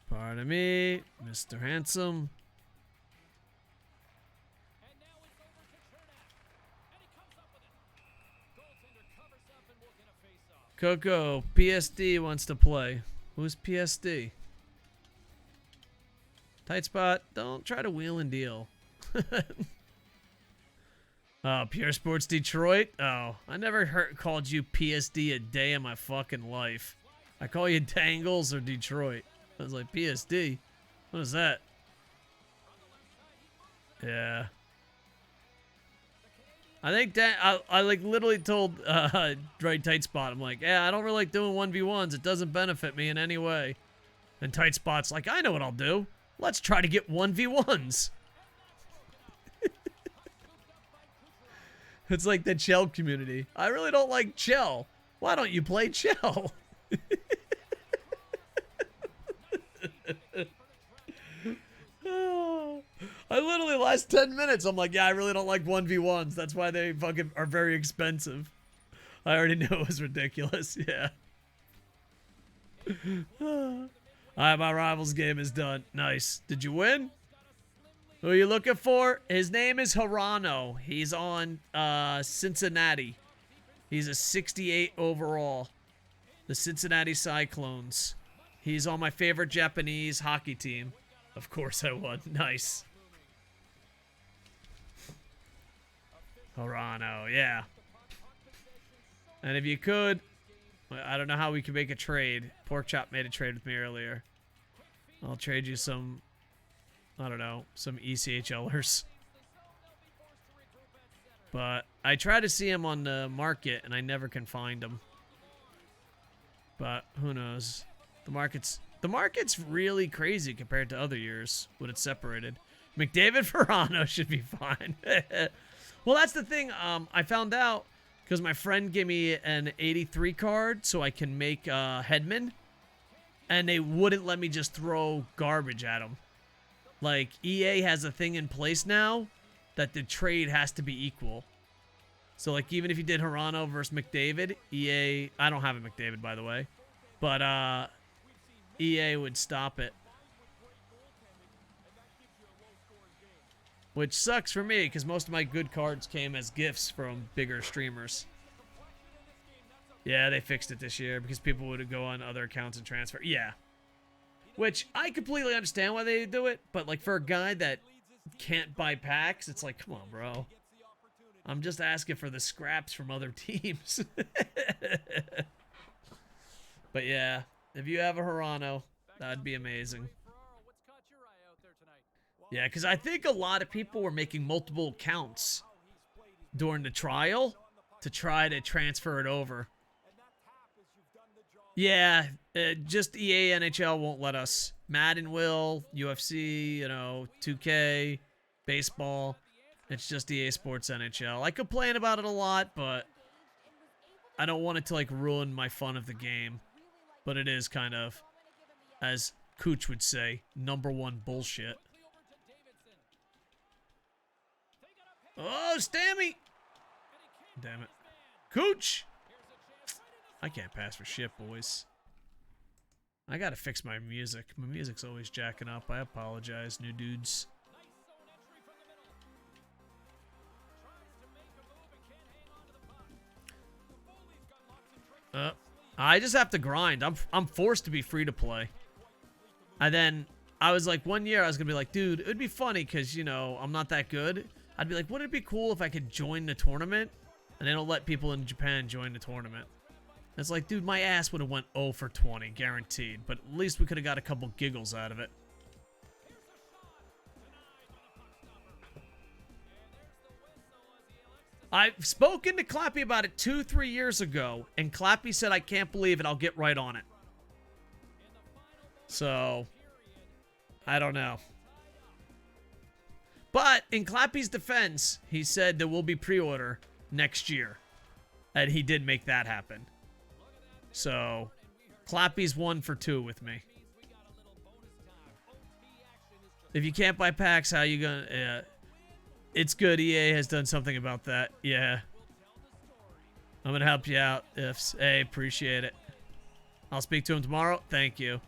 Pardon me, Mr. Handsome. Koco, PSD wants to play. Who's PSD? Tight spot. Don't try to wheel and deal. Pure Sports Detroit. Oh, I never called you PSD a day in my fucking life. I call you Dangles or Detroit. I was like, PSD? What is that? Yeah. I think that I like literally told right Tight Spot, I'm like, yeah, I don't really like doing 1v1s. It doesn't benefit me in any way. And Tight Spot's like, I know what I'll do. Let's try to get 1v1s. It's like the Chell community. I really don't like Chell. Why don't you play Chell? I literally last 10 minutes, I'm like, yeah, I really don't like 1v1s. That's why they fucking are very expensive. I already knew it was ridiculous. Yeah. Alright, my Rivals game is done. Nice. Did you win? Who are you looking for? His name is Hirano. He's on Cincinnati. He's a 68 overall. The Cincinnati Cyclones. He's on my favorite Japanese hockey team. Of course I won. Nice. Hirano, yeah. And if you could, I don't know how we can make a trade. Pork Chop made a trade with me earlier. I'll trade you some, I don't know, some ECHLers. But I try to see him on the market, and I never can find him. But who knows? The market's really crazy compared to other years when it's separated. McDavid Verano should be fine. Well, that's the thing. I found out because my friend gave me an 83 card so I can make Hedman, and they wouldn't let me just throw garbage at them. Like, EA has a thing in place now that the trade has to be equal. So, like, even if you did Hirano versus McDavid, EA... I don't have a McDavid, by the way. But, EA would stop it. Which sucks for me, because most of my good cards came as gifts from bigger streamers. Yeah, they fixed it this year, because people would go on other accounts and transfer. Yeah. Which, I completely understand why they do it, but, like, for a guy that can't buy packs, it's like, come on, bro. I'm just asking for the scraps from other teams. But yeah, if you have a Hirano, that'd be amazing. Yeah, because I think a lot of people were making multiple accounts during the trial to try to transfer it over. Yeah, just EA NHL won't let us. Madden will, UFC, you know, 2K, baseball. It's just EA Sports NHL. I complain about it a lot, but I don't want it to, like, ruin my fun of the game. But it is kind of, as Cooch would say, #1 bullshit. Oh, Stammy! Damn it. Cooch! I can't pass for shit, boys. I gotta fix my music. My music's always jacking up. I apologize, new dudes. I just have to grind. I'm forced to be free to play. And then I was like, one year I was gonna be like, dude, it would be funny because, you know, I'm not that good. I'd be like, wouldn't it be cool if I could join the tournament? And they don't let people in Japan join the tournament. And it's like, dude, my ass would have went 0 for 20, guaranteed. But at least we could have got a couple giggles out of it. I've spoken to Clappy about it 2-3 years ago, and Clappy said, I can't believe it, I'll get right on it. So, I don't know. But, in Clappy's defense, he said there will be pre-order next year. And he did make that happen. So, Clappy's 1 for 2 with me. If you can't buy packs, how you gonna... It's good EA has done something about that. Yeah. I'm going to help you out, Ifs. Hey, appreciate it. I'll speak to him tomorrow. Thank you.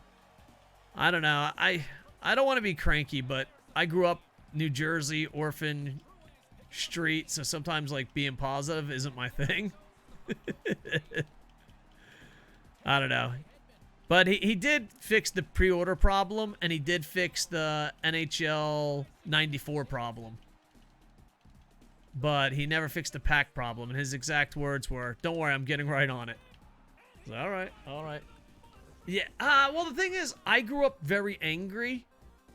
I don't know. I don't want to be cranky, but I grew up New Jersey, orphan street, so sometimes, like, being positive isn't my thing. I don't know. But he did fix the pre-order problem, and he did fix the NHL 94 problem. But he never fixed the pack problem, and his exact words were, "Don't worry, I'm getting right on it." So, all right, all right. Yeah, well, the thing is, I grew up very angry.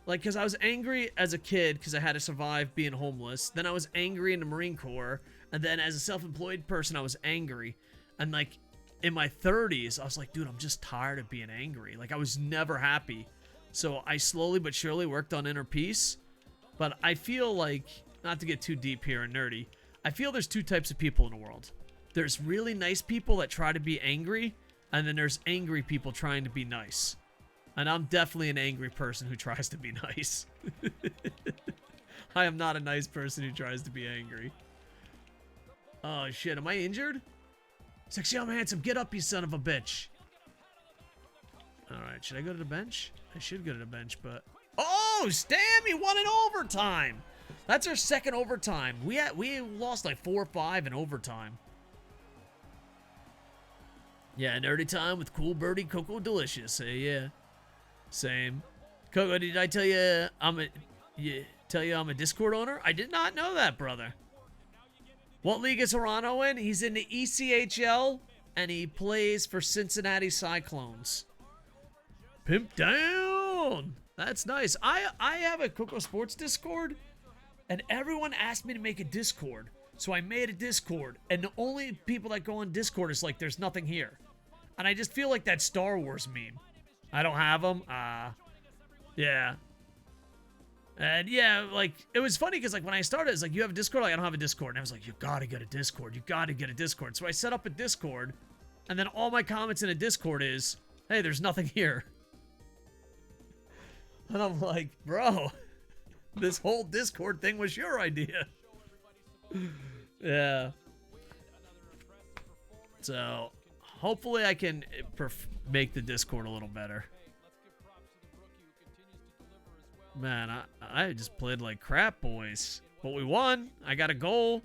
Like, because I was angry as a kid because I had to survive being homeless. Then I was angry in the Marine Corps. And then as a self-employed person, I was angry. And, like, in my 30s, I was like, dude, I'm just tired of being angry. Like, I was never happy. So I slowly but surely worked on inner peace. But I feel like, not to get too deep here and nerdy, I feel there's two types of people in the world. There's really nice people that try to be angry. And then there's angry people trying to be nice. And I'm definitely an angry person who tries to be nice. I am not a nice person who tries to be angry. Oh, shit. Am I injured? Sexyama Handsome, get up, you son of a bitch. Alright, should I go to the bench? I should go to the bench, but... Oh, Stammy won in overtime! That's our second overtime. We lost like 4-5 in overtime. Yeah, nerdy time with Cool Birdie Coco Delicious. Hey, yeah. Same. Coco, did I tell you I'm a Discord owner? I did not know that, brother. What league is Hirano in? He's in the ECHL, and he plays for Cincinnati Cyclones. Pimp down! That's nice. I have a Coco Sports Discord, and everyone asked me to make a Discord. So I made a Discord, and the only people that go on Discord is like, there's nothing here. And I just feel like that Star Wars meme. I don't have them. Yeah. And yeah, like, it was funny because, like, when I started, it's like, you have a Discord? Like, I don't have a Discord. And I was like, you gotta get a Discord. You gotta get a Discord. So I set up a Discord, and then all my comments in a Discord is, hey, there's nothing here. And I'm like, bro, this whole Discord thing was your idea. Yeah. So, hopefully I can make the Discord a little better. Man, I just played like crap, boys. But we won. I got a goal.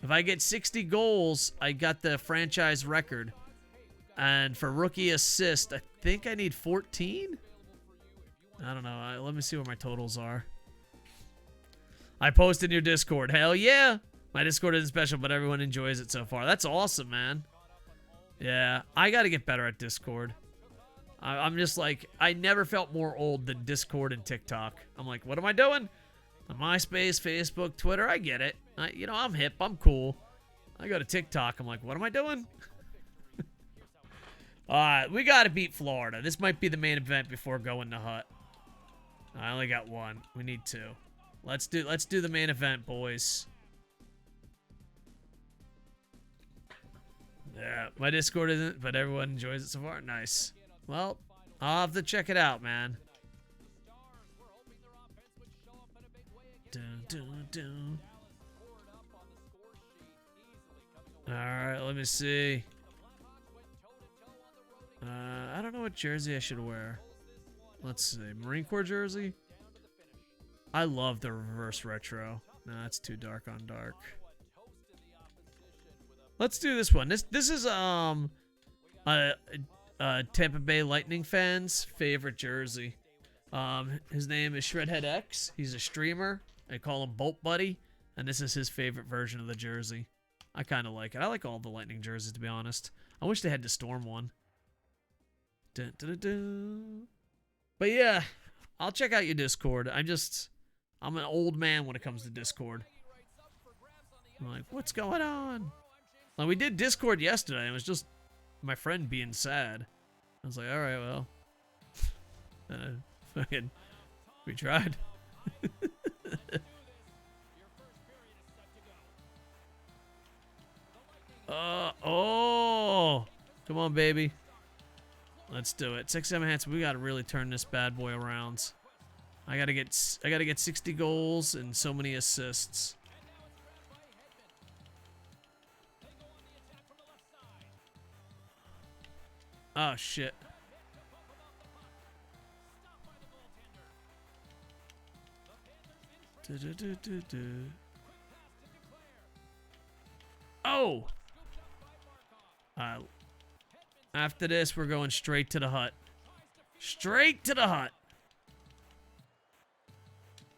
If I get 60 goals, I got the franchise record. And for rookie assist, I think I need 14? I don't know. Let me see what my totals are. I posted in your Discord. Hell yeah. My Discord isn't special, but everyone enjoys it so far. That's awesome, man. Yeah, I got to get better at Discord. I'm just like, I never felt more old than Discord and TikTok. I'm like, what am I doing? MySpace, Facebook, Twitter, I get it. You know, I'm hip, I'm cool. I go to TikTok, I'm like, what am I doing? Alright, we got to beat Florida. This might be the main event before going to Hut. I only got one. We need two. Let's do the main event, boys. Yeah, my Discord isn't, but everyone enjoys it so far. Nice. Well, I'll have to check it out, man. Dun, dun, dun. Alright, let me see. I don't know what jersey I should wear. Let's see. Marine Corps jersey? I love the reverse retro. No, that's too dark on dark. Let's do this one. This is Tampa Bay Lightning fans' favorite jersey. His name is Shredhead X. He's a streamer. I call him Bolt Buddy, and this is his favorite version of the jersey. I kind of like it. I like all the Lightning jerseys, to be honest. I wish they had the Storm one. Dun, dun, dun, dun. But yeah, I'll check out your Discord. I'm an old man when it comes to Discord. I'm like, what's going on? Like, we did Discord yesterday. It was just my friend being sad. I was like, all right, well, fucking, we tried. Oh, come on, baby. Let's do it. Sexyama Handsome, we gotta really turn this bad boy around. I gotta get 60 goals and so many assists. Oh shit. Oh. After this, we're going straight to the hut. Straight to the hut.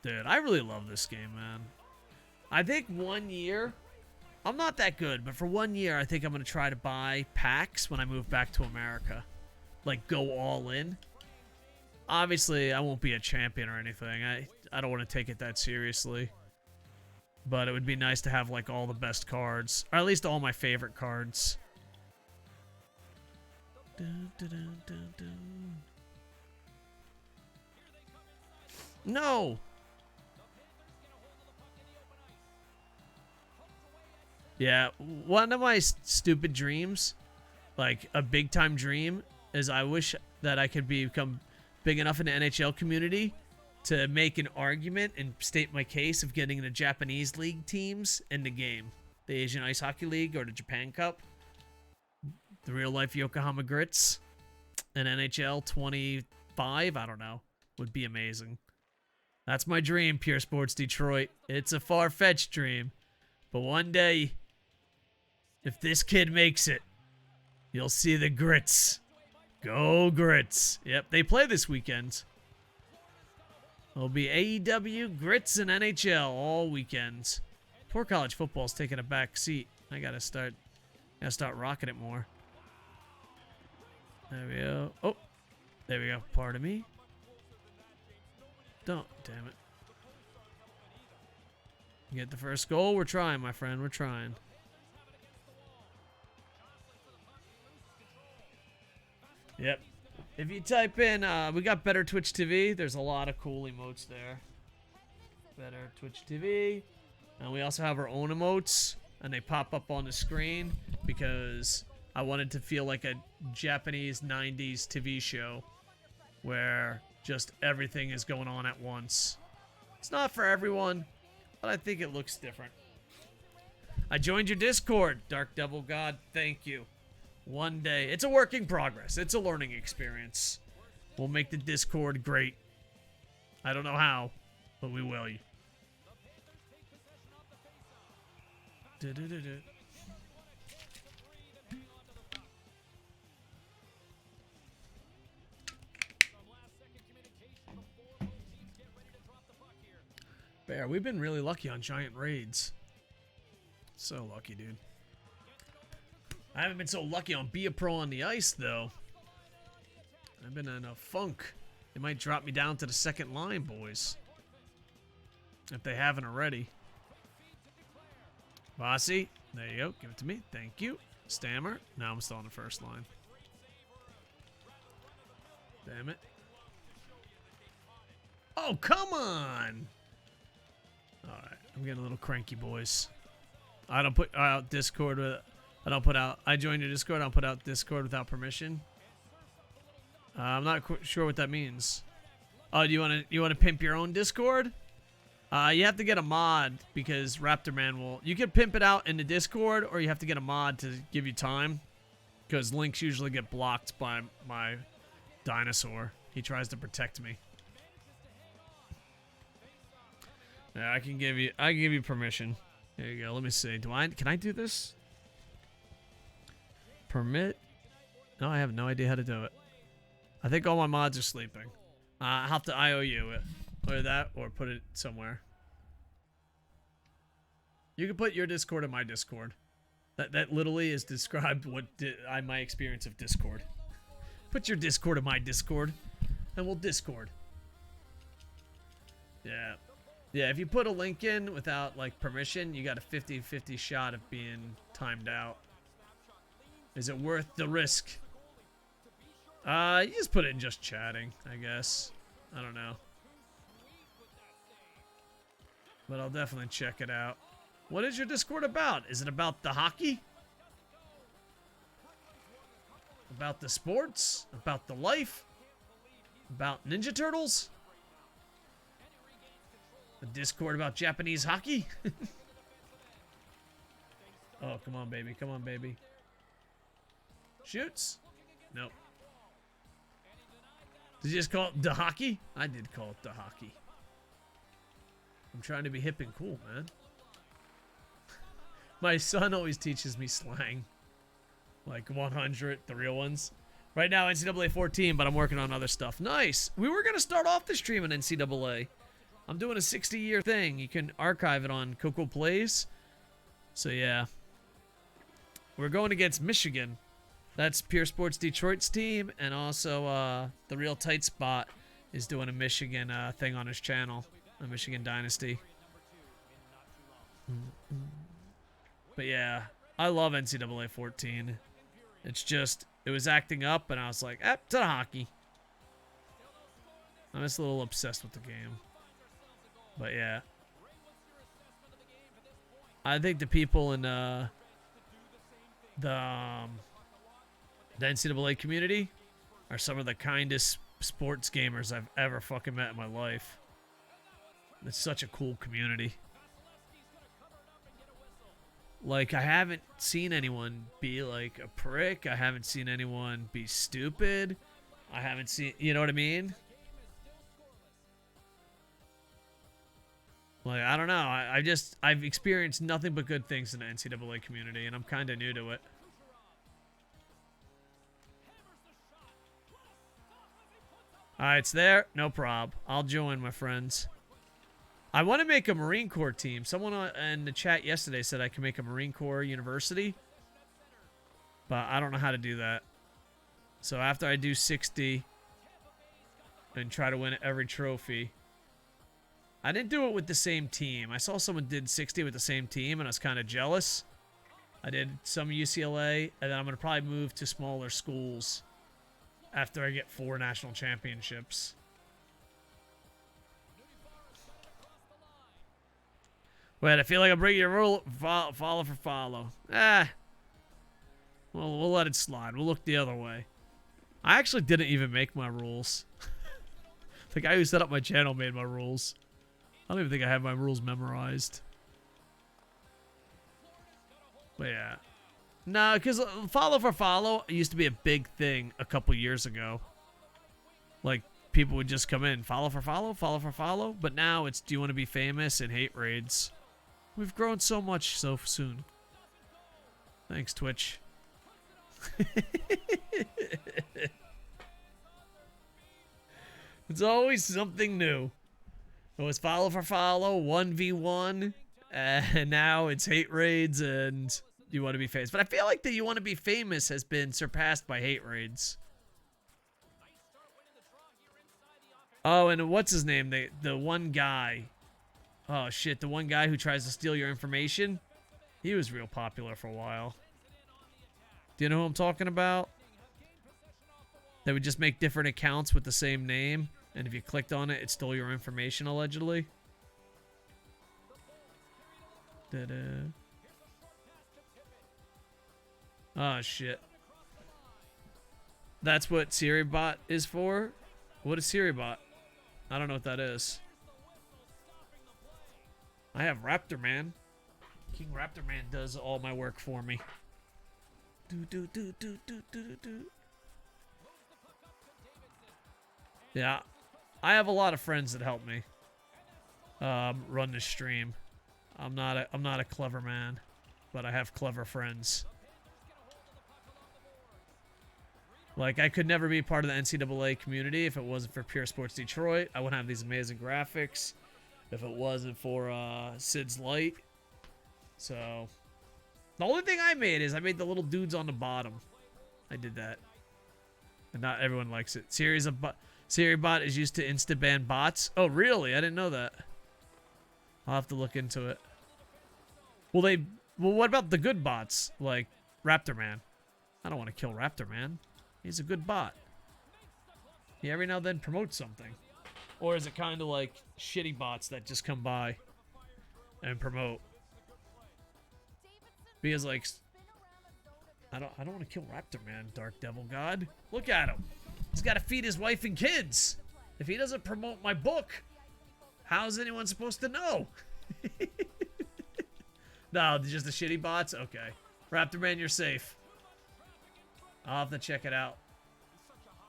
Dude, I really love this game, man. I think 1 year, I'm not that good, but for 1 year, I think I'm going to try to buy packs when I move back to America. Like, go all in. Obviously, I won't be a champion or anything. I don't want to take it that seriously. But it would be nice to have, like, all the best cards. Or at least all my favorite cards. Dun, dun, dun, dun, dun. No! Yeah, one of my stupid dreams, like a big-time dream, is I wish that I could become big enough in the NHL community to make an argument and state my case of getting the Japanese league teams in the game. The Asian Ice Hockey League or the Japan Cup. The real-life Yokohama Grits. And NHL 25, I don't know. Would be amazing. That's my dream, Pure Sports Detroit. It's a far-fetched dream. But one day, if this kid makes it, you'll see the Grits. Go Grits. Yep, they play this weekend. It'll be AEW, Grits, and NHL all weekends. Poor college football's taking a back seat. I gotta start rocking it more. There we go. Oh, there we go. Pardon me. Don't, damn it. Get the first goal. We're trying, my friend. We're trying. Yep. If you type in, we got Better Twitch TV. There's a lot of cool emotes there. Better Twitch TV. And we also have our own emotes. And they pop up on the screen because I wanted to feel like a Japanese 90s TV show where just everything is going on at once. It's not for everyone, but I think it looks different. I joined your Discord, Dark Devil God. Thank you. One day. It's a work in progress. It's a learning experience. We'll make the Discord great. I don't know how, but we will. Bear, we've been really lucky on giant raids. So lucky, dude. I haven't been so lucky on Be a Pro on the ice, though. I've been in a funk. They might drop me down to the second line, boys. If they haven't already. Bossy, there you go. Give it to me. Thank you. Stammer. Now I'm still on the first line. Damn it. Oh, come on! Alright, I'm getting a little cranky, boys. I don't put out Discord with... I joined your Discord. I don't put out Discord without permission. I'm not sure what that means. Oh, do you want to pimp your own Discord? You have to get a mod because Raptor Man will. You can pimp it out in the Discord, or you have to get a mod to give you time. Because links usually get blocked by my dinosaur. He tries to protect me. Yeah, I can give you permission. There you go. Let me see. Can I do this? Permit? No, I have no idea how to do it. I think all my mods are sleeping. I'll have to IOU it. Or that, or put it somewhere. You can put your Discord in my Discord. That literally is described what my experience of Discord. Put your Discord in my Discord, and we'll Discord. Yeah. Yeah, if you put a link in without, like, permission, you got a 50-50 shot of being timed out. Is it worth the risk? You just put it in just chatting, I guess. I don't know. But I'll definitely check it out. What is your Discord about? Is it about the hockey? About the sports? About the life? About Ninja Turtles? A Discord about Japanese hockey? Oh, come on, baby. Come on, baby. Shoots? Nope. Did you just call it the hockey? I did call it the hockey. I'm trying to be hip and cool, man. My son always teaches me slang. Like 100, the real ones. Right now, NCAA 14, but I'm working on other stuff. Nice. We were going to start off the stream on NCAA. I'm doing a 60-year thing. You can archive it on Koco Plays. So, yeah. We're going against Michigan. That's Pure Sports Detroit's team. And also, the Real Tight Spot is doing a Michigan thing on his channel. A Michigan Dynasty. But, yeah. I love NCAA 14. It's just, it was acting up, and I was like, to the hockey. I'm just a little obsessed with the game. But yeah. I think the people in the NCAA community are some of the kindest sports gamers I've ever fucking met in my life. It's such a cool community. Like, I haven't seen anyone be, like, a prick. I haven't seen anyone be stupid. I haven't seen... You know what I mean? Like, I don't know. I've experienced nothing but good things in the NCAA community, and I'm kind of new to it. Alright, it's there. No prob. I'll join, my friends. I want to make a Marine Corps team. Someone in the chat yesterday said I can make a Marine Corps university. But I don't know how to do that. So after I do 60 and try to win every trophy. I didn't do it with the same team. I saw someone did 60 with the same team and I was kind of jealous. I did some UCLA and then I'm going to probably move to smaller schools after I get 4 national championships. Wait, I feel like I'm breaking your rule. Follow for follow. Well, we'll let it slide. We'll look the other way. I actually didn't even make my rules. The guy who set up my channel made my rules. I don't even think I have my rules memorized. But yeah. No, because follow for follow used to be a big thing a couple years ago. Like, people would just come in. Follow for follow. But now it's, do you want to be famous and hate raids? We've grown so much so soon. Thanks, Twitch. It's always something new. It was follow for follow, 1v1, and now it's hate raids and you want to be famous. But I feel like the you want to be famous has been surpassed by hate raids. Oh, and what's his name? The one guy. Oh, shit. The one guy who tries to steal your information. He was real popular for a while. Do you know who I'm talking about? They would just make different accounts with the same name. And if you clicked on it, it stole your information, allegedly. Da-da. Oh, shit. That's what SiriBot is for? What is SiriBot? I don't know what that is. I have Raptor Man. King Raptor Man does all my work for me. Yeah. I have a lot of friends that help me run this stream. I'm not a clever man, but I have clever friends. Like, I could never be part of the NCAA community if it wasn't for Pure Sports Detroit. I wouldn't have these amazing graphics if it wasn't for Sid's Light. So, the only thing I made is I made the little dudes on the bottom. I did that. And not everyone likes it. SiriBot is used to insta-ban bots. Oh, really? I didn't know that. I'll have to look into it. Well, what about the good bots? Like Raptor Man. I don't want to kill Raptor Man. He's a good bot. He every now and then promotes something. Or is it kind of like shitty bots that just come by and promote? Because like, I don't want to kill Raptor Man, Dark Devil God. Look at him. He's got to feed his wife and kids. If he doesn't promote my book, how's anyone supposed to know? No, just the shitty bots? Okay. Raptor Man, you're safe. I'll have to check it out.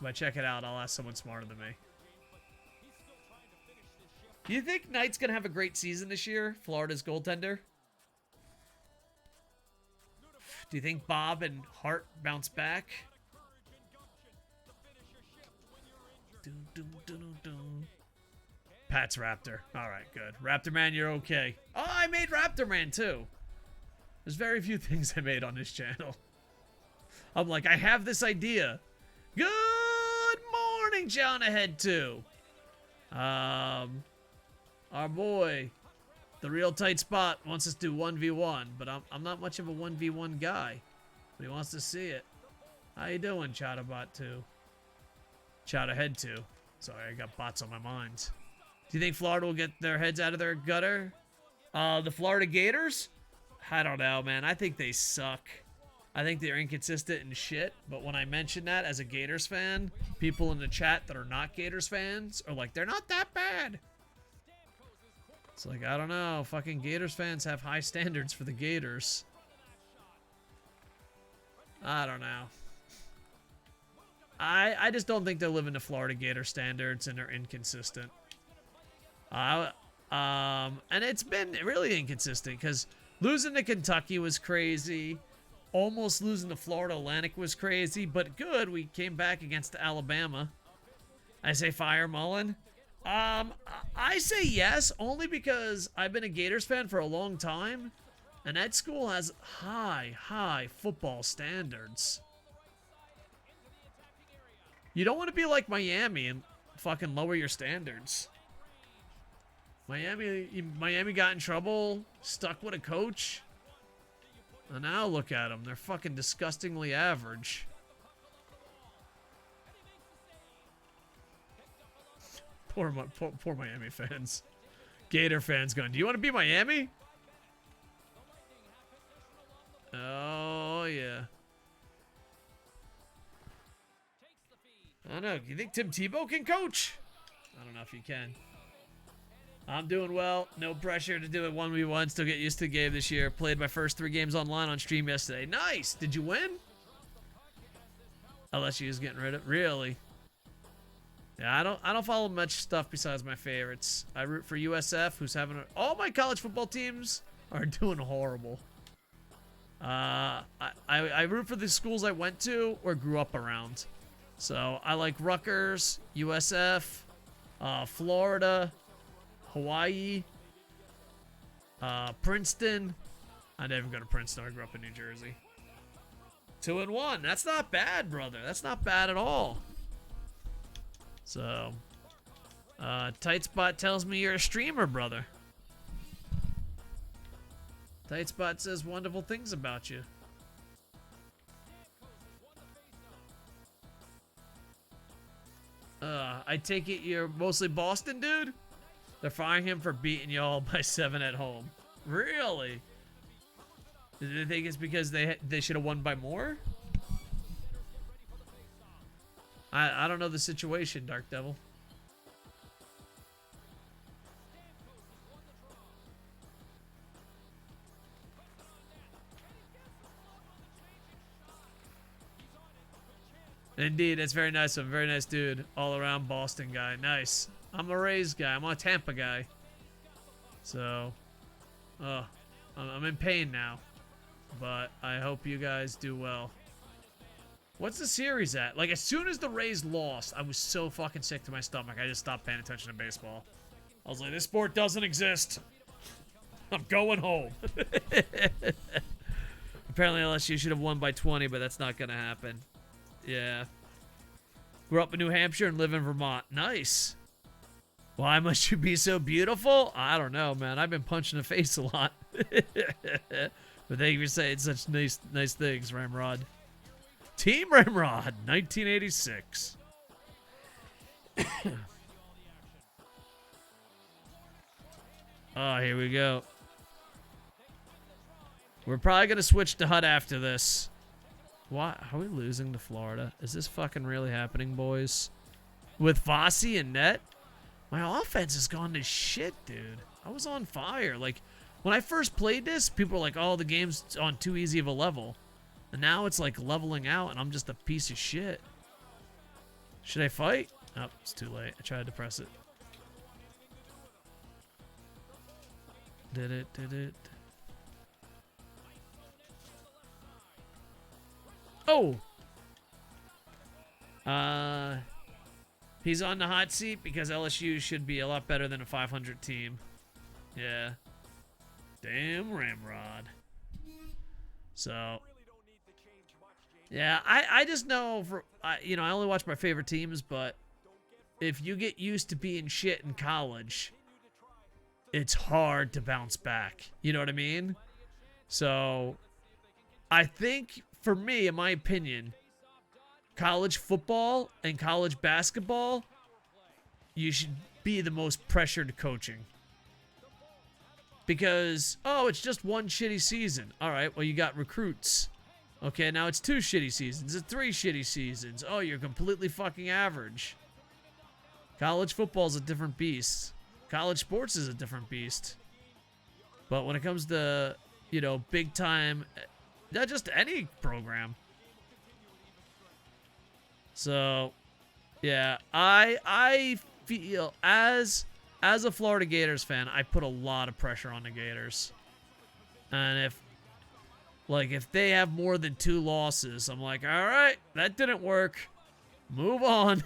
If I check it out, I'll ask someone smarter than me. Do you think Knight's going to have a great season this year? Florida's goaltender? Do you think Bob and Hart bounce back? Dun, dun, dun, dun, dun. Pat's Raptor. All right, good. Raptor Man, you're okay. Oh, I made Raptor Man too. There's very few things I made on this channel. I'm like, I have this idea. Good morning, John Ahead 2. Our boy, the real tight spot, wants us to do 1v1, but I'm not much of a 1v1 guy. But he wants to see it. How you doing, Chatterbot 2? Chat Ahead 2. Sorry, I got bots on my mind. Do you think Florida will get their heads out of their gutter? The Florida Gators? I don't know, man. I think they suck. I think they're inconsistent and shit. But when I mention that as a Gators fan, people in the chat that are not Gators fans are like, they're not that bad. It's like, I don't know. Fucking Gators fans have high standards for the Gators. I don't know. I just don't think they're living to Florida Gator standards, and they're inconsistent. And it's been really inconsistent because losing to Kentucky was crazy. Almost losing to Florida Atlantic was crazy, but good. We came back against Alabama. I say fire Mullen. I say yes, only because I've been a Gators fan for a long time, and that school has high football standards. You don't want to be like Miami and fucking lower your standards. Miami got in trouble, stuck with a coach, and now look at them. They're fucking disgustingly average. Poor Miami fans. Gator fans going, do you want to be Miami? Oh, yeah. I don't know. Do you think Tim Tebow can coach? I don't know if he can. I'm doing well. No pressure to do it 1v1. Still get used to the game this year. Played my first 3 games online on stream yesterday. Nice. Did you win? LSU is getting rid of. Really? Yeah, I don't follow much stuff besides my favorites. I root for USF, who's having all my college football teams are doing horrible. I root for the schools I went to or grew up around. So I like Rutgers, USF, Florida, Hawaii, Princeton. I didn't even go to Princeton. I grew up in New Jersey. 2-1. That's not bad, brother. That's not bad at all. So, Tight Spot tells me you're a streamer, brother. Tight Spot says wonderful things about you. I take it you're mostly Boston, dude? They're firing him for beating y'all by 7 at home. Really? Do they think it's because they should have won by more? I don't know the situation, Dark Devil. Indeed, that's very nice. I'm a very nice dude. All around Boston guy. Nice. I'm a Rays guy. I'm a Tampa guy. So, I'm in pain now. But I hope you guys do well. What's the series at? Like, as soon as the Rays lost, I was so fucking sick to my stomach. I just stopped paying attention to baseball. I was like, this sport doesn't exist. I'm going home. Apparently, LSU should have won by 20, but that's not going to happen. Yeah. Grew up in New Hampshire and live in Vermont. Nice. Why must you be so beautiful? I don't know, man. I've been punched in the face a lot. But thank you for saying such nice things, Ramrod. Team Ramrod, 1986. Oh, here we go. We're probably going to switch to HUD after this. Why are we losing to Florida? Is this fucking really happening, boys? With Fossey and net? My offense has gone to shit, dude. I was on fire. Like, when I first played this, people were like, oh, the game's on too easy of a level. And now it's like leveling out, and I'm just a piece of shit. Should I fight? Oh, it's too late. I tried to press it. Did it. Oh! He's on the hot seat because LSU should be a lot better than a 500 team. Yeah. Damn Ramrod. So, yeah, I just know, I only watch my favorite teams, but if you get used to being shit in college, it's hard to bounce back. You know what I mean? So, I think, for me, in my opinion, college football and college basketball, you should be the most pressured coaching. Because, oh, it's just one shitty season. All right, well, you got recruits. Okay, now it's 2 shitty seasons. It's 3 shitty seasons. Oh, you're completely fucking average. College football is a different beast. College sports is a different beast. But when it comes to, big time, not just any program. So, yeah, I feel as a Florida Gators fan, I put a lot of pressure on the Gators. And if they have more than 2 losses, I'm like, all right, that didn't work. Move on.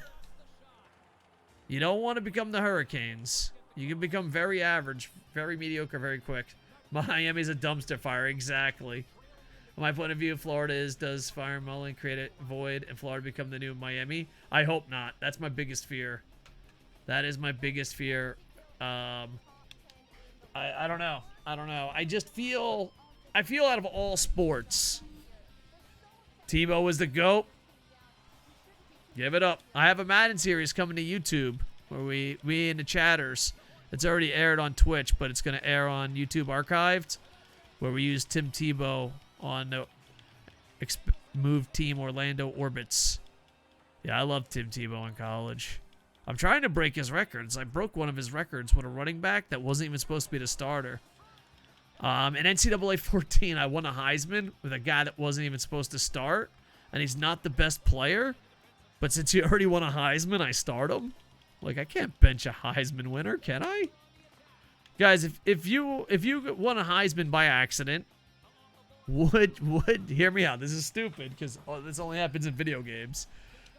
You don't want to become the Hurricanes. You can become very average, very mediocre, very quick. Miami's a dumpster fire, exactly. My point of view of Florida is, does Fire Mullen create a void and Florida become the new Miami? I hope not. That's my biggest fear. That is my biggest fear. I don't know. I just feel, out of all sports, Tebow is the GOAT. Give it up. I have a Madden series coming to YouTube where we and the chatters, it's already aired on Twitch, but it's going to air on YouTube archived, where we use Tim Tebow on the Move Team Orlando Orbits. Yeah, I love Tim Tebow in college. I'm trying to break his records. I broke one of his records with a running back that wasn't even supposed to be the starter. In NCAA 14, I won a Heisman with a guy that wasn't even supposed to start, and he's not the best player. But since he already won a Heisman, I start him. Like, I can't bench a Heisman winner, can I? Guys, if you won a Heisman by accident, would hear me out. This is stupid because this only happens in video games.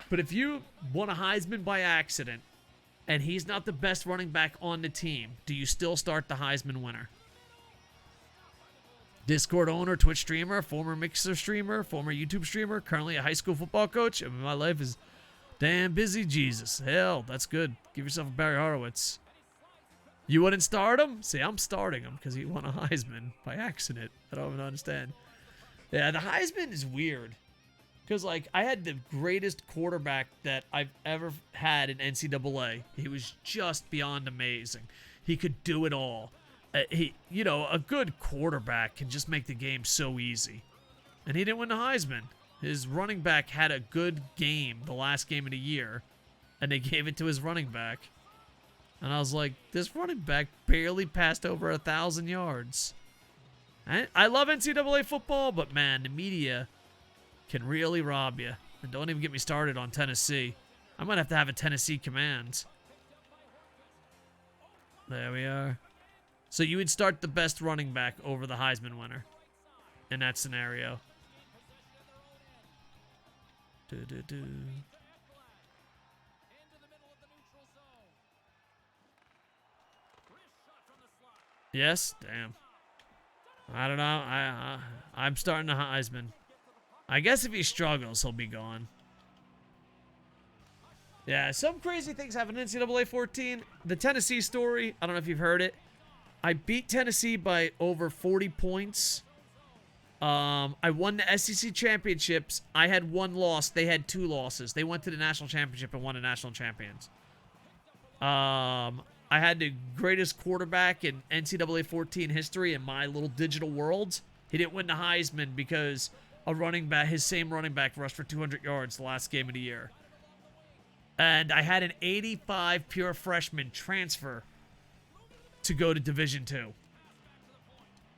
But if you won a Heisman by accident and he's not the best running back on the team, do you still start the Heisman winner? Discord owner, Twitch streamer, former Mixer streamer, former YouTube streamer, currently a high school football coach. I mean, my life is damn busy, Jesus. Hell, that's good. Give yourself a Barry Horowitz. You wouldn't start him? See, I'm starting him because he won a Heisman by accident. I don't even understand. Yeah, the Heisman is weird. Because, like, I had the greatest quarterback that I've ever had in NCAA. He was just beyond amazing. He could do it all. A good quarterback can just make the game so easy. And he didn't win the Heisman. His running back had a good game the last game of the year, and they gave it to his running back. And I was like, this running back barely passed over 1,000 yards. And I love NCAA football, but man, the media can really rob you. And don't even get me started on Tennessee. I might have a Tennessee command. There we are. So you would start the best running back over the Heisman winner in that scenario. Yes? Damn. I don't know. I'm starting the Heisman. I guess if he struggles, he'll be gone. Yeah, some crazy things happen in NCAA 14. The Tennessee story, I don't know if you've heard it. I beat Tennessee by over 40 points. I won the SEC championships. I had 1 loss. They had 2 losses. They went to the national championship and won the national champions. I had the greatest quarterback in NCAA 14 history in my little digital world. He didn't win the Heisman because his same running back rushed for 200 yards the last game of the year. And I had an 85 pure freshman transfer to go to Division II.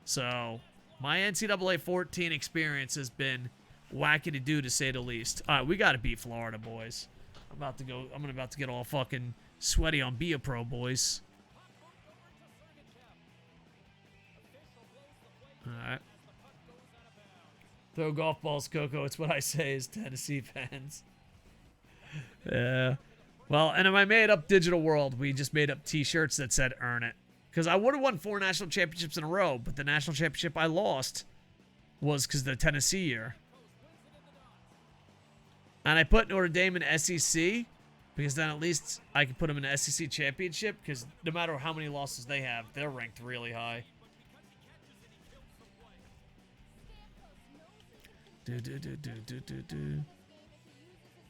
So my NCAA 14 experience has been wackadoo to say the least. All right, we got to beat Florida, boys. I'm about to get all fucking sweaty on Be a Pro, boys. All right. Throw golf balls, Coco. It's what I say as Tennessee fans. Yeah. Well, and in my made-up digital world, we just made up T-shirts that said "Earn It," because I would have won 4 national championships in a row, but the national championship I lost was because of the Tennessee year. And I put Notre Dame in SEC because then at least I can put them in the SEC championship, because no matter how many losses they have, they're ranked really high.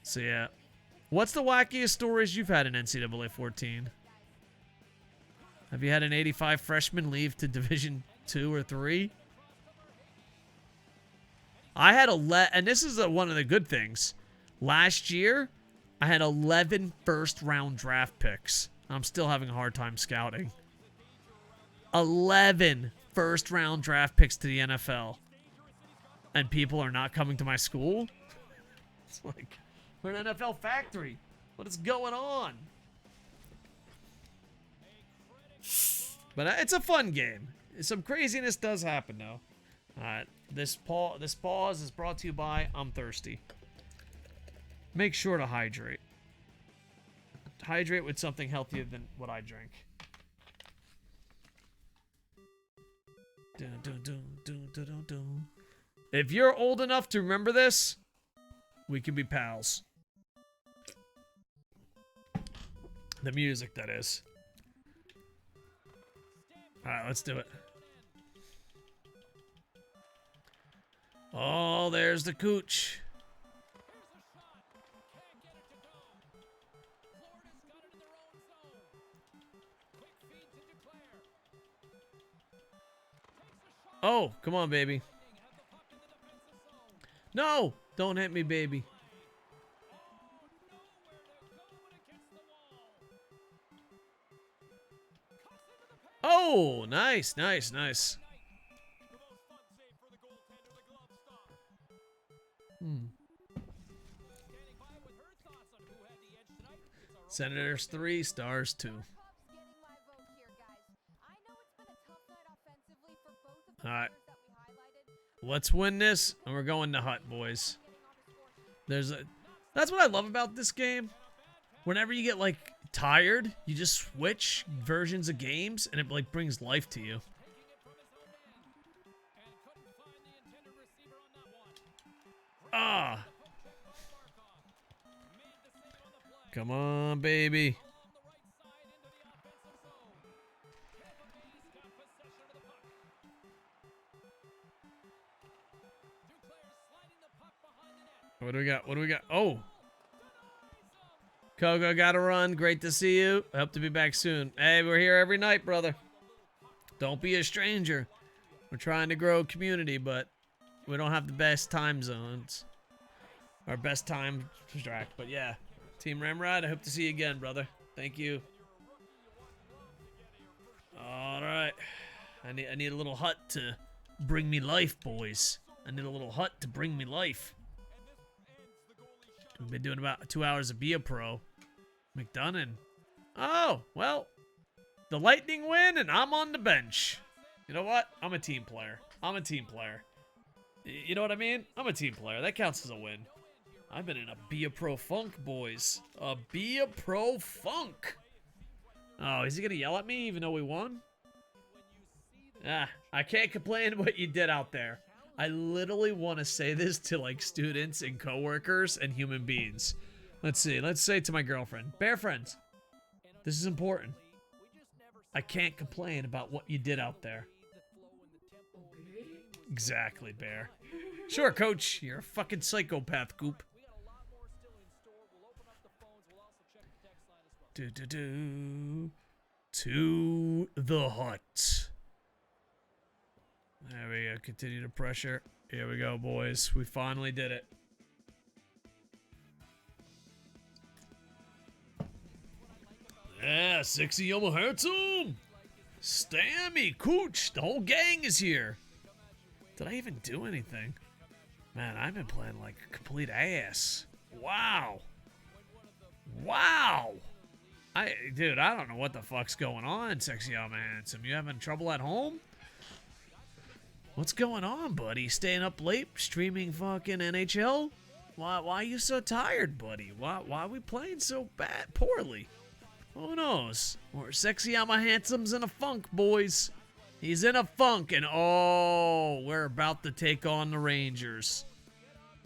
So yeah. What's the wackiest stories you've had in NCAA 14? Have you had an 85 freshman leave to Division 2 or 3? I had and this is one of the good things. Last year, I had 11 first-round draft picks. I'm still having a hard time scouting. 11 first-round draft picks to the NFL. And people are not coming to my school? It's like, we're an NFL factory. What is going on? But it's a fun game. Some craziness does happen, though. This pause is brought to you by I'm thirsty. Make sure to hydrate. Hydrate with something healthier than what I drink. Dun, dun, dun, dun, dun, dun, dun. If you're old enough to remember this, we can be pals. The music, that is. Alright, let's do it. Oh, there's the cooch. Oh, come on, baby. No! Don't hit me, baby. Oh, nice, nice, nice. Senators 3, Stars 2. Alright. Let's win this, and we're going to Hut, boys. That's what I love about this game. Whenever you get, like, tired, you just switch versions of games, and it, like, brings life to you. Ah! Come on, baby. What do we got? What do we got? Oh! Koco, gotta run. Great to see you. Hope to be back soon. Hey, we're here every night, brother. Don't be a stranger. We're trying to grow a community, but we don't have the best time zones. Our best time track. But yeah, Team Ramrod, I hope to see you again, brother. Thank you. All right. I need a little hut to bring me life, boys. I need a little hut to bring me life. We've been doing about 2 hours of Be a Pro. McDonough. Oh, well. The Lightning win, and I'm on the bench. You know what? I'm a team player. I'm a team player. You know what I mean? I'm a team player. That counts as a win. I've been in a Be a Pro funk, boys. A Be a Pro funk. Oh, is he going to yell at me even though we won? Ah, I can't complain what you did out there. I literally want to say this to, like, students and coworkers and human beings. Let's see. Let's say to my girlfriend. Bear friends, this is important. I can't complain about what you did out there. Exactly, Bear. Sure, Coach. You're a fucking psychopath, Goop. To the hut. There we go. Continue to pressure. Here we go, boys. We finally did it. Yeah, Sexyama handsome. Stammy, Cooch. The whole gang is here. Did I even do anything? Man, I've been playing like a complete ass. Wow. Wow. Dude, I don't know what the fuck's going on, Sexyama handsome. You having trouble at home? What's going on, buddy? Staying up late, streaming fucking NHL? Why are you so tired, buddy? Why are we playing so poorly? Who knows? Or Sexyama Handsome's in a funk, boys. He's in a funk, and oh, we're about to take on the Rangers.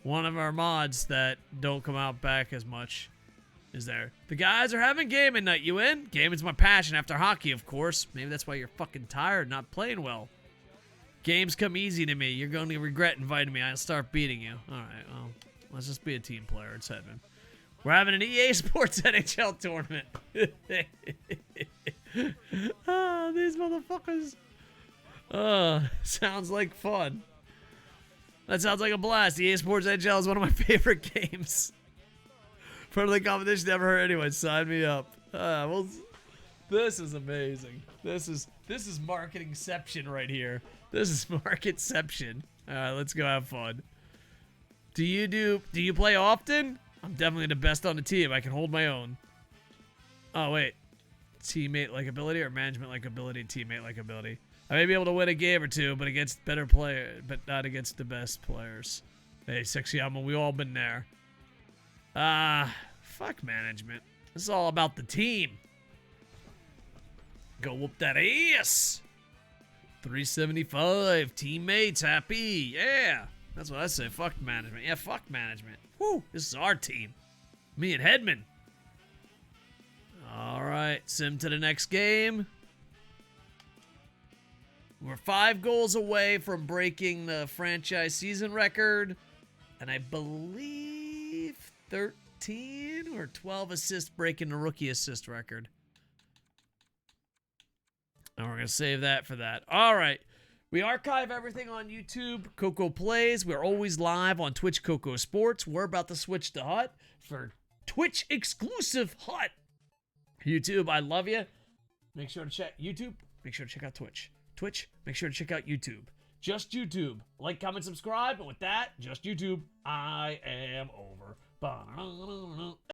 One of our mods that don't come out back as much is there. The guys are having gaming night. You in? Gaming's my passion after hockey, of course. Maybe that's why you're fucking tired, not playing well. Games come easy to me. You're going to regret inviting me. I'll start beating you. All right, well, let's just be a team player. It's Edmund. We're having an EA Sports NHL tournament. Oh, these motherfuckers. Sounds like fun. That sounds like a blast. EA Sports NHL is one of my favorite games. Friendly competition never hurt anyone. Sign me up. Well, this is amazing. This is marketingception right here. This is marketception. All right, let's go have fun. Do you play often? I'm definitely the best on the team. I can hold my own. Oh wait, teammate like ability or management like ability, teammate like ability. I may be able to win a game or two, but against better players, but not against the best players. Hey, Sexyama, we all been there. Fuck management. This is all about the team. Go whoop that ass. 375. Teammates happy. Yeah. That's what I say. Fuck management. Yeah, fuck management. Woo. This is our team. Me and Hedman. All right. Sim to the next game. We're 5 goals away from breaking the franchise season record. And I believe 13 or 12 assists breaking the rookie assist record. And we're going to save that for that. All right. We archive everything on YouTube, Koco Plays. We're always live on Twitch, Koco Sports. We're about to switch to Hut for Twitch exclusive Hut. YouTube, I love you. Make sure to check YouTube. Make sure to check out Twitch. Twitch, make sure to check out YouTube. Just YouTube. Like, comment, subscribe. And with that, just YouTube. I am over.